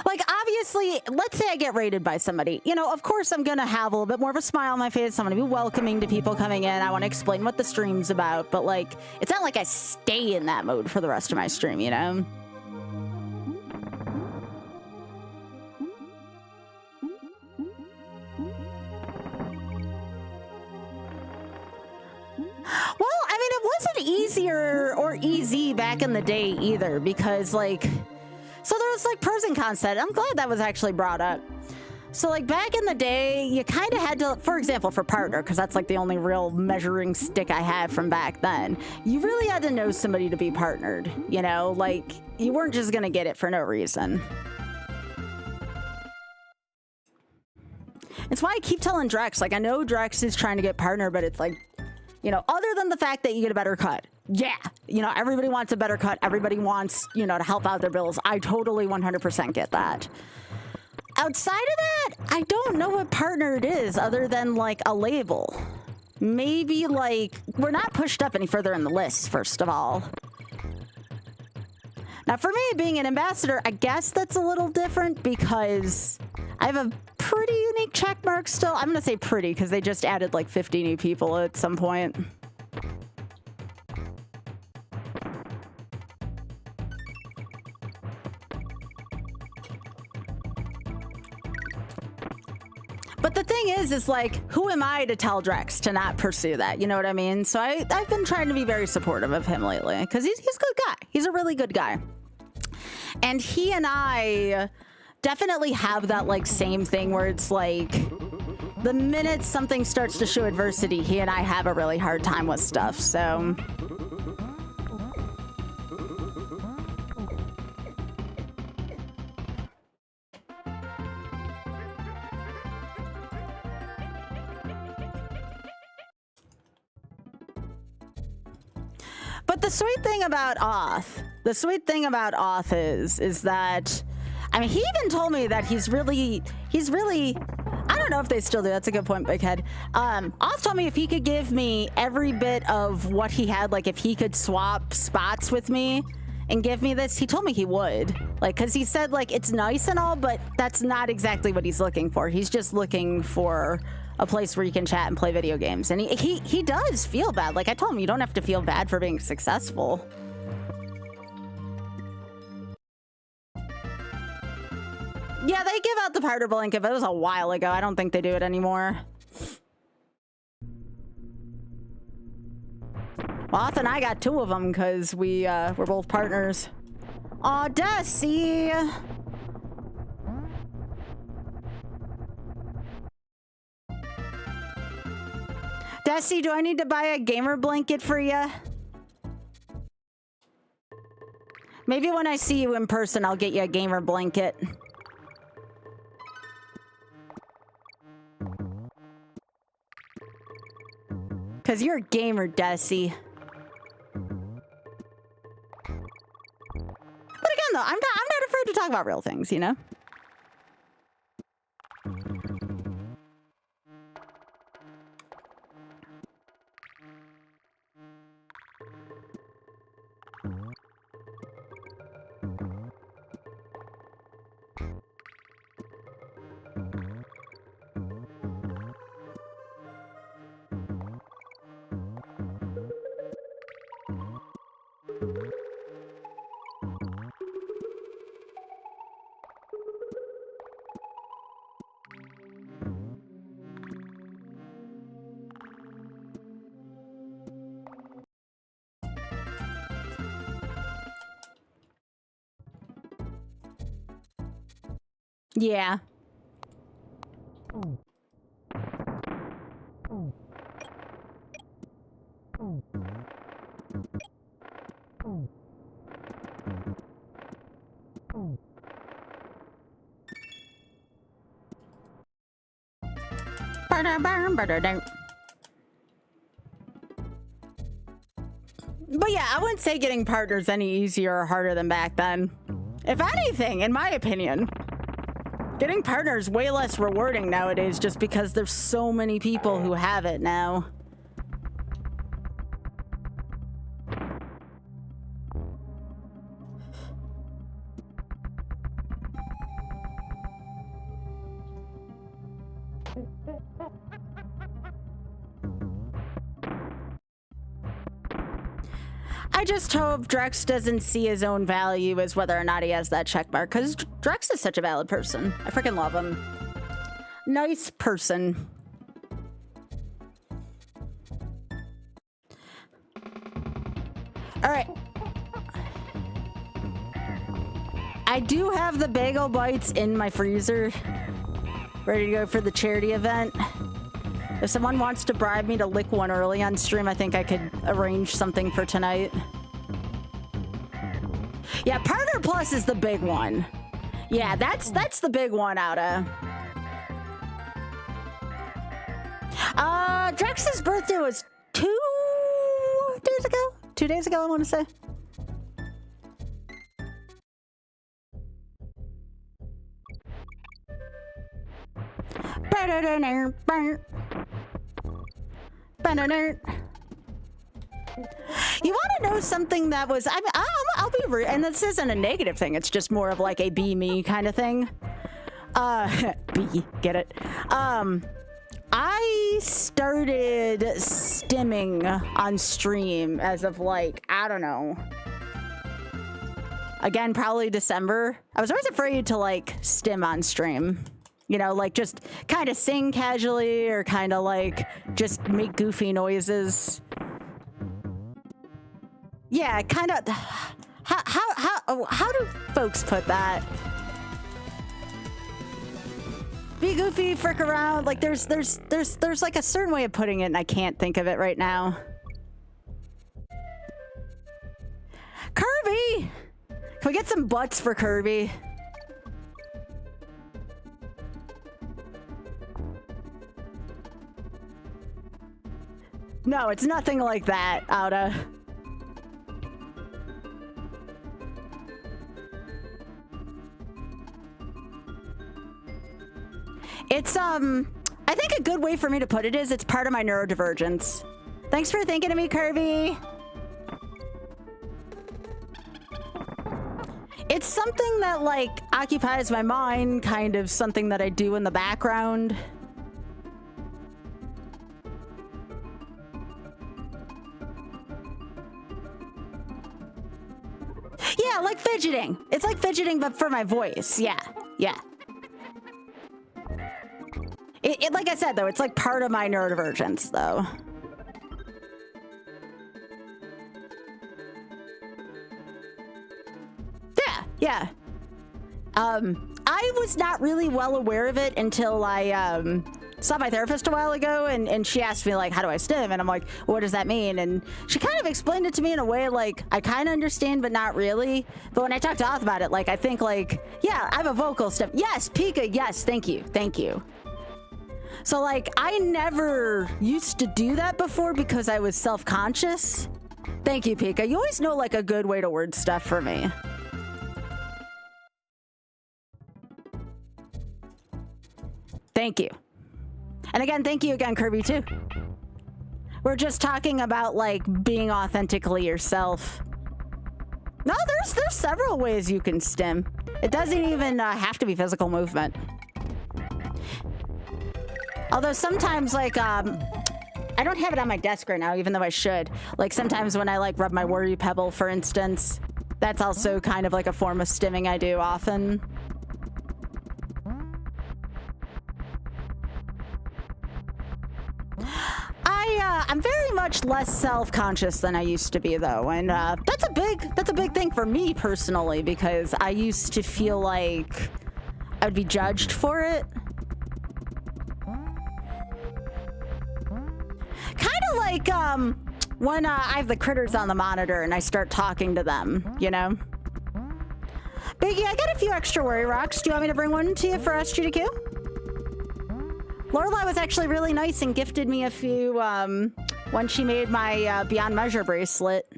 Like, obviously, let's say I get raided by somebody. You know, of course, I'm going to have a little bit more of a smile on my face. I'm going to be welcoming to people coming in. I want to explain what the stream's about. But, like, it's not like I stay in that mode for the rest of my stream, you know? Well, I mean, it wasn't easier or easy back in the day either, because, like... So there was like pros and cons to that. I'm glad that was actually brought up. So like back in the day, you kind of had to, for example, for partner, because that's like the only real measuring stick I had from back then, you really had to know somebody to be partnered, you know? Like, you weren't just going to get it for no reason. It's why I keep telling Drex, like, I know Drex is trying to get partner, but it's like, you know, other than the fact that you get a better cut. Yeah, you know, everybody wants a better cut. Everybody wants, you know, to help out their bills. I totally 100% get that. Outside of that, I don't know what partner it is other than like a label. Maybe like, we're not pushed up any further in the list, first of all. Now for me, being an ambassador, I guess that's a little different because I have a pretty unique check mark still. I'm going to say pretty because they just added like 50 new people at some point. But the thing is like, who am I to tell Drex to not pursue that? You know what I mean? So I've been trying to be very supportive of him lately because he's a good guy. He's a really good guy. And he and I definitely have that like same thing where it's like, the minute something starts to show adversity, he and I have a really hard time with stuff, so... But the sweet thing about Oth, is that, I mean, he even told me that he's really, I don't know if they still do. That's a good point, Big Head. Oth told me if he could give me every bit of what he had, like if he could swap spots with me and give me this, he told me he would. Like, cause he said like, it's nice and all, but that's not exactly what he's looking for. He's just looking for a place where you can chat and play video games. And he does feel bad. Like I told him, you don't have to feel bad for being successful. Yeah, they give out the partner blanket, but it was a while ago. I don't think they do it anymore. Oth and I got 2 of them because we're both partners. Aw, Desi! Desi, do I need to buy a gamer blanket for you? Maybe when I see you in person, I'll get you a gamer blanket. Cause you're a gamer, Desi. But again, though, I'm not afraid to talk about real things, you know? Yeah. But yeah, I wouldn't say getting partners any easier or harder than back then. If anything, in my opinion, getting partners way less rewarding nowadays just because there's so many people who have it now. I just hope Drex doesn't see his own value as whether or not he has that check mark, because Drex is such a valid person. I freaking love him. Nice person. All right. I do have the bagel bites in my freezer, ready to go for the charity event. If someone wants to bribe me to lick one early on stream, I think I could arrange something for tonight. Yeah, Partner Plus is the big one. Yeah, that's the big one out of. Drex's birthday was 2 days ago? 2 days ago, I want to say. You want to know something that was, I mean, I'll be real, and this isn't a negative thing, it's just more of like a be me kind of thing. Get it? I started stimming on stream as of like, I don't know. Again, probably December. I was always afraid to like stim on stream. You know, like just kind of sing casually or kind of like just make goofy noises. Yeah, kind of. How do folks put that? Be goofy, frick around. Like there's like a certain way of putting it, and I can't think of it right now. Kirby, can we get some butts for Kirby? No, it's nothing like that, Auda. It's, I think a good way for me to put it is it's part of my neurodivergence. Thanks for thinking of me, Kirby. It's something that, like, occupies my mind, kind of something that I do in the background. Yeah, like fidgeting. It's like fidgeting, but for my voice. Yeah, yeah. It like I said, though, it's like part of my neurodivergence, though. Yeah, yeah. I was not really well aware of it until I saw my therapist a while ago, and she asked me, like, how do I stim? And I'm like, what does that mean? And she kind of explained it to me in a way, like, I kind of understand, but not really. But when I talked to Oth about it, like, I think, like, yeah, I have a vocal stim. Yes, Pika, yes, thank you, thank you. So, like, I never used to do that before because I was self-conscious. Thank you, Pika. You always know, like, a good way to word stuff for me. Thank you. And again, thank you again, Kirby, too. We're just talking about, like, being authentically yourself. No, there's several ways you can stim. It doesn't even have to be physical movement. Although sometimes, like, I don't have it on my desk right now, even though I should. Like, sometimes when I, like, rub my worry pebble, for instance, that's also kind of like a form of stimming I do often. I'm very much less self-conscious than I used to be, though, and that's a big thing for me personally, because I used to feel like I would be judged for it. Kind of like when I have the critters on the monitor and I start talking to them, you know? Biggie, I got a few extra worry rocks. Do you want me to bring one to you for SGDQ? Lorelai was actually really nice and gifted me a few when she made my Beyond Measure bracelet.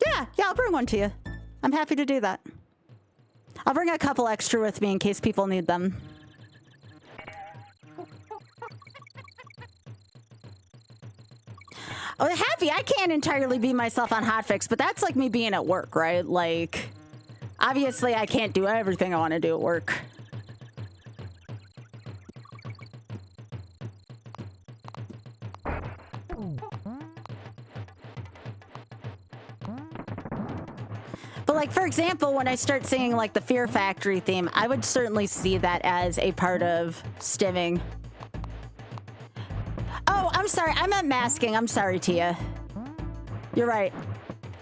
Yeah, I'll bring one to you. I'm happy to do that. I'll bring a couple extra with me in case people need them. Oh, happy, I can't entirely be myself on Hotfix, but that's like me being at work, right? Like, obviously I can't do everything I want to do at work. But like, for example, when I start singing like the Fear Factory theme, I would certainly see that as a part of stimming. Oh, I'm sorry. I meant masking. I'm sorry, Tia. You're right.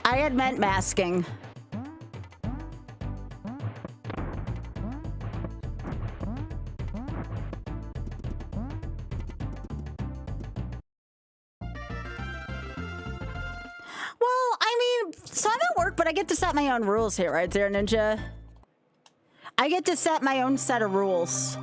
I had meant masking. Well, I mean, so I'm at work, but I get to set my own rules here, right, Zero Ninja? I get to set my own set of rules.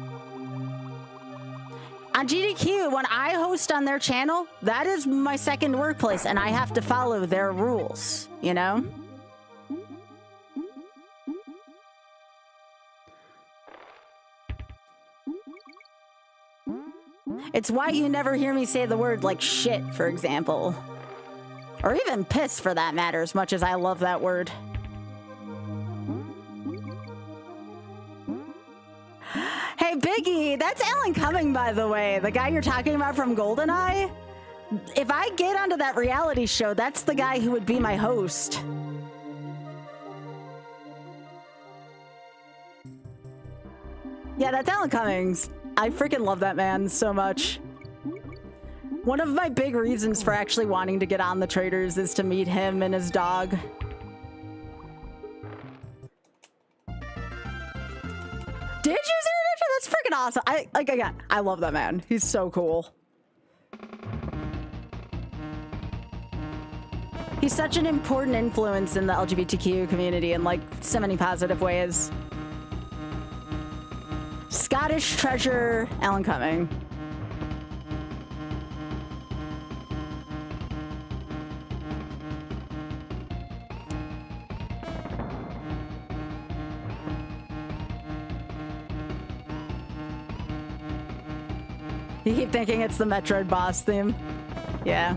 On GDQ, when I host on their channel, that is my second workplace, and I have to follow their rules, you know? It's why you never hear me say the word like shit, for example. Or even piss, for that matter, as much as I love that word. Hey, Biggie, that's Alan Cumming, by the way. The guy you're talking about from GoldenEye. If I get onto that reality show, that's the guy who would be my host. Yeah, that's Alan Cummings. I freaking love that man so much. One of my big reasons for actually wanting to get on the Traders is to meet him and his dog. Did you, Zero Ninja? That's freaking awesome. Again, I love that man. He's so cool. He's such an important influence in the LGBTQ community in like so many positive ways. Scottish treasure, Alan Cumming. You keep thinking it's the Metroid boss theme. Yeah.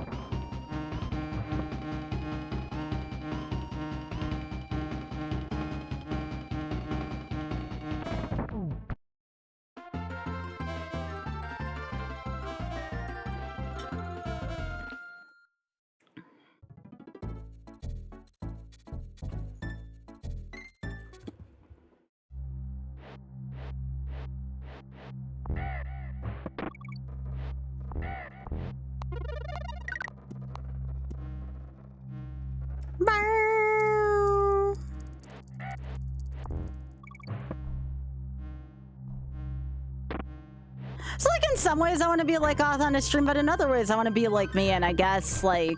So, like, in some ways I want to be like Oth on a stream, but in other ways I want to be like me, and I guess, like,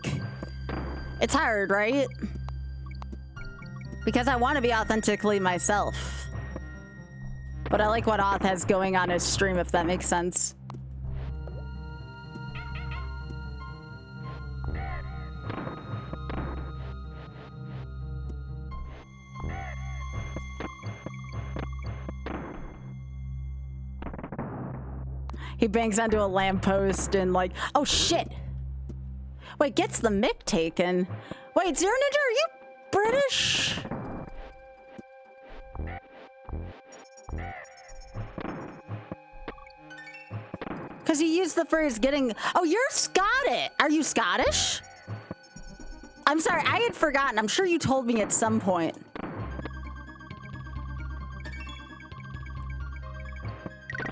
it's hard, right? Because I want to be authentically myself. But I like what Oth has going on his stream, if that makes sense. He bangs onto a lamppost and like, oh shit! Wait, gets the mic taken. Wait, Zero Ninja, are you British? Because he used the phrase getting, oh, you're Scottish. Are you Scottish? I'm sorry, I had forgotten. I'm sure you told me at some point.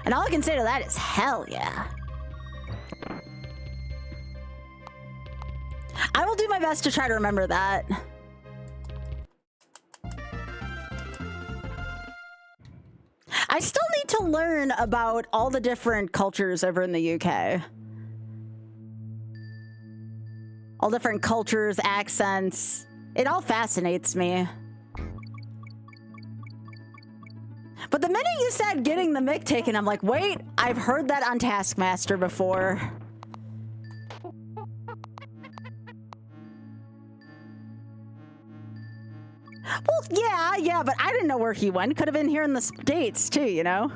And all I can say to that is, hell yeah. I will do my best to try to remember that. I still need to learn about all the different cultures over in the UK. All different cultures, accents. It all fascinates me. But the minute you said getting the mic taken, I'm like, wait, I've heard that on Taskmaster before. Well, yeah, but I didn't know where he went. Could have been here in the States, too, you know?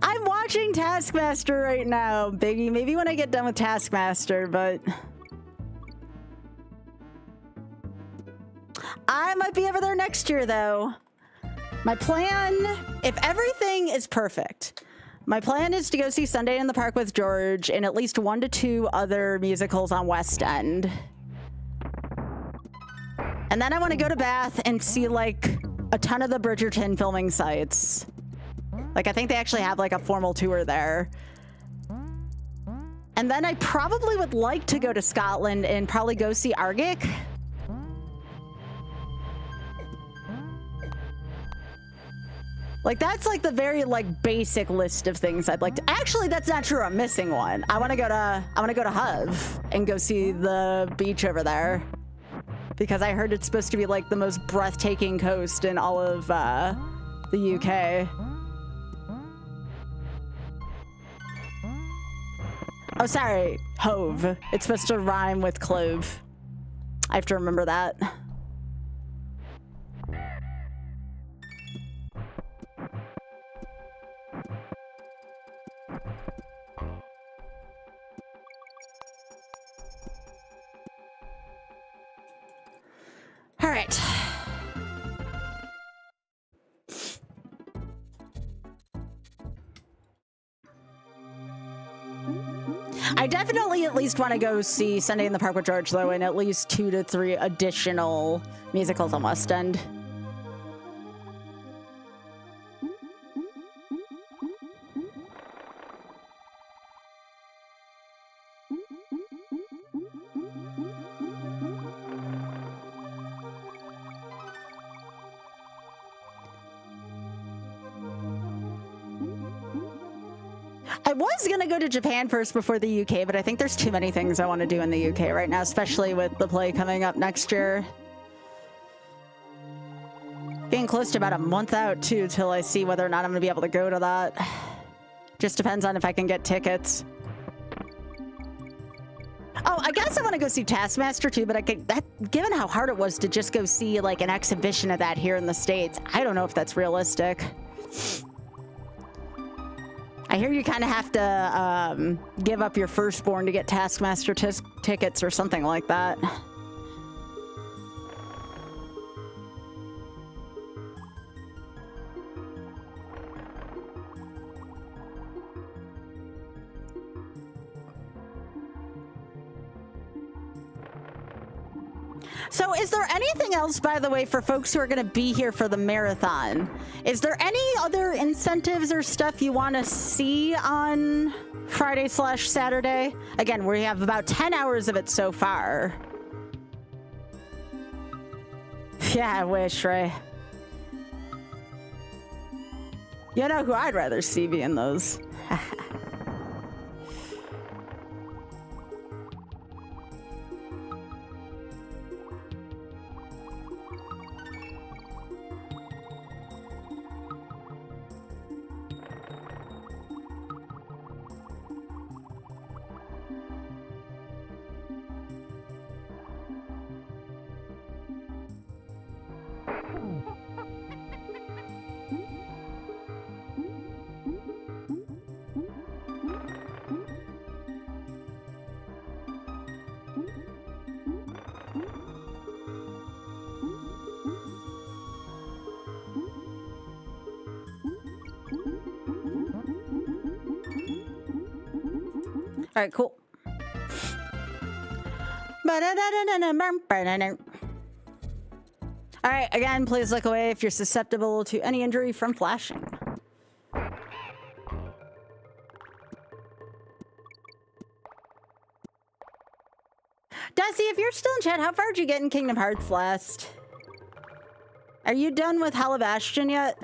I'm watching Taskmaster right now, Biggie. Maybe when I get done with Taskmaster, but... I might be over there next year, though. My plan, if everything is perfect, my plan is to go see Sunday in the Park with George and at least 1 to 2 other musicals on West End. And then I want to go to Bath and see, like, a ton of the Bridgerton filming sites. Like, I think they actually have, like, a formal tour there. And then I probably would like to go to Scotland and probably go see Argic. Like, that's, like, the very, like, basic list of things I'd like to... Actually, that's not true. I'm missing one. I want to go to Hove and go see the beach over there. Because I heard it's supposed to be, like, the most breathtaking coast in all of, the UK. Oh, sorry. Hove. It's supposed to rhyme with clove. I have to remember that. All right. I definitely at least want to go see Sunday in the Park with George, though, and at least 2 to 3 additional musicals on West End. I was gonna go to Japan first before the UK, but I think there's too many things I want to do in the UK right now, especially with the play coming up next year. Getting close to about a month out, too, till I see whether or not I'm gonna be able to go to that. Just depends on if I can get tickets. Oh, I guess I want to go see Taskmaster, too, but given how hard it was to just go see, like, an exhibition of that here in the States, I don't know if that's realistic. I hear you kind of have to give up your firstborn to get Taskmaster tickets or something like that. So is there anything else, by the way, for folks who are going to be here for the marathon? Is there any other incentives or stuff you want to see on Friday/Saturday? Again, we have about 10 hours of it so far. Yeah, I wish, Ray. You know who I'd rather see be in those. All right, cool. All right, again, please look away if you're susceptible to any injury from flashing. Desi, if you're still in chat, how far did you get in Kingdom Hearts last? Are you done with Hell of Bastion yet?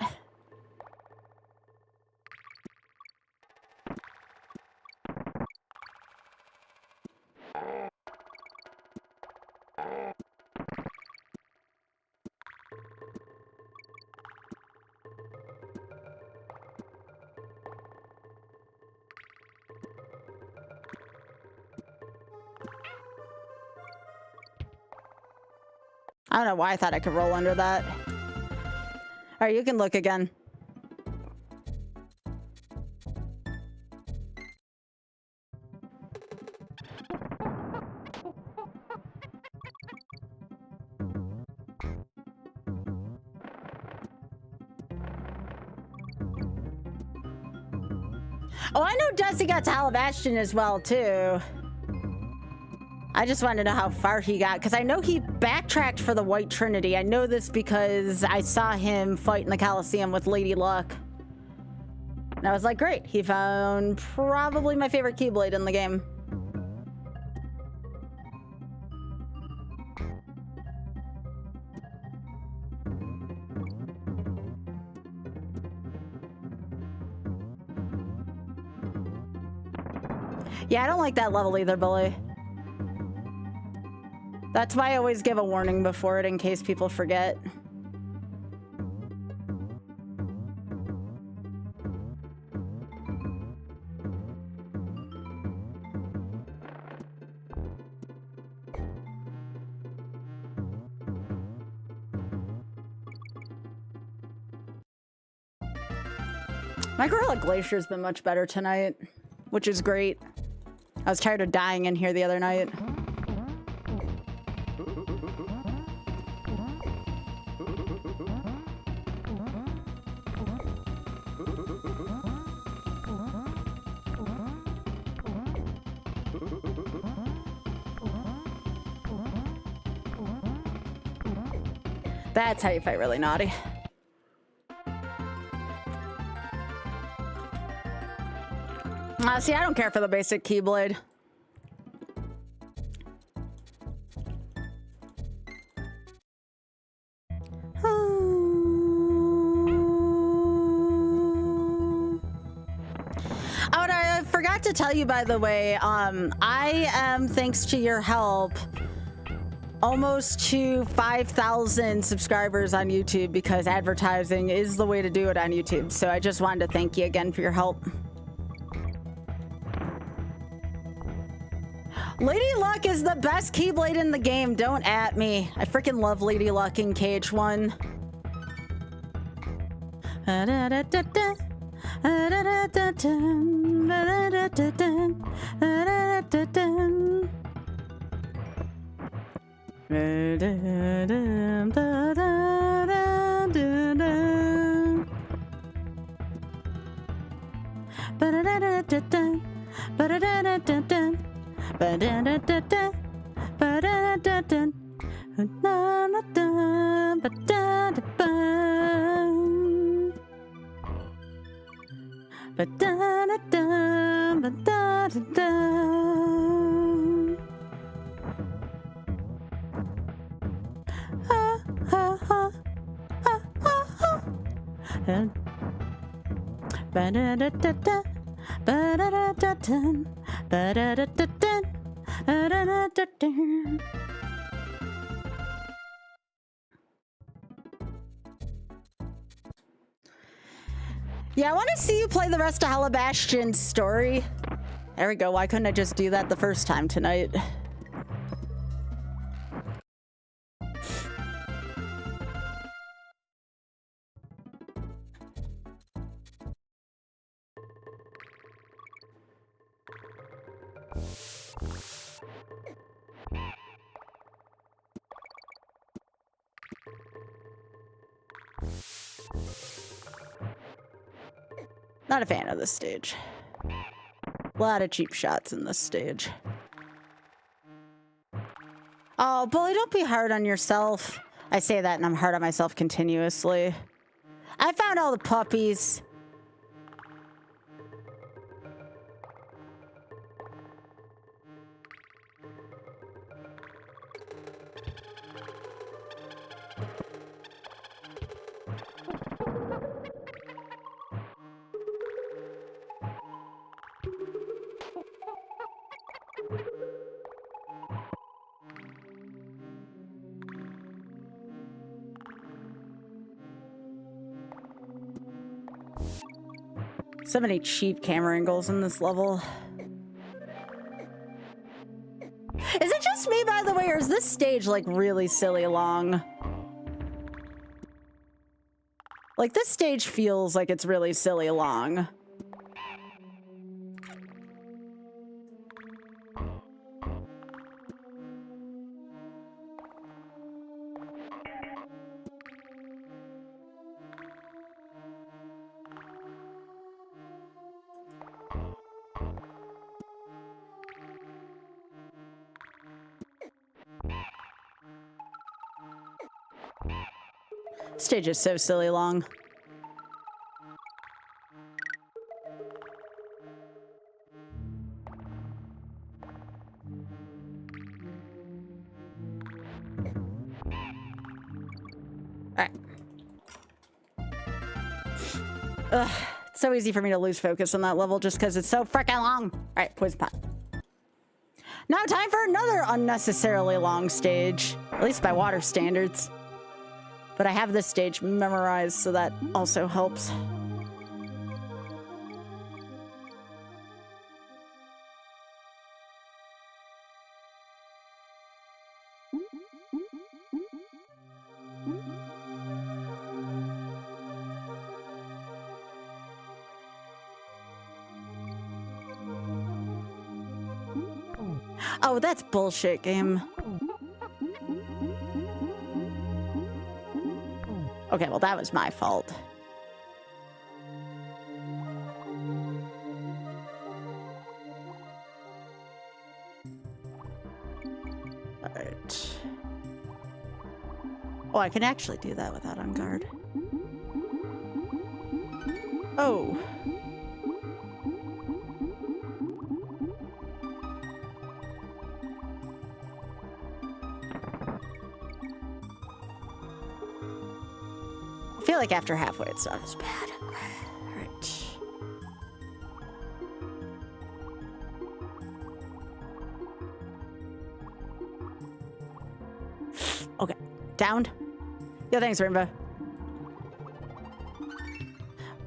I don't know why I thought I could roll under that. All right, you can look again. Oh, I know Dusty got to Hell of Bastion as well, too. I just wanted to know how far he got, because I know he backtracked for the White Trinity. I know this because I saw him fight in the Coliseum with Lady Luck. And I was like, great, he found probably my favorite Keyblade in the game. Yeah, I don't like that level either, Billy. That's why I always give a warning before it in case people forget. My Gorilla Glacier's been much better tonight, which is great. I was tired of dying in here the other night. That's how you fight really naughty. See, I don't care for the basic Keyblade. Oh, and I forgot to tell you, by the way, I am, thanks to your help, almost to 5,000 subscribers on YouTube because advertising is the way to do it on YouTube. So I just wanted to thank you again for your help. Lady Luck is the best Keyblade in the game. Don't at me. I freaking love Lady Luck in KH1. Yeah, I want to see you play the rest of Halabastion's story. There we go. Why couldn't I just do that the first time tonight? Not a fan of this stage. A lot of cheap shots in this stage. Oh, Bully, don't be hard on yourself. I say that and I'm hard on myself continuously. I found all the puppies. So many cheap camera angles in this level. Is it just me, by the way, or is this stage, like, really silly long? Like, this stage feels like it's really silly long. Stage is so silly long. Alright. Ugh, it's so easy for me to lose focus on that level just because it's so freaking long. Alright, poison pot. Now time for another unnecessarily long stage, at least by water standards. But I have this stage memorized, so that also helps. Oh, that's bullshit, game. Okay, well, that was my fault. All right. Oh, I can actually do that without on guard. Oh. I feel like after halfway it's not as bad. Alright. Okay. Downed. Yo, thanks, Rainbow.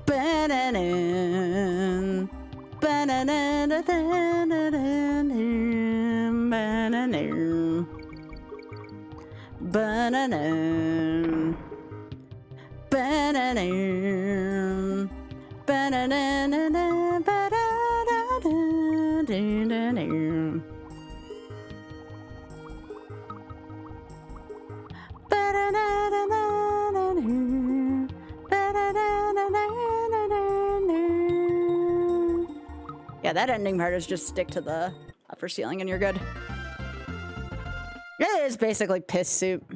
Ba-na-na. Ba-na-na-na-na-na-na. Ba-na-na. Ba-na-na. Ba-na-na. Yeah, that ending part is just stick to the upper ceiling and you're good. It is basically piss soup.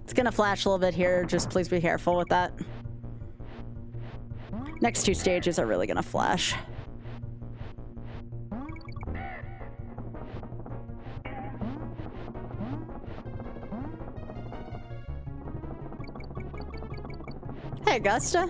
It's gonna flash a little bit here, just please be careful with that. Next two stages are really gonna flash. Hey, Augusta.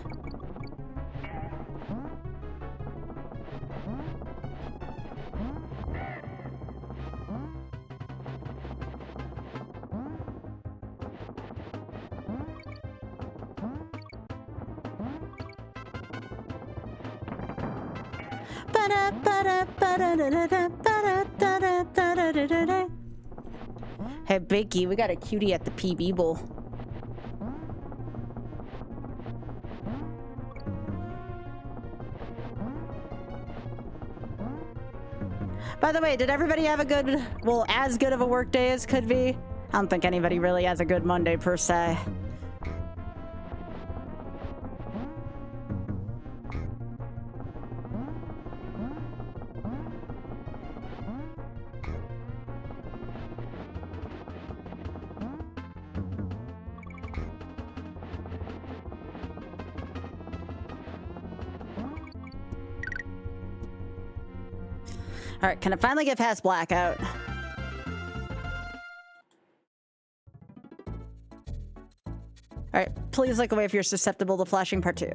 Hey, Bakey, we got a cutie at the PB Bowl. By the way, did everybody have a good, well, as good of a work day as could be? I don't think anybody really has a good Monday per se. All right, can I finally get past blackout? All right, please look away if you're susceptible to flashing part 2.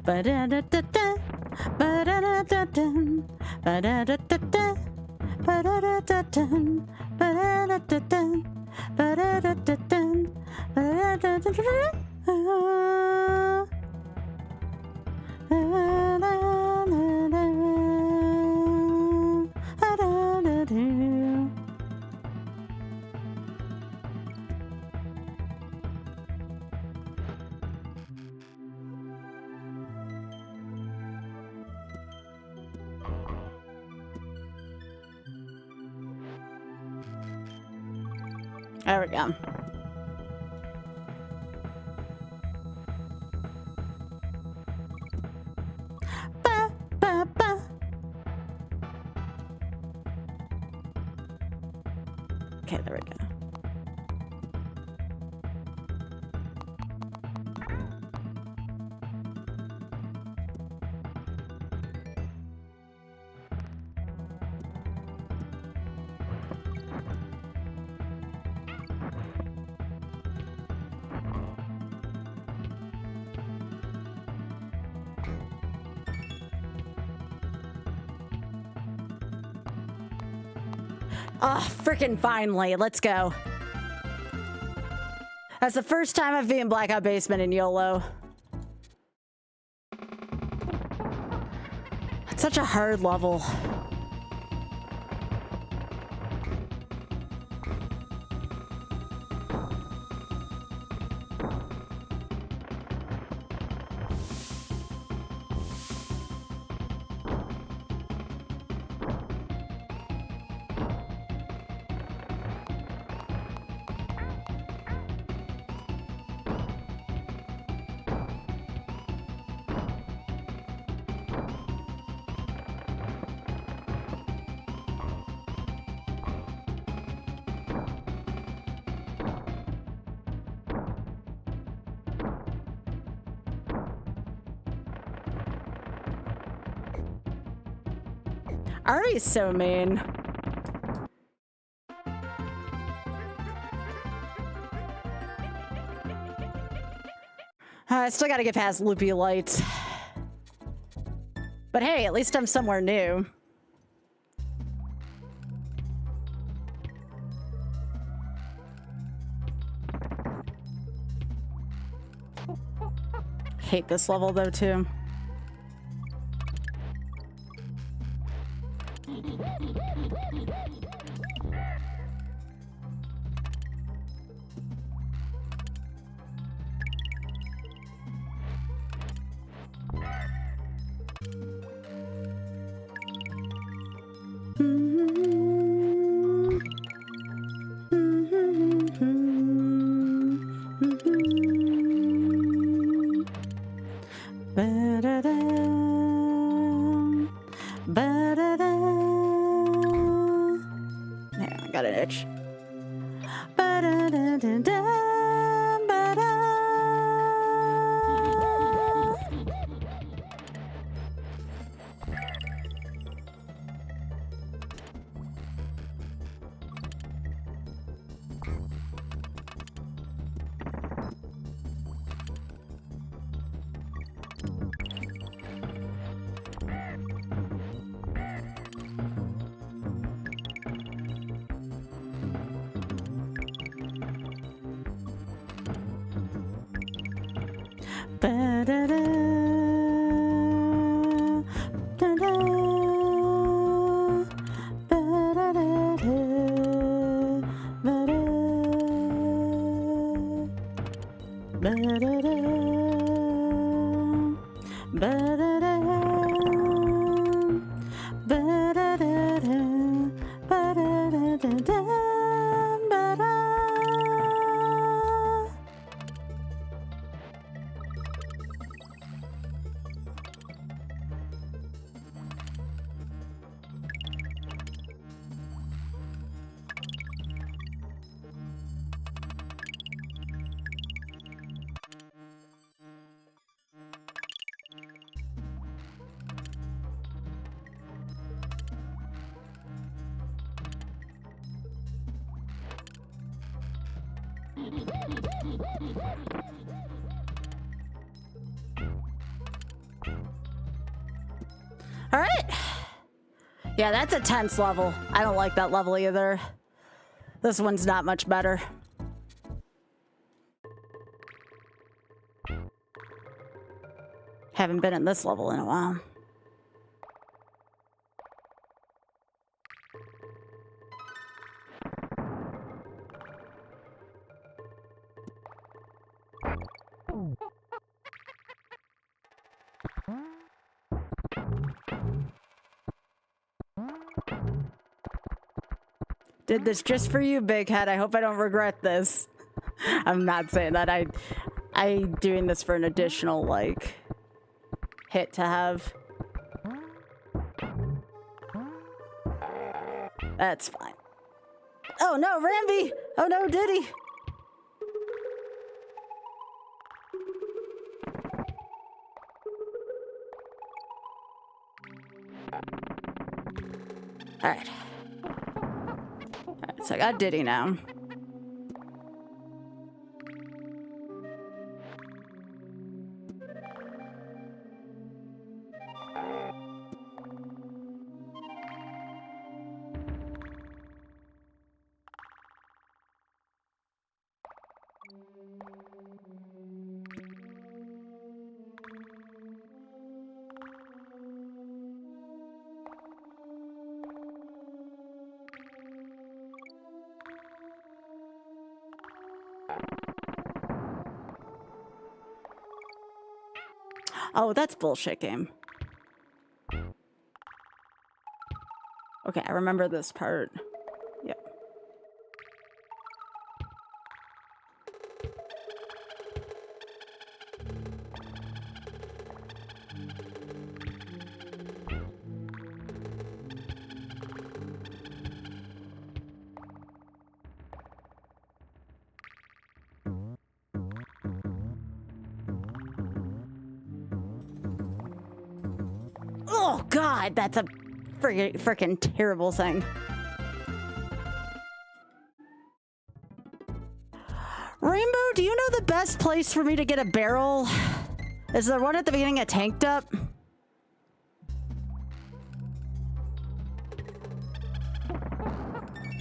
Ba-da-da-da-da, ba-da-da-da-dun, ba-da-da-da-da, ba-da-da-da-dun, ba-da-da-da-dun, ba-da-da-da-dun, ba-da-da-da-dun. There we go. Ba, ba, ba. Okay, there we go. Oh, freaking finally. Let's go. That's the first time I've been in Blackout Basement in YOLO. It's such a hard level. Ari's so mean. I still gotta get past loopy lights. But hey, at least I'm somewhere new. Hate this level though too. Yeah, I got an itch. All right. Yeah, that's a tense level. I don't like that level either. This one's not much better. Haven't been in this level in a while. Did this just for you, Big Head. I hope I don't regret this. I'm not saying that. I doing this for an additional, like, hit to have. That's fine. Oh no, Ramby! Oh no, Diddy! Alright. Alright, so I got Diddy now. Oh, that's bullshit game. Okay, I remember this part. Yep. Oh God, that's a freaking terrible thing. Rainbow, do you know the best place for me to get a barrel? Is there one at the beginning of Tanked Up?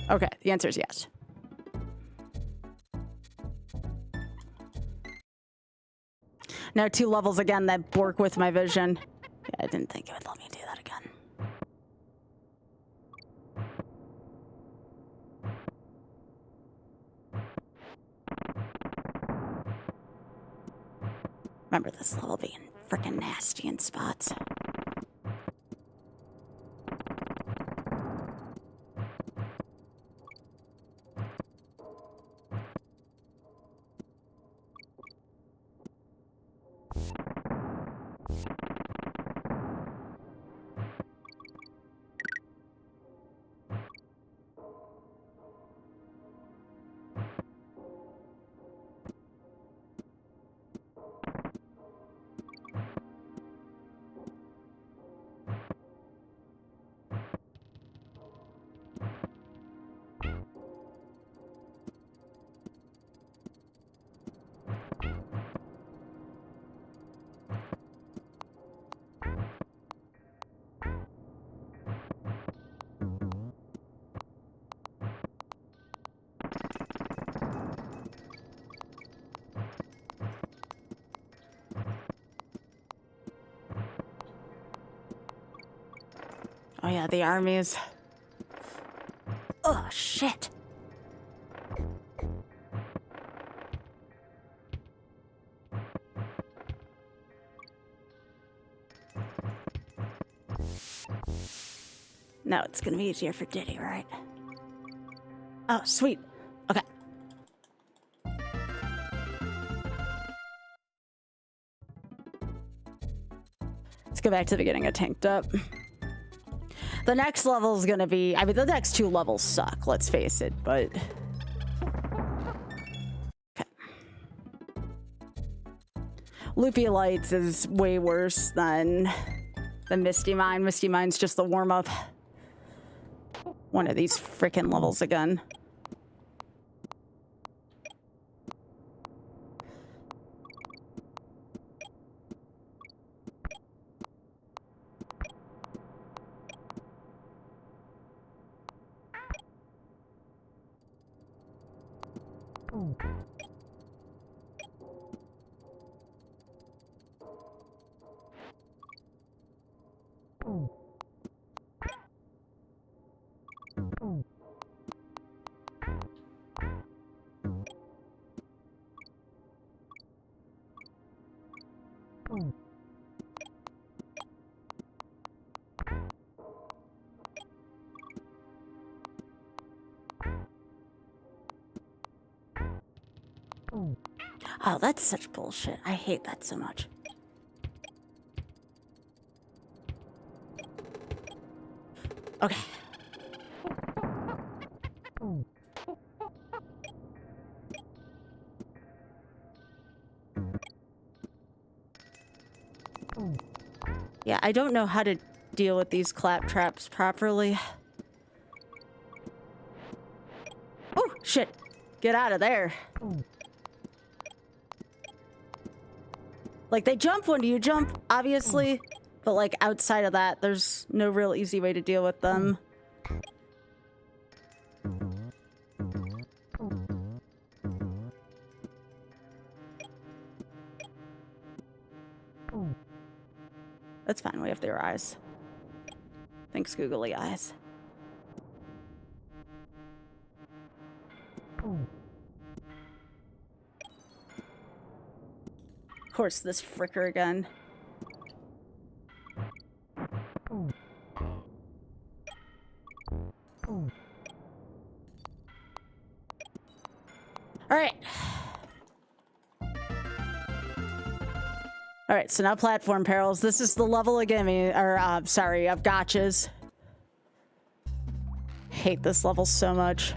Okay, the answer is yes. Now 2 levels again that work with my vision. Yeah, I didn't think it would let me do that again. Remember this level being freaking nasty in spots. Oh yeah, the armies. Oh shit. Now it's gonna be easier for Diddy, right? Oh, sweet. Okay. Let's go back to the beginning of Tanked Up. The next level is gonna be, I mean, the next 2 levels suck, let's face it, but... Okay. Loopy Lights is way worse than Misty Mine. Misty Mine's just the warm-up. One of these frickin' levels again. Oh, that's such bullshit. I hate that so much. Okay. Yeah, I don't know how to deal with these claptraps properly. Oh, shit. Get out of there. Like, they jump when you jump, obviously, but, like, outside of that, there's no real easy way to deal with them. That's fine, we have their eyes. Thanks, googly eyes. Of course, this fricker again. Alright. Alright, so now platform perils. This is the level of gimme, or, sorry, of gotchas. Hate this level so much.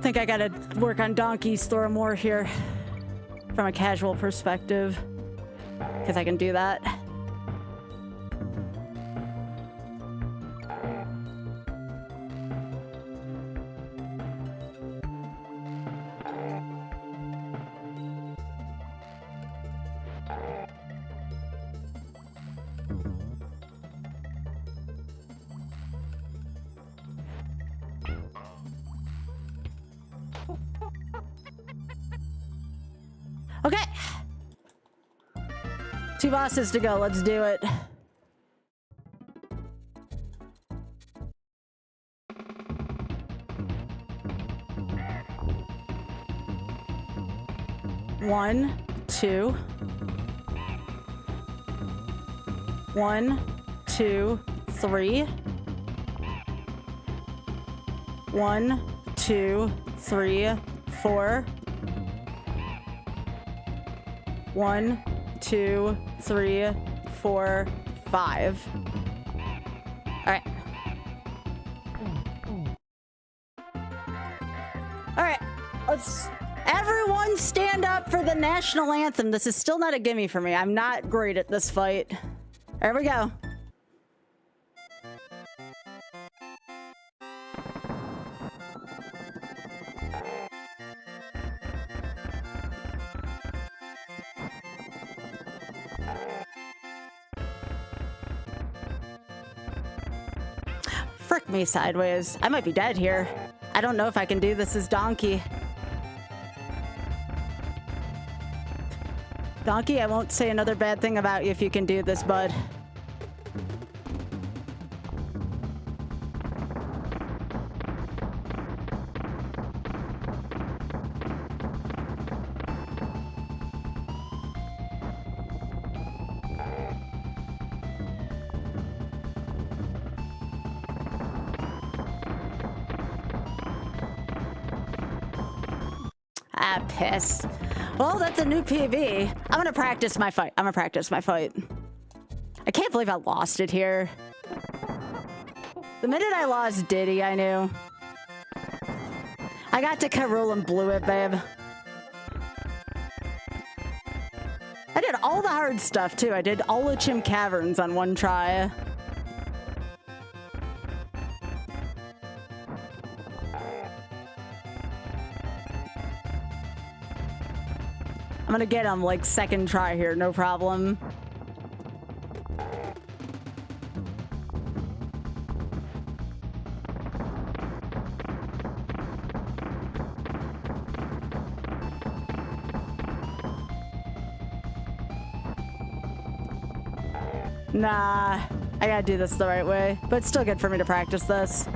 think I gotta work on donkeys, throw more here from a casual perspective, because I can do that. Okay. 2 bosses to go. Let's do it. One, two. 1, 2, 3. 1, 2, 3, 4. 1, 2, 3, 4, 5. All right. All right. Let's everyone stand up for the national anthem. This is still not a gimme for me. I'm not great at this fight. There we go. Frick me sideways. I might be dead here. I don't know if I can do this as Donkey. Donkey, I won't say another bad thing about you if you can do this, bud. Ah, piss. Well, that's a new PV. I'm gonna practice my fight. I can't believe I lost it here. The minute I lost Diddy, I knew. I got to Karul and blew it, babe. I did all the hard stuff, too. I did all of Chim Caverns on one try. I'm gonna get him like second try here, no problem. Nah, I gotta do this the right way, but it's still good for me to practice this.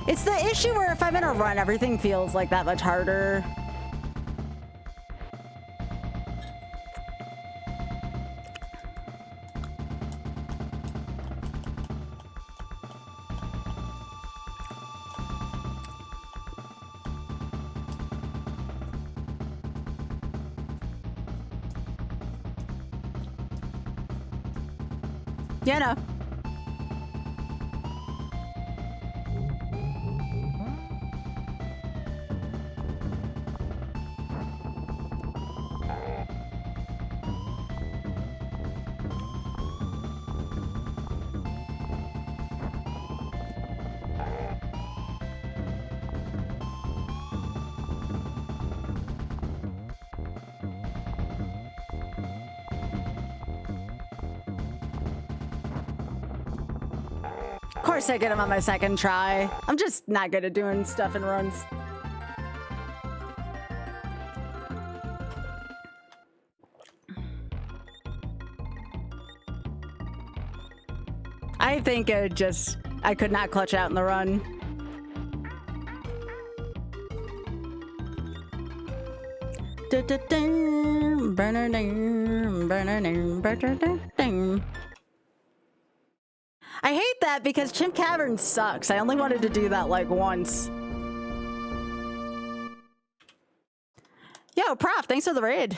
It's the issue where if I'm in a run, everything feels like that much harder. Yeah, no. Of course I get him on my second try. I'm just not good at doing stuff in runs. I think I could not clutch out in the run. I hate that because Chimp Cavern sucks. I only wanted to do that like once. Yo, Prof, thanks for the raid.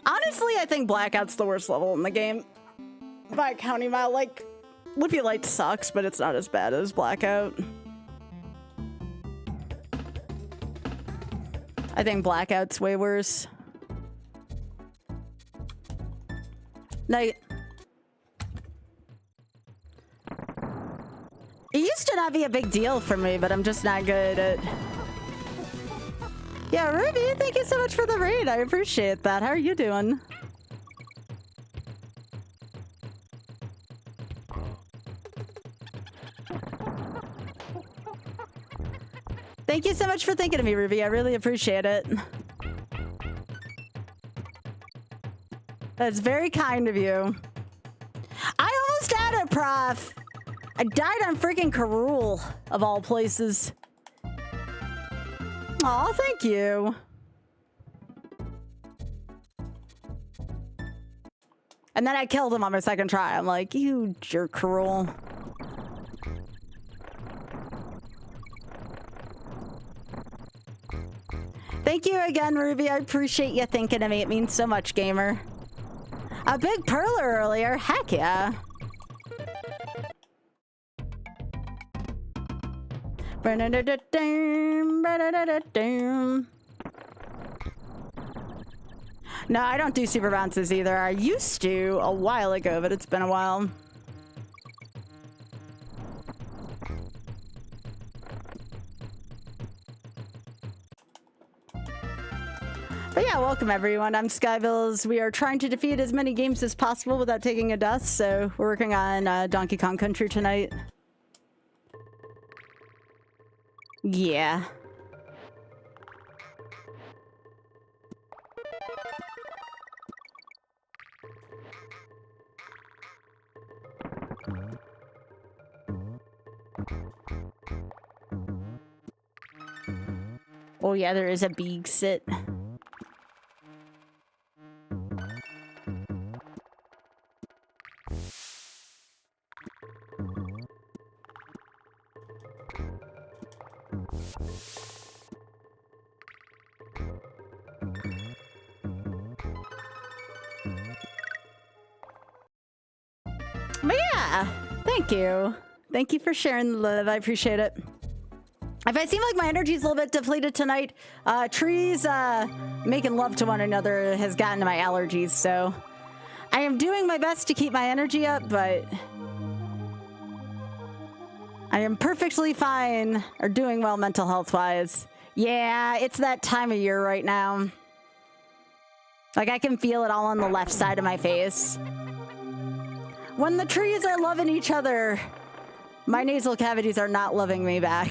Honestly, I think Blackout's the worst level in the game. By counting out, like, Lippy Light sucks, but it's not as bad as Blackout. I think Blackout's way worse. Night. It used to not be a big deal for me, but I'm just not good at... Yeah, Ruby, thank you so much for the raid. I appreciate that. How are you doing? Thank you so much for thinking of me, Ruby. I really appreciate it. That's very kind of you. I almost had it, Prof. I died on freaking Karul, of all places. Aw, thank you. And then I killed him on my second try. I'm like, you jerk, Karul. Thank you again, Ruby. I appreciate you thinking of me. It means so much, gamer. A big perler earlier. Heck yeah. No, I don't do super bounces either. I used to a while ago, but it's been a while. But yeah, welcome everyone. I'm Skybilz. We are trying to defeat as many games as possible without taking a death, so we're working on Donkey Kong Country tonight. Yeah. Oh yeah, there is a big sit. But yeah, thank you. Thank you for sharing the love. I appreciate it. If I seem like my energy is a little bit depleted tonight, trees making love to one another has gotten to my allergies, so I am doing my best to keep my energy up, but I am perfectly fine or doing well mental health-wise. Yeah, it's that time of year right now. Like, I can feel it all on the left side of my face. When the trees are loving each other, my nasal cavities are not loving me back.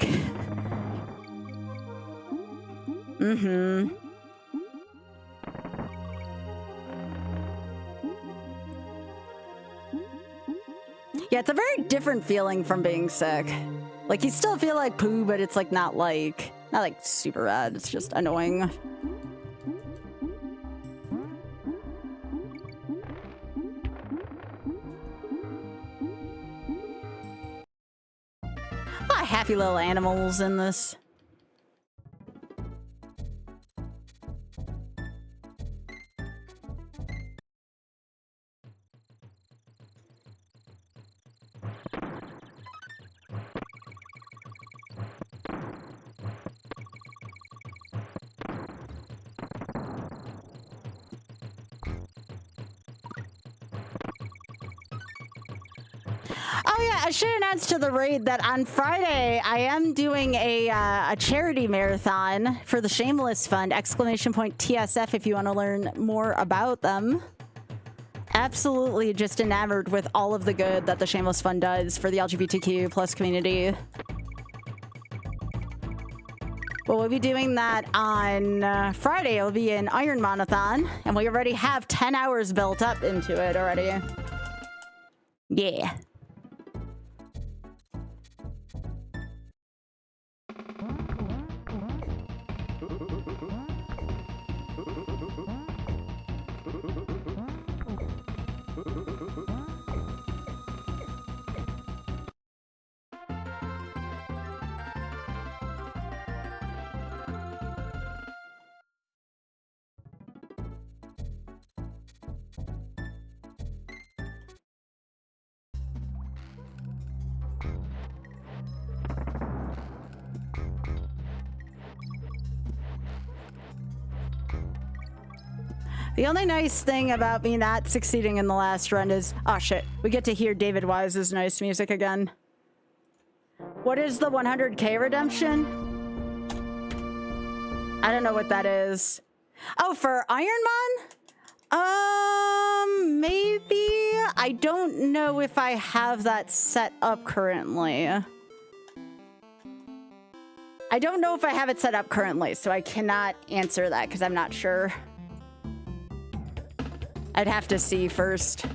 Mm-hmm. Yeah, it's a very different feeling from being sick. Like, you still feel like poo, but it's like not like super bad. It's just annoying. A lot of happy little animals in this. Oh yeah, I should announce to the raid that on Friday I am doing a charity marathon for the Shameless Fund, ! TSF if you want to learn more about them. Absolutely just enamored with all of the good that the Shameless Fund does for the LGBTQ+ community. Well, we'll be doing that on Friday. It'll be an Iron Monathon, and we already have 10 hours built up into it already. Yeah. The only nice thing about me not succeeding in the last run is, oh shit, we get to hear David Wise's nice music again. What is the 100K redemption? I don't know what that is. Oh, for Ironmon? Maybe. I don't know if I have that set up currently. I don't know if I have it set up currently, so I cannot answer that because I'm not sure. I'd have to see first.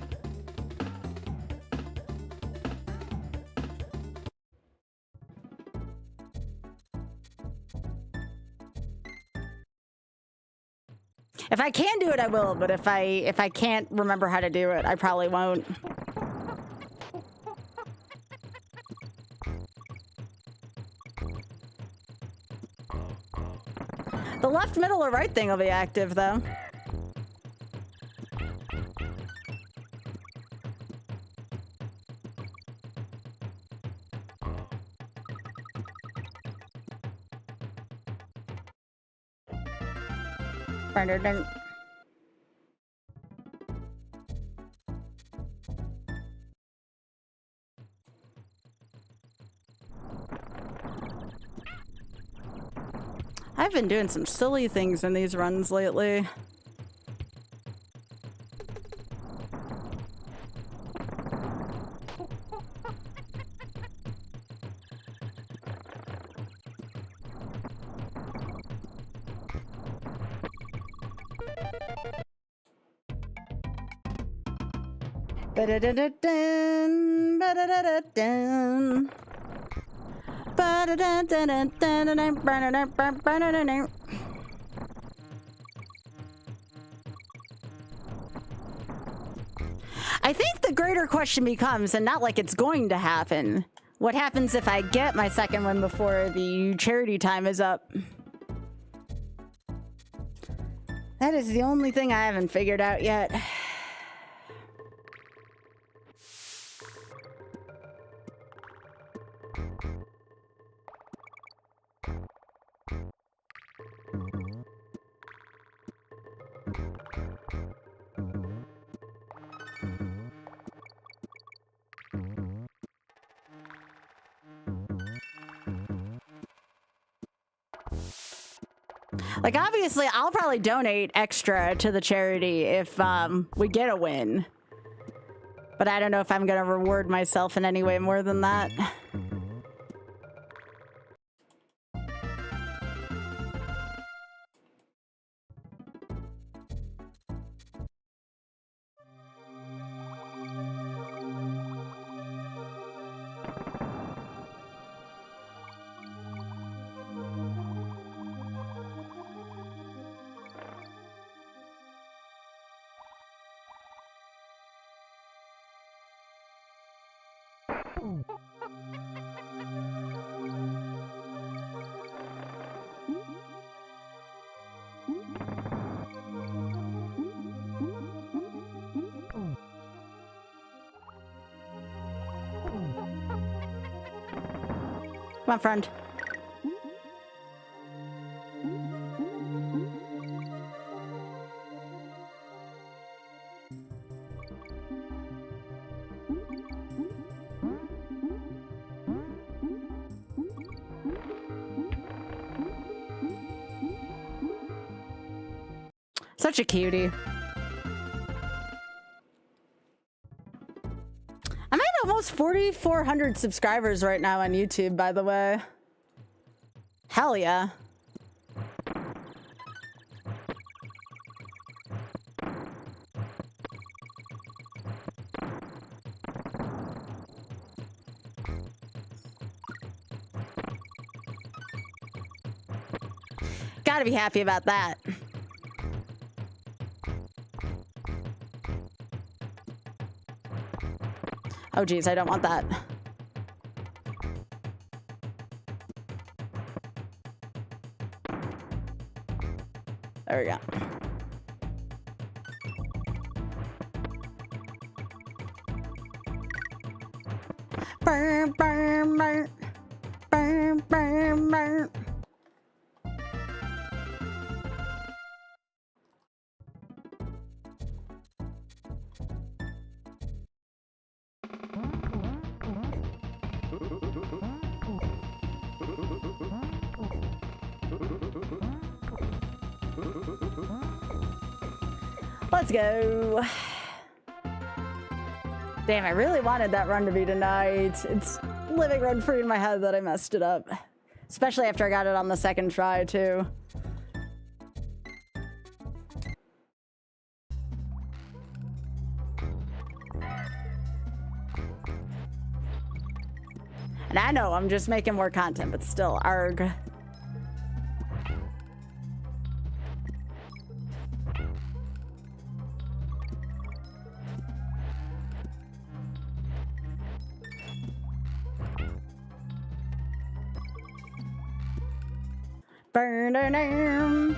If I can do it, I will, but if I can't remember how to do it, I probably won't. The left, middle, or right thing will be active, though. I've been doing some silly things in these runs lately. Ba-da-da-da-dun, ba-da-da-da-dun. Ba-da-da-da-dun, ba-da-da-ba-ba-da-da-dun. I think the greater question becomes, and not like it's going to happen, what happens if I get my second one before the charity time is up? That is the only thing I haven't figured out yet. Like, obviously, I'll probably donate extra to the charity if we get a win. But I don't know if I'm going to reward myself in any way more than that. Come on, friend. Such a cutie. I'm at almost 4,400 subscribers right now on YouTube, by the way. Hell yeah. Gotta be happy about that. Oh geez, I don't want that. There we go. Burn, burn, burn. Burn, burn, burn. Let's go. Damn, I really wanted that run to be tonight. It's living rent free in my head that I messed it up. Especially after I got it on the second try, too. And I know I'm just making more content, but still, arg. Burn.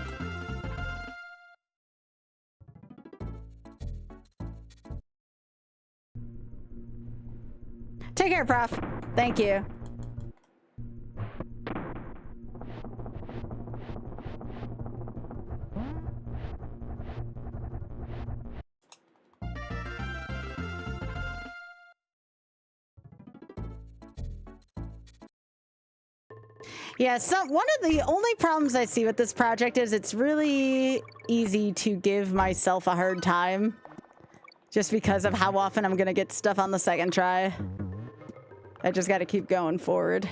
Take care, Prof. Thank you. Yeah, one of the only problems I see with this project is it's really easy to give myself a hard time just because of how often I'm gonna get stuff on the second try. I just gotta keep going forward.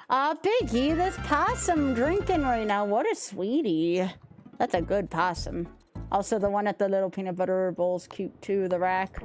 Aw, Piggy, this possum drinking right now. What a sweetie. That's a good possum. Also, the one at the little peanut butter bowl's cute too, the rack.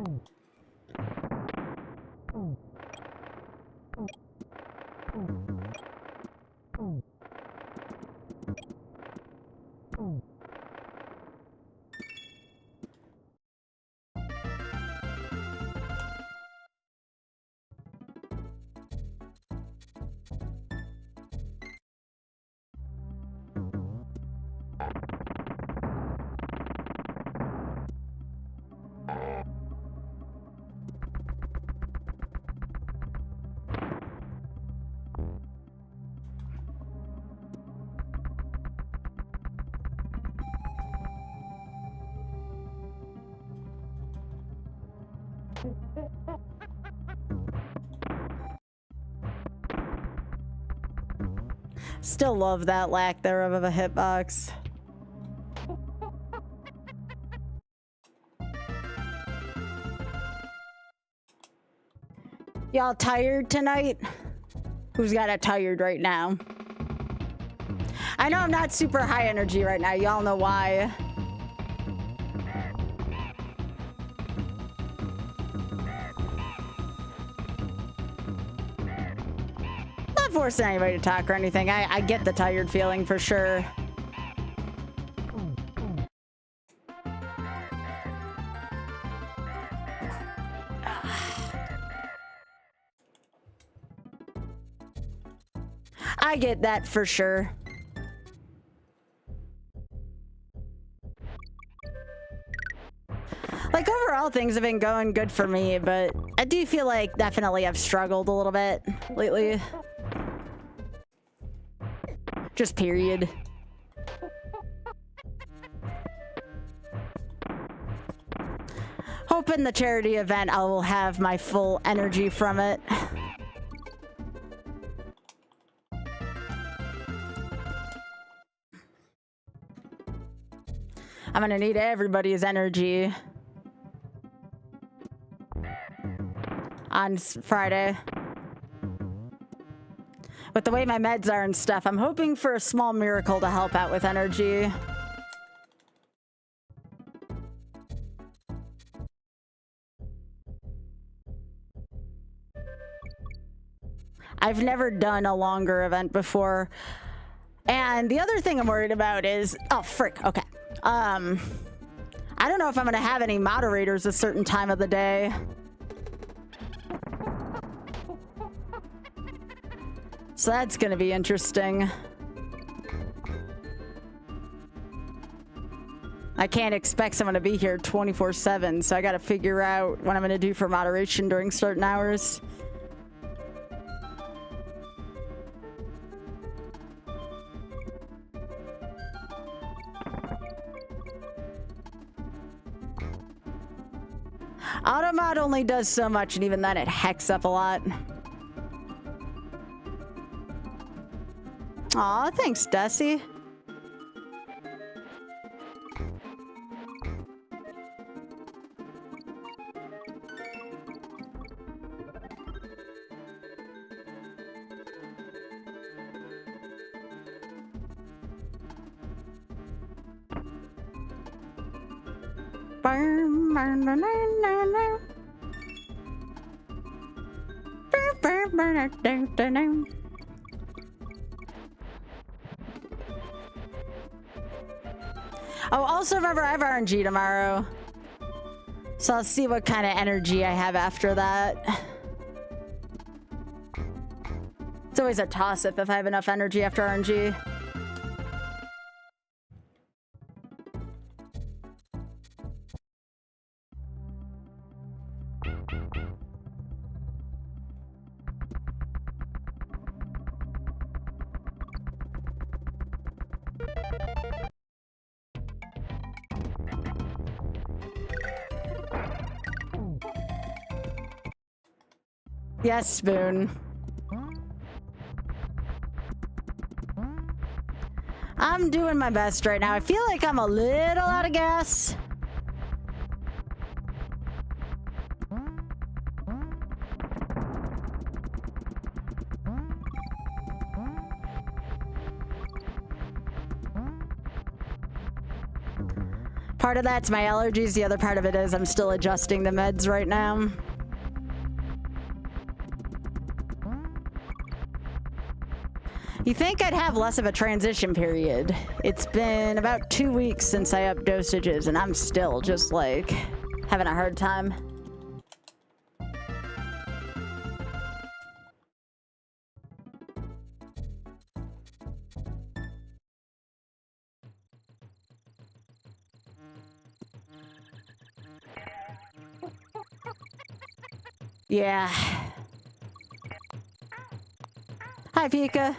Still love that lack thereof of a hitbox. Y'all tired tonight? Who's got it tired right now? I know I'm not super high energy right now. Y'all know why. Not forcing anybody to talk or anything. I get the tired feeling for sure. I get that for sure. Like, overall, things have been going good for me, but I do feel like definitely I've struggled a little bit lately. Just period. hoping the charity event I will have my full energy from it. I'm gonna need everybody's energy on Friday. With the way my meds are and stuff, I'm hoping for a small miracle to help out with energy. I've never done a longer event before. And the other thing I'm worried about is, oh, frick, okay. I don't know if I'm gonna have any moderators a certain time of the day. So that's gonna be interesting. I can't expect someone to be here 24/7, so I gotta figure out what I'm gonna do for moderation during certain hours. Automod only does so much, and even then it hacks up a lot. Aw, thanks, Desi. Oh, also remember I have RNG tomorrow. So I'll see what kind of energy I have after that. It's always a toss-up if I have enough energy after RNG. Yes, Spoon. I'm doing my best right now. I feel like I'm a little out of gas. Part of that's my allergies. The other part of it is I'm still adjusting the meds right now. You think I'd have less of a transition period. It's been about 2 weeks since I upped dosages, and I'm still just like having a hard time. Yeah. Hi, Pika.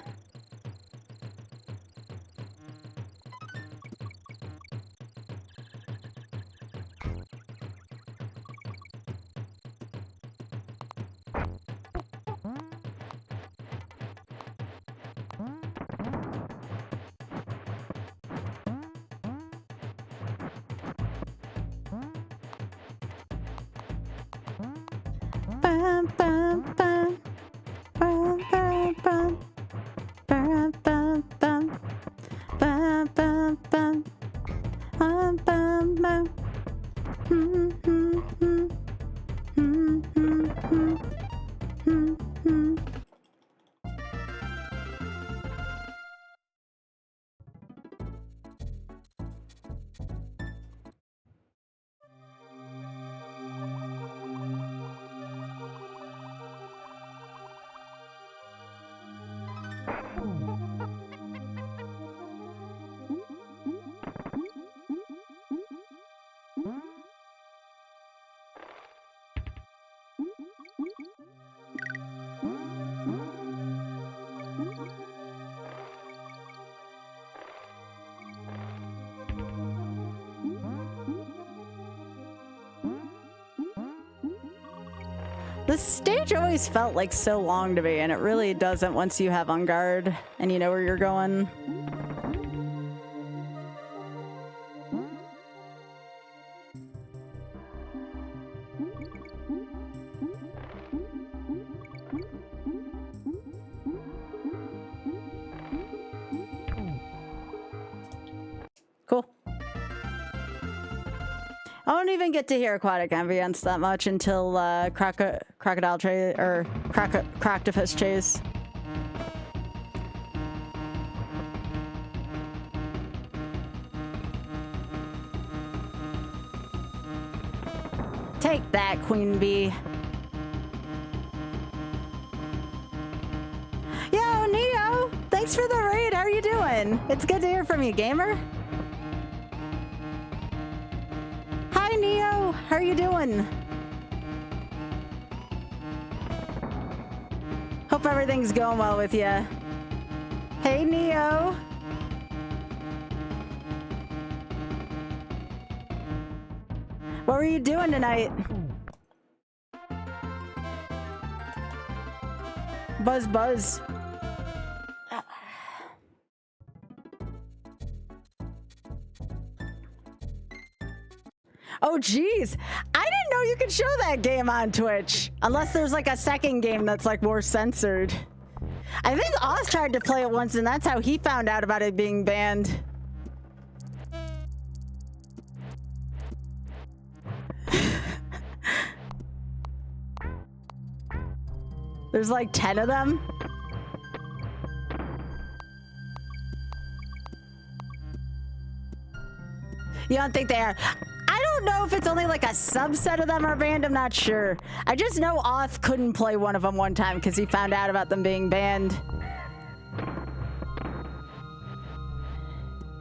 Bum, bum, bum. Bum, bum, bum. Bum, bum, bum. Bum, bum, bum. Bum, bum, bum. Hmm, hmm, hmm. Hmm, hmm, hmm. Hmm, hmm. This stage always felt like so long to me, and it really doesn't once you have on guard and you know where you're going. Cool. I don't even get to hear aquatic ambience that much until crocodile chase or croctopus chase. Take that, Queen Bee. Yo, Neo! Thanks for the raid. How are you doing? It's good to hear from you, gamer. Hi, Neo. How are you doing? Hope everything's going well with you. Hey, Neo. What were you doing tonight? Buzz, buzz. Oh, geez. I didn't know you could show that game on Twitch. Unless there's like a second game that's like more censored. I think Oz tried to play it once and that's how he found out about it being banned. There's like 10 of them. You don't think they are? I don't know if it's only like a subset of them are banned. I'm not sure. I just know Oth couldn't play one of them one time because he found out about them being banned.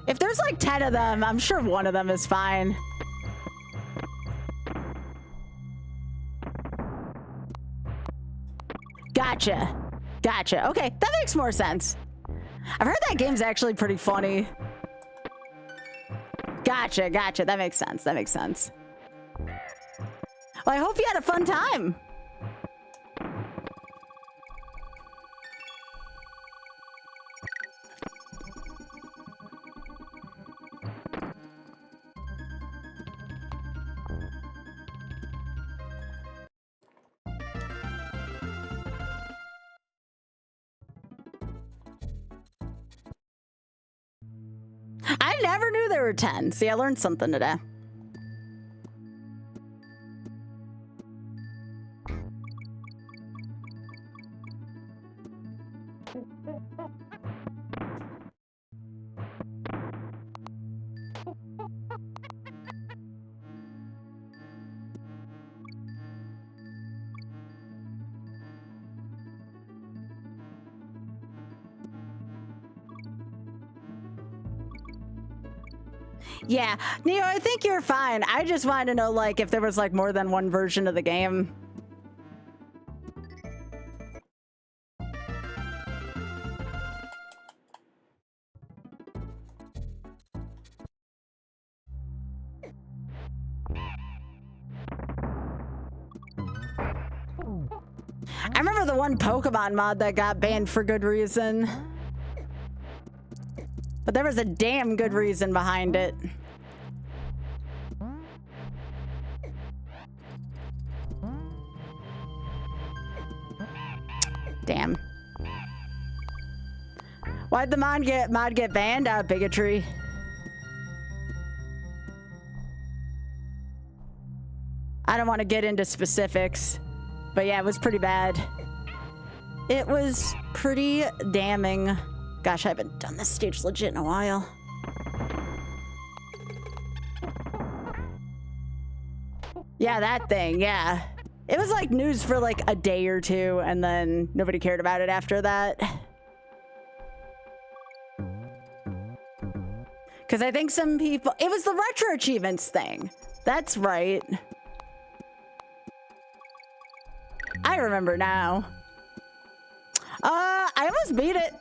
If there's like 10 of them, I'm sure one of them is fine. Gotcha. Gotcha. Okay, that makes more sense. I've heard that game's actually pretty funny. Gotcha, gotcha. That makes sense. That makes sense. Well, I hope you had a fun time. I never knew there were 10. See, I learned something today. Yeah, Neo, I think you're fine. I just wanted to know, like, if there was, like, more than one version of the game. I remember the one Pokemon mod that got banned for good reason. But there was a damn good reason behind it. Damn. Why'd the mod get banned? Bigotry. I don't want to get into specifics, but yeah, it was pretty bad. It was pretty damning. Gosh, I haven't done this stage legit in a while. Yeah, that thing, yeah. It was like news for like a day or two, and then nobody cared about it after that. Because I think some people... It was the Retro Achievements thing. That's right. I remember now. I almost beat it.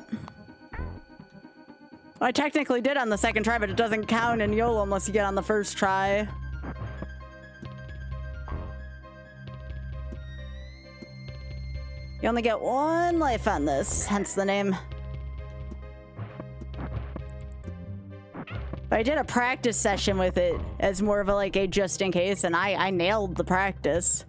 I technically did on the second try, but it doesn't count in YOLO unless you get on the first try. You only get one life on this, hence the name. But I did a practice session with it as more of a like a just in case, and I nailed the practice.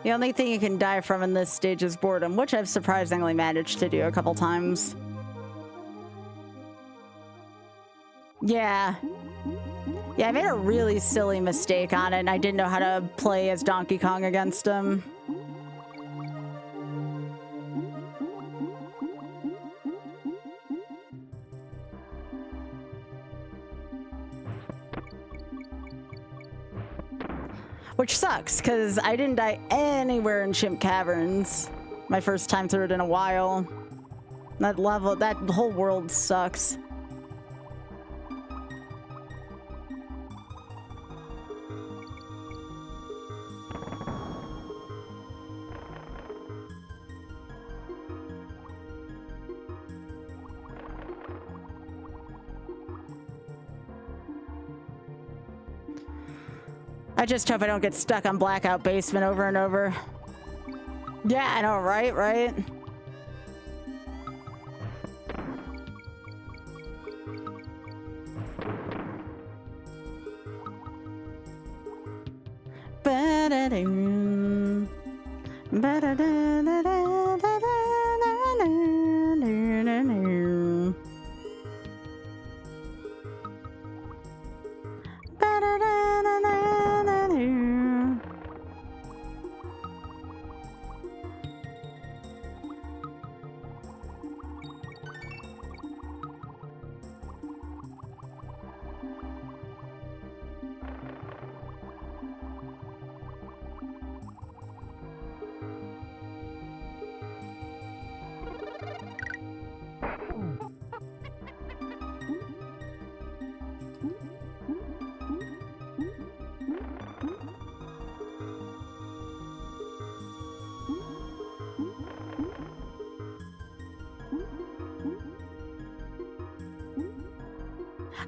The only thing you can die from in this stage is boredom, which I've surprisingly managed to do a couple times. Yeah. Yeah, I made a really silly mistake on it, and I didn't know how to play as Donkey Kong against him. Which sucks, because I didn't die anywhere in Chimp Caverns. My first time through it in a while. That level, that whole world sucks. I just hope I don't get stuck on Blackout Basement over and over. Yeah, I know, right? Right? Ba-da-doo. Ba-da-da-da-da-da-da-da-da-da-da-da. Ba-da-da-da-da-da-da.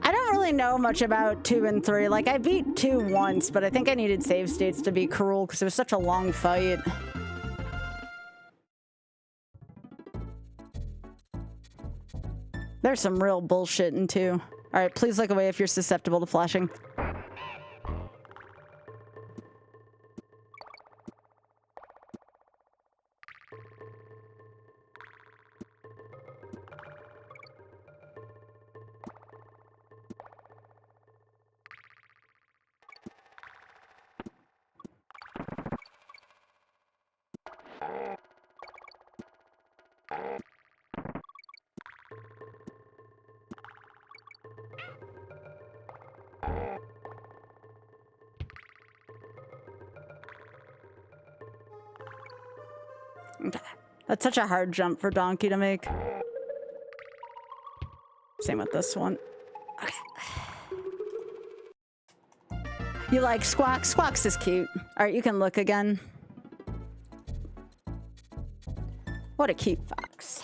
I don't really know much about 2 and 3. Like, I beat 2 once, but I think I needed save states to be cruel because it was such a long fight. There's some real bullshit in 2. Alright, please look away if you're susceptible to flashing. Okay. That's such a hard jump for Donkey to make. Same with this one. Okay. You like Squawks? Squawks is cute. Alright, you can look again. What a cute fox.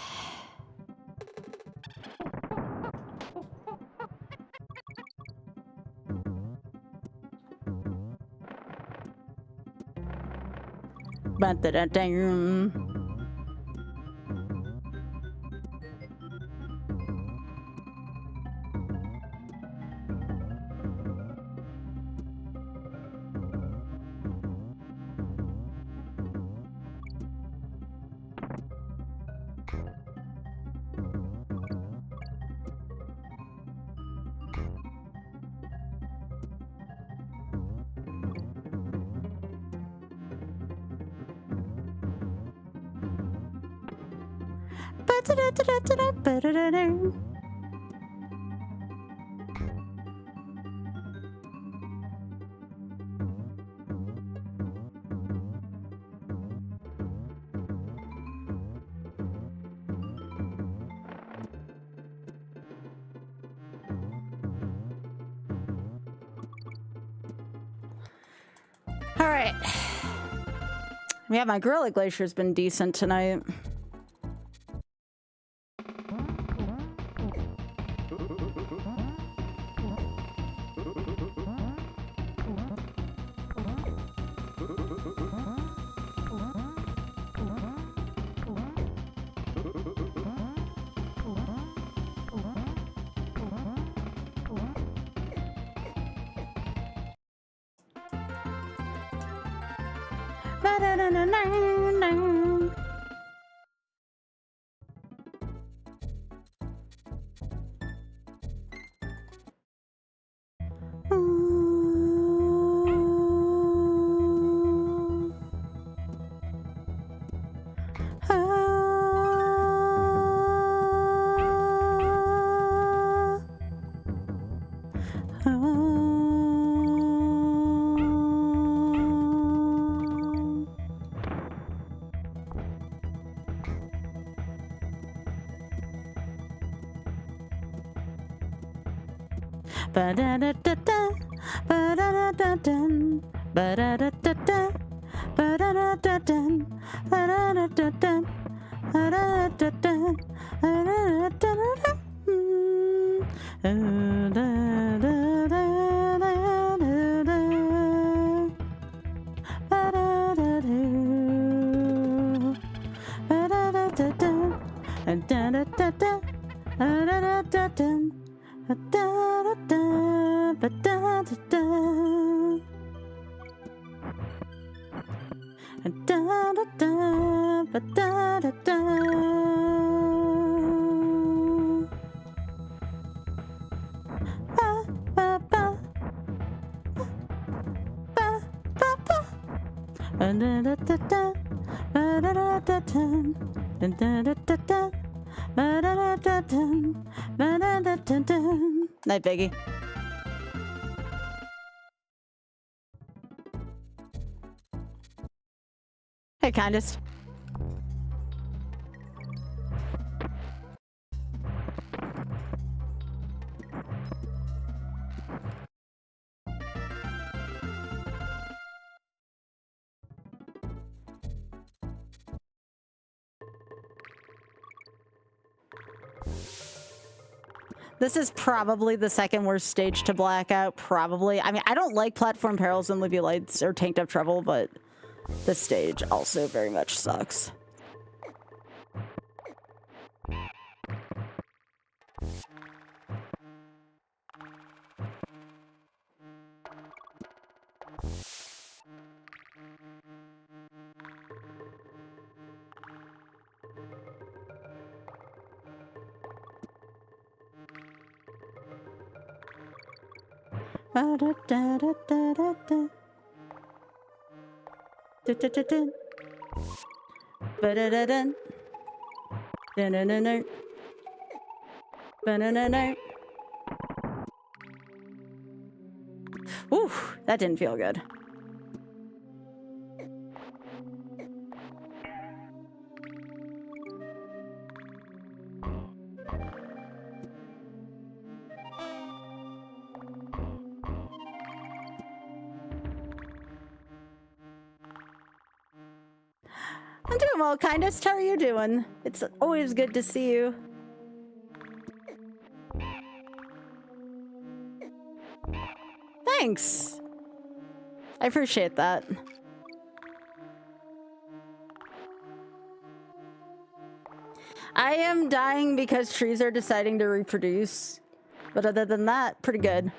Ba-da-da-dum. All right. Yeah, my Gorilla Glacier's been decent tonight. Ba-da-da-da-da, ba-da-da-da-dun, ba-da-da-da-da, ba-da-da-da-dun, ba-da-da-da-dun, ba-da-da-da-dun, ba-da-da-da-da-dun, ba-da-da-da-da, ba-da-da-da-dun, ba-da-da-da, ba-da-da-da, ba-da-da-da, ba-da-da-da. Ba-ba-ba, ba-ba-ba, ba-da-da-da-da, ba-da-da-da-dun, da-da-da-da-da, ba-da-da-da-dun, ba-da-da-da-dun. Night, Biggie. Hey, kindest. This is probably the second worst stage to black out, probably. I mean, I don't like Platform Perils and Libby Lights or Tanked Up Trouble, but this stage also very much sucks. Ba-da-da-da-da-da-da. Du-du-du-dun. Ba-da-da-dun. Dun-dun-dun-dun. Ba-dun-dun-dun. Ooh, that didn't feel good. I'm doing well, kindest. How are you doing? It's always good to see you. Thanks. I appreciate that. I am dying because trees are deciding to reproduce. But other than that, pretty good.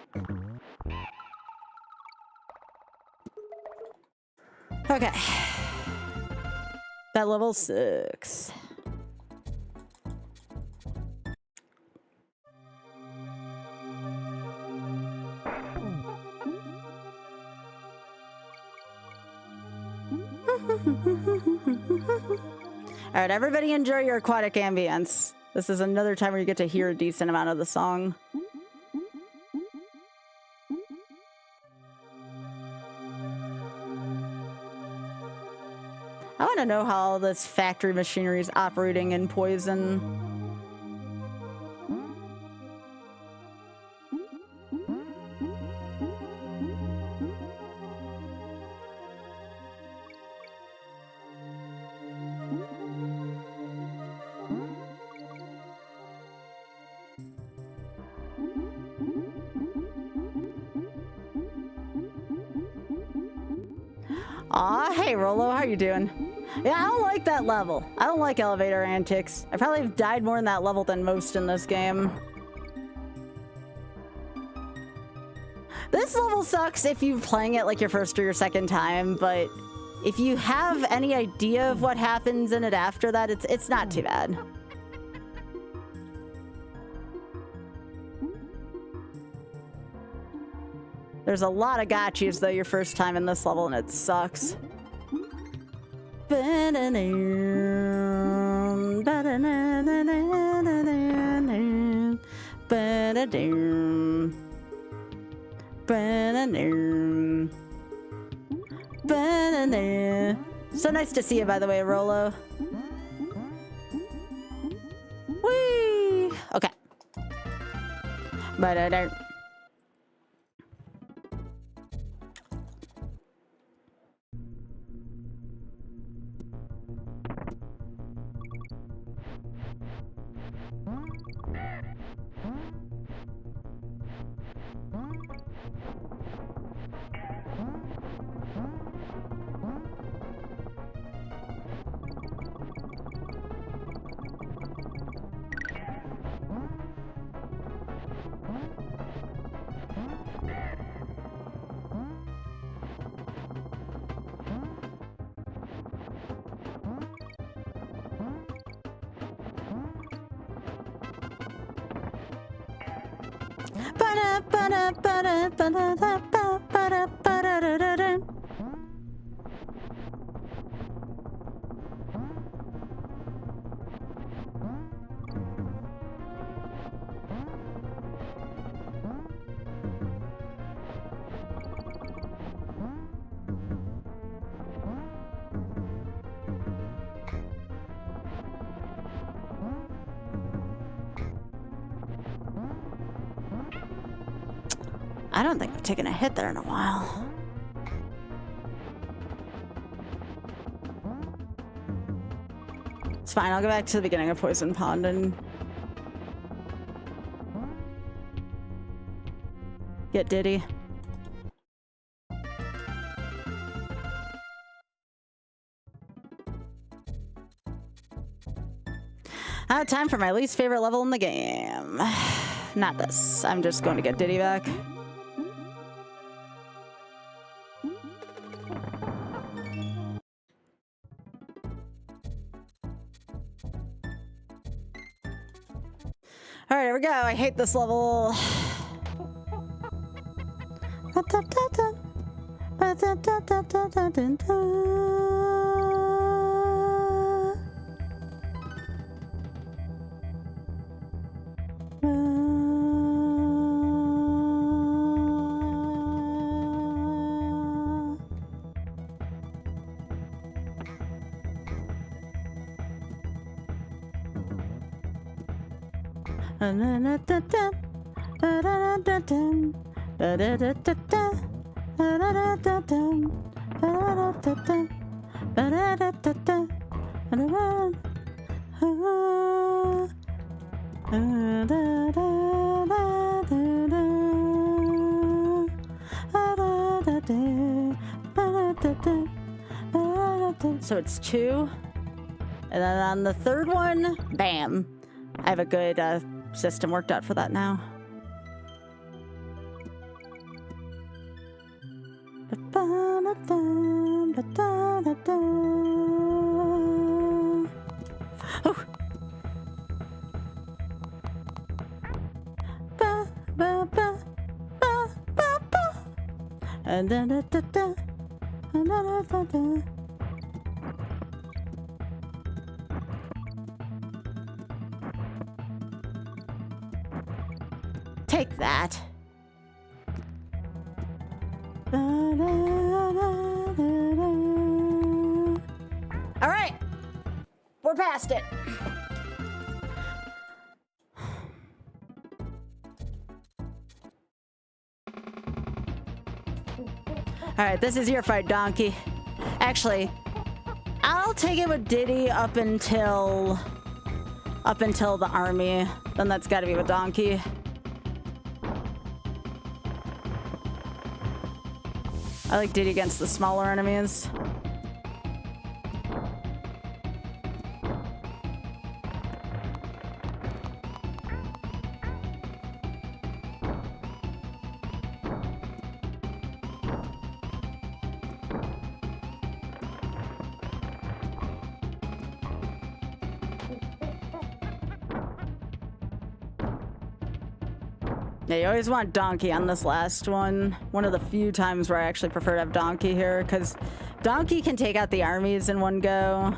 Okay. That level sucks. All right, everybody enjoy your aquatic ambience. This is another time where you get to hear a decent amount of the song. I want to know how all this factory machinery is operating in Poison. Aw, hey Rolo, how you doing? Yeah, I don't like that level. I don't like elevator antics. I probably have died more in that level than most in this game. This level sucks if you're playing it like your first or your second time, but if you have any idea of what happens in it after that, it's not too bad. There's a lot of gotchas though your first time in this level, and it sucks. So nice to see you, by the way, Rolo. Whee! Okay. I don't think I've taken a hit there in a while. It's fine, I'll go back to the beginning of Poison Pond and get Diddy. I have time for my least favorite level in the game. Not this. I'm just going to get Diddy back. All right, here we go. I hate this level. So it's 2. And then on the third one, bam. I have a good system worked out for that now. Oh. And then take that. All right, we're past it. All right, this is your fight, Donkey. Actually, I'll take it with Diddy up until the army. Then that's got to be with Donkey. I like Diddy against the smaller enemies. Yeah, you always want Donkey on this last one. One of the few times where I actually prefer to have Donkey here, because Donkey can take out the armies in one go.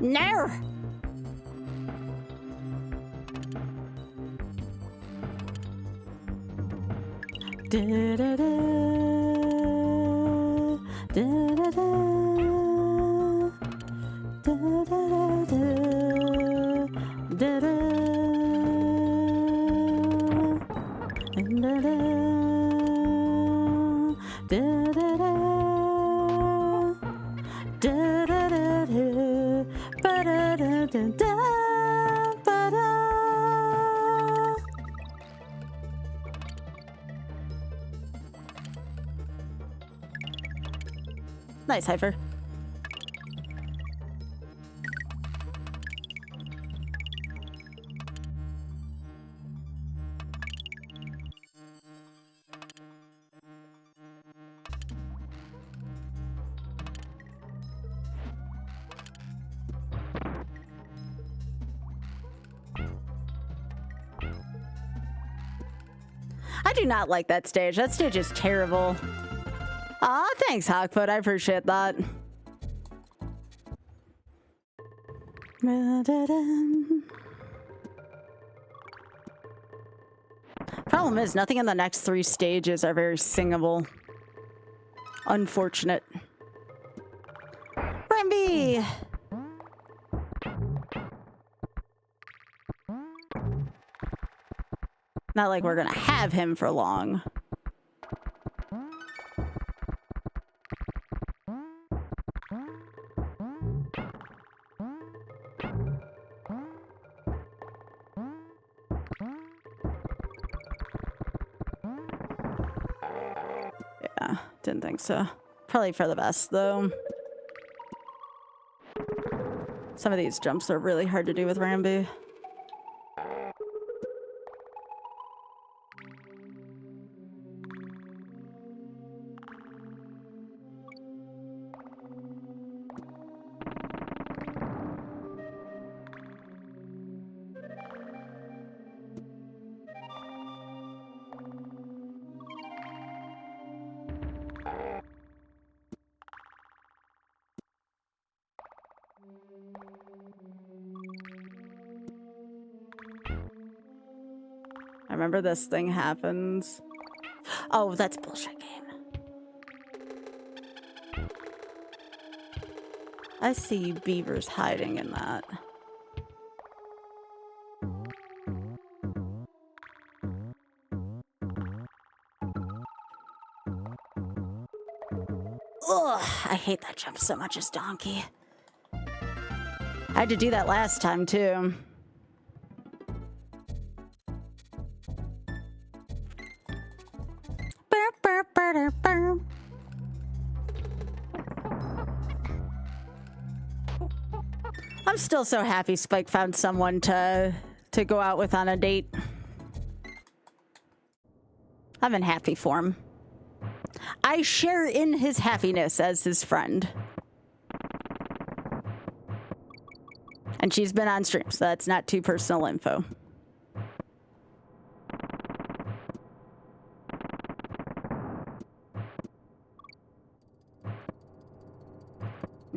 No! Nice, Hyper. I do not like that stage. That stage is terrible. Aw, thanks, Hawkfoot. I appreciate that. Problem is, nothing in the next 3 stages are very singable. Unfortunate. Ramby! Not like we're gonna have him for long. Yeah, didn't think so. Probably for the best, though. Some of these jumps are really hard to do with Ramby. I remember this thing happens. Oh, that's bullshit game. I see beavers hiding in that. Ugh, I hate that jump so much as Donkey. I had to do that last time too. I'm still so happy Spike found someone to go out with on a date. I'm in happy for him. I share in his happiness as his friend. And she's been on stream, so that's not too personal info.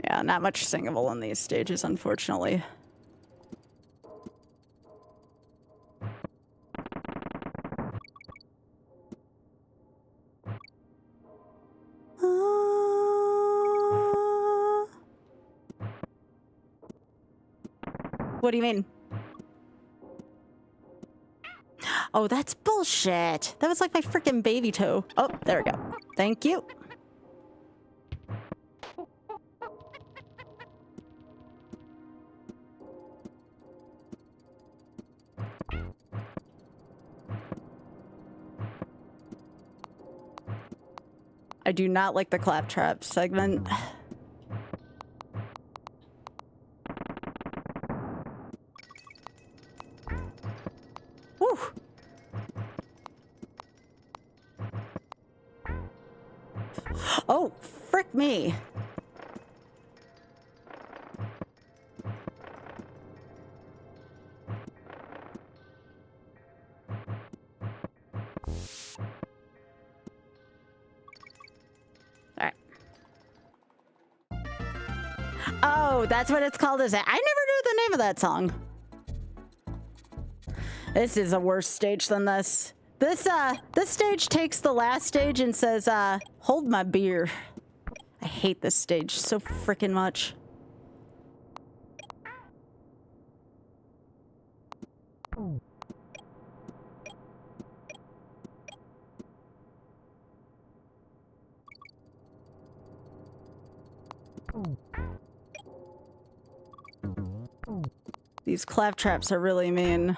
Yeah, not much singable in these stages, unfortunately. What do you mean? Oh, that's bullshit. That was like my freaking baby toe. Oh, there we go. Thank you. I do not like the claptrap segment. Woo. Oh, frick me. Oh, that's what it's called, is it? I never knew the name of that song. This is a worse stage than this. This stage takes the last stage and says, hold my beer. I hate this stage so freaking much. These claptraps are really mean.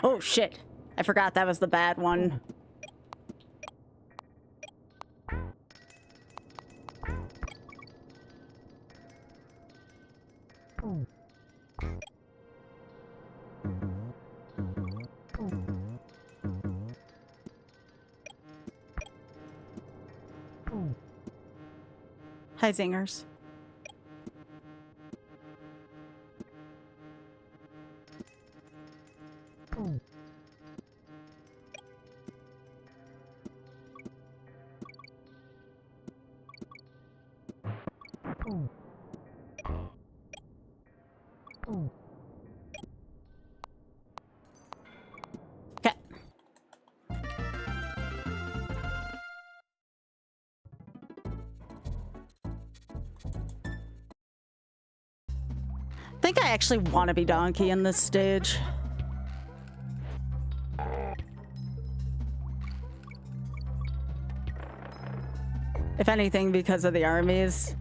Oh shit, I forgot that was the bad one. Hi, zingers. Okay. I think I actually want to be Donkey in this stage. If anything, because of the armies.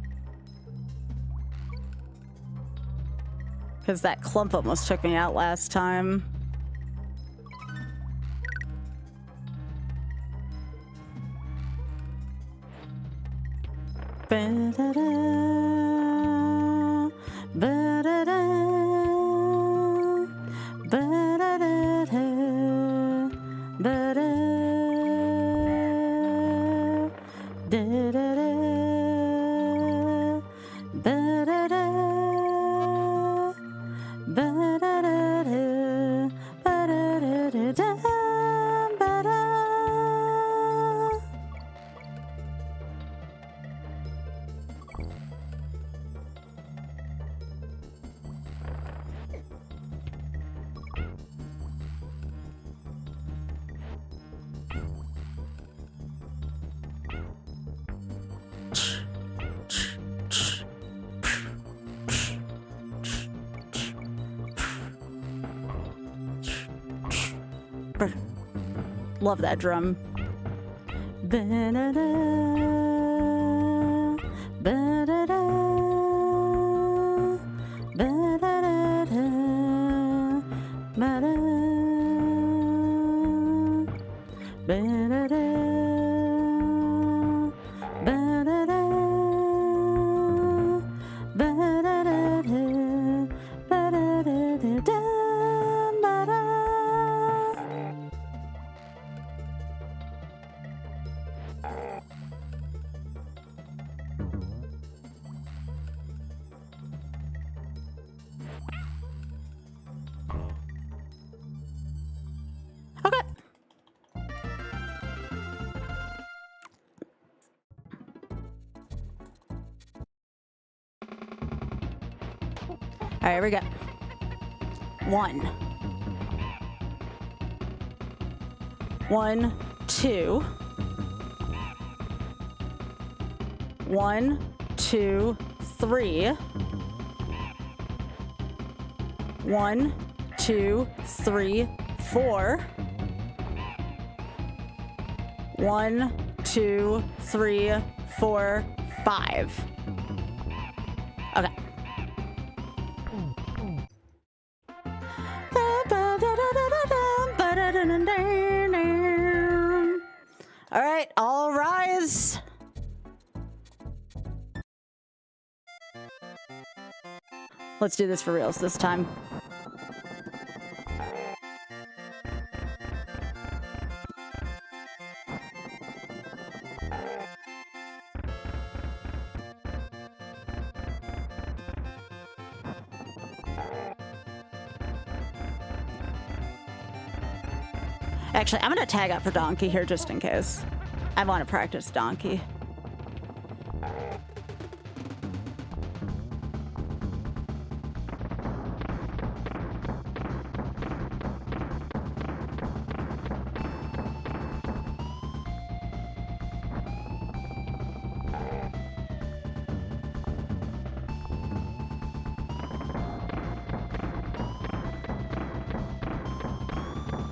Because that clump almost took me out last time. Ba-da-da, ba-da-da, ba-da-da-da, ba-da, da-da-da, ba-da-da, ba-da-da-da, ba-da-da-da-da, ba-da. Love that drum. Ba-da-da, ba-da-da, ba-da-da-da, ba-da, ba-da-da, ba-da-da, ba-da-da-da, ba-da-da-da-da, ba-da. Okay. All right, here we go. 1, 1, 2. 1, 2, 3. 1, 2, 3, 4. 1, 2, 3, 4, 5. Okay. All right, all rise. Let's do this for reals this time. Actually, I'm gonna tag out for Donkey here just in case. I want to practice Donkey.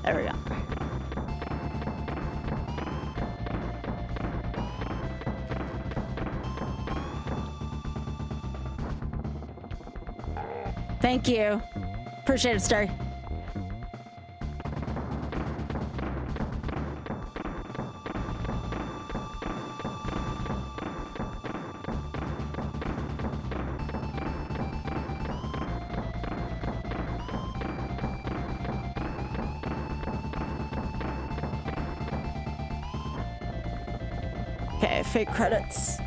There we go. Thank you. Appreciate it, Star. Okay, fake credits.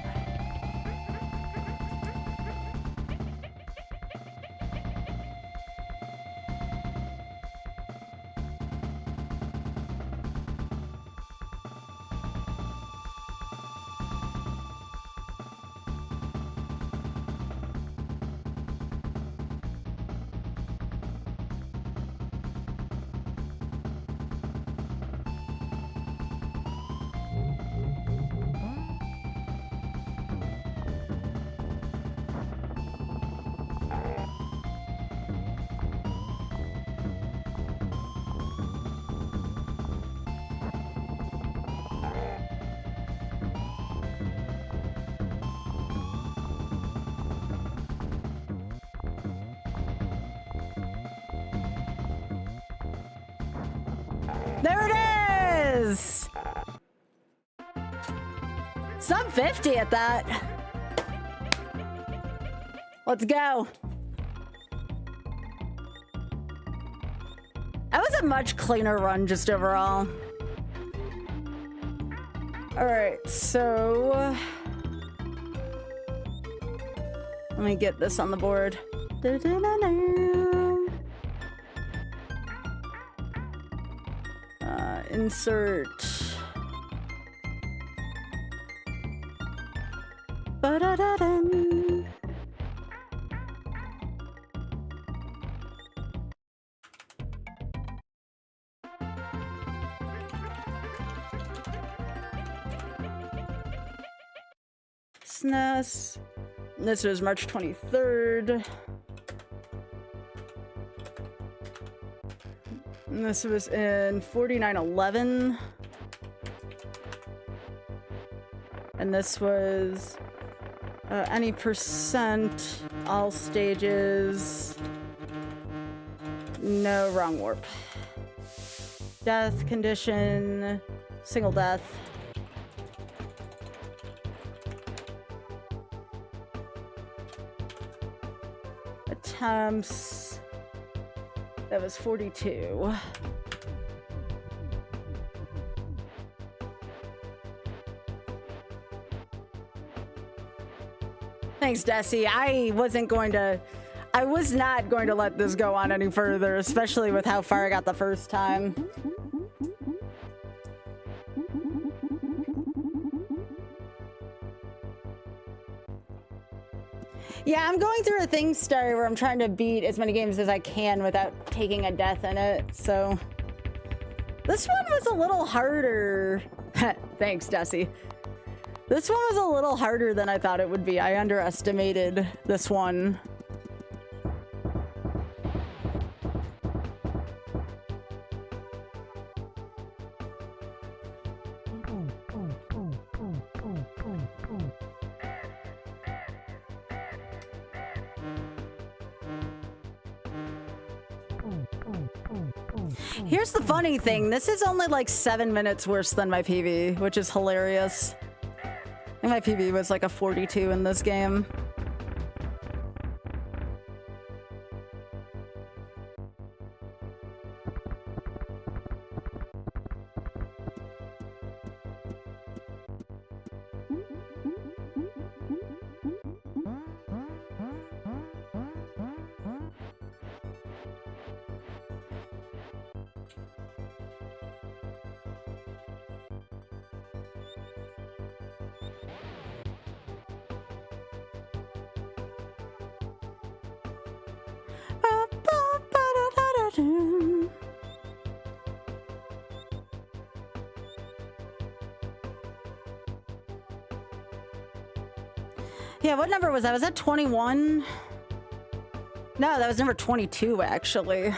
There it is! Sub 50 at that. Let's go. That was a much cleaner run just overall. All right, so let me get this on the board. Insert. Ba-da-da-dun. SNES. This was March 23rd. And this was in 4911. And this was any percent, all stages, no wrong warp. Death condition, single death. Attempts, that was 42. Thanks, Desi. I was not going to let this go on any further, especially with how far I got the first time. Yeah, I'm going through a thing, Star, where I'm trying to beat as many games as I can without taking a death in it, so... This one was a little harder. Thanks, Desi. This one was a little harder than I thought it would be. I underestimated this one. Here's the funny thing. This is only like 7 minutes worse than my PB, which is hilarious. I think my PB was like a 42 in this game. Yeah, what number was that? Was that 21? No, that was number 22, actually.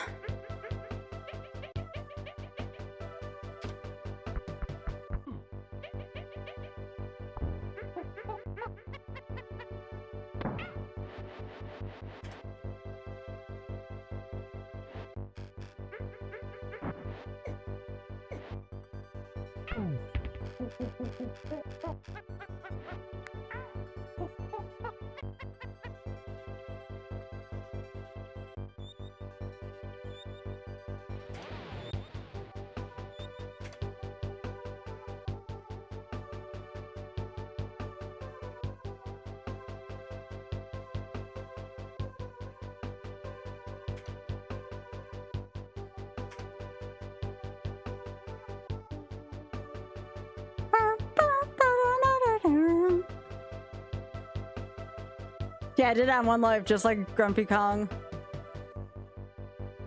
Yeah, I did it on one life, just like Grumpy Kong.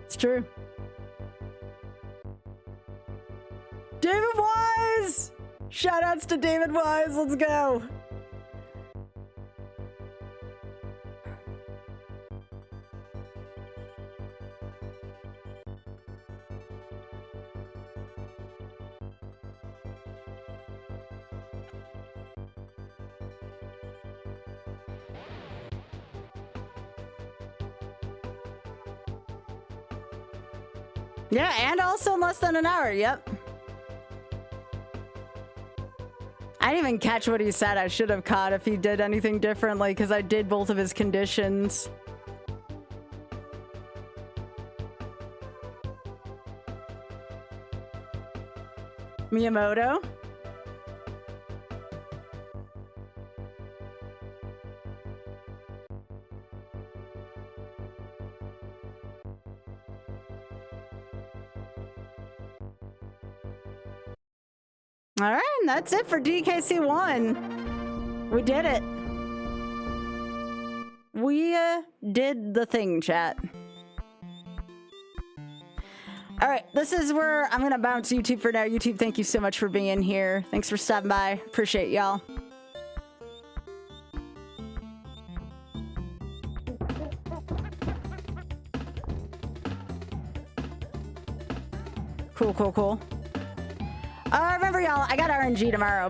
It's true. David Wise! Shoutouts to David Wise, let's go! Yeah, and also in less than an hour, yep. I didn't even catch what he said. I should have caught if he did anything differently, because I did both of his conditions. Miyamoto? All right, and that's it for DKC1. We did it. We did the thing, chat. All right, this is where I'm going to bounce YouTube for now. YouTube, thank you so much for being here. Thanks for stopping by. Appreciate y'all. Cool, cool, cool. Remember, y'all, I got RNG tomorrow.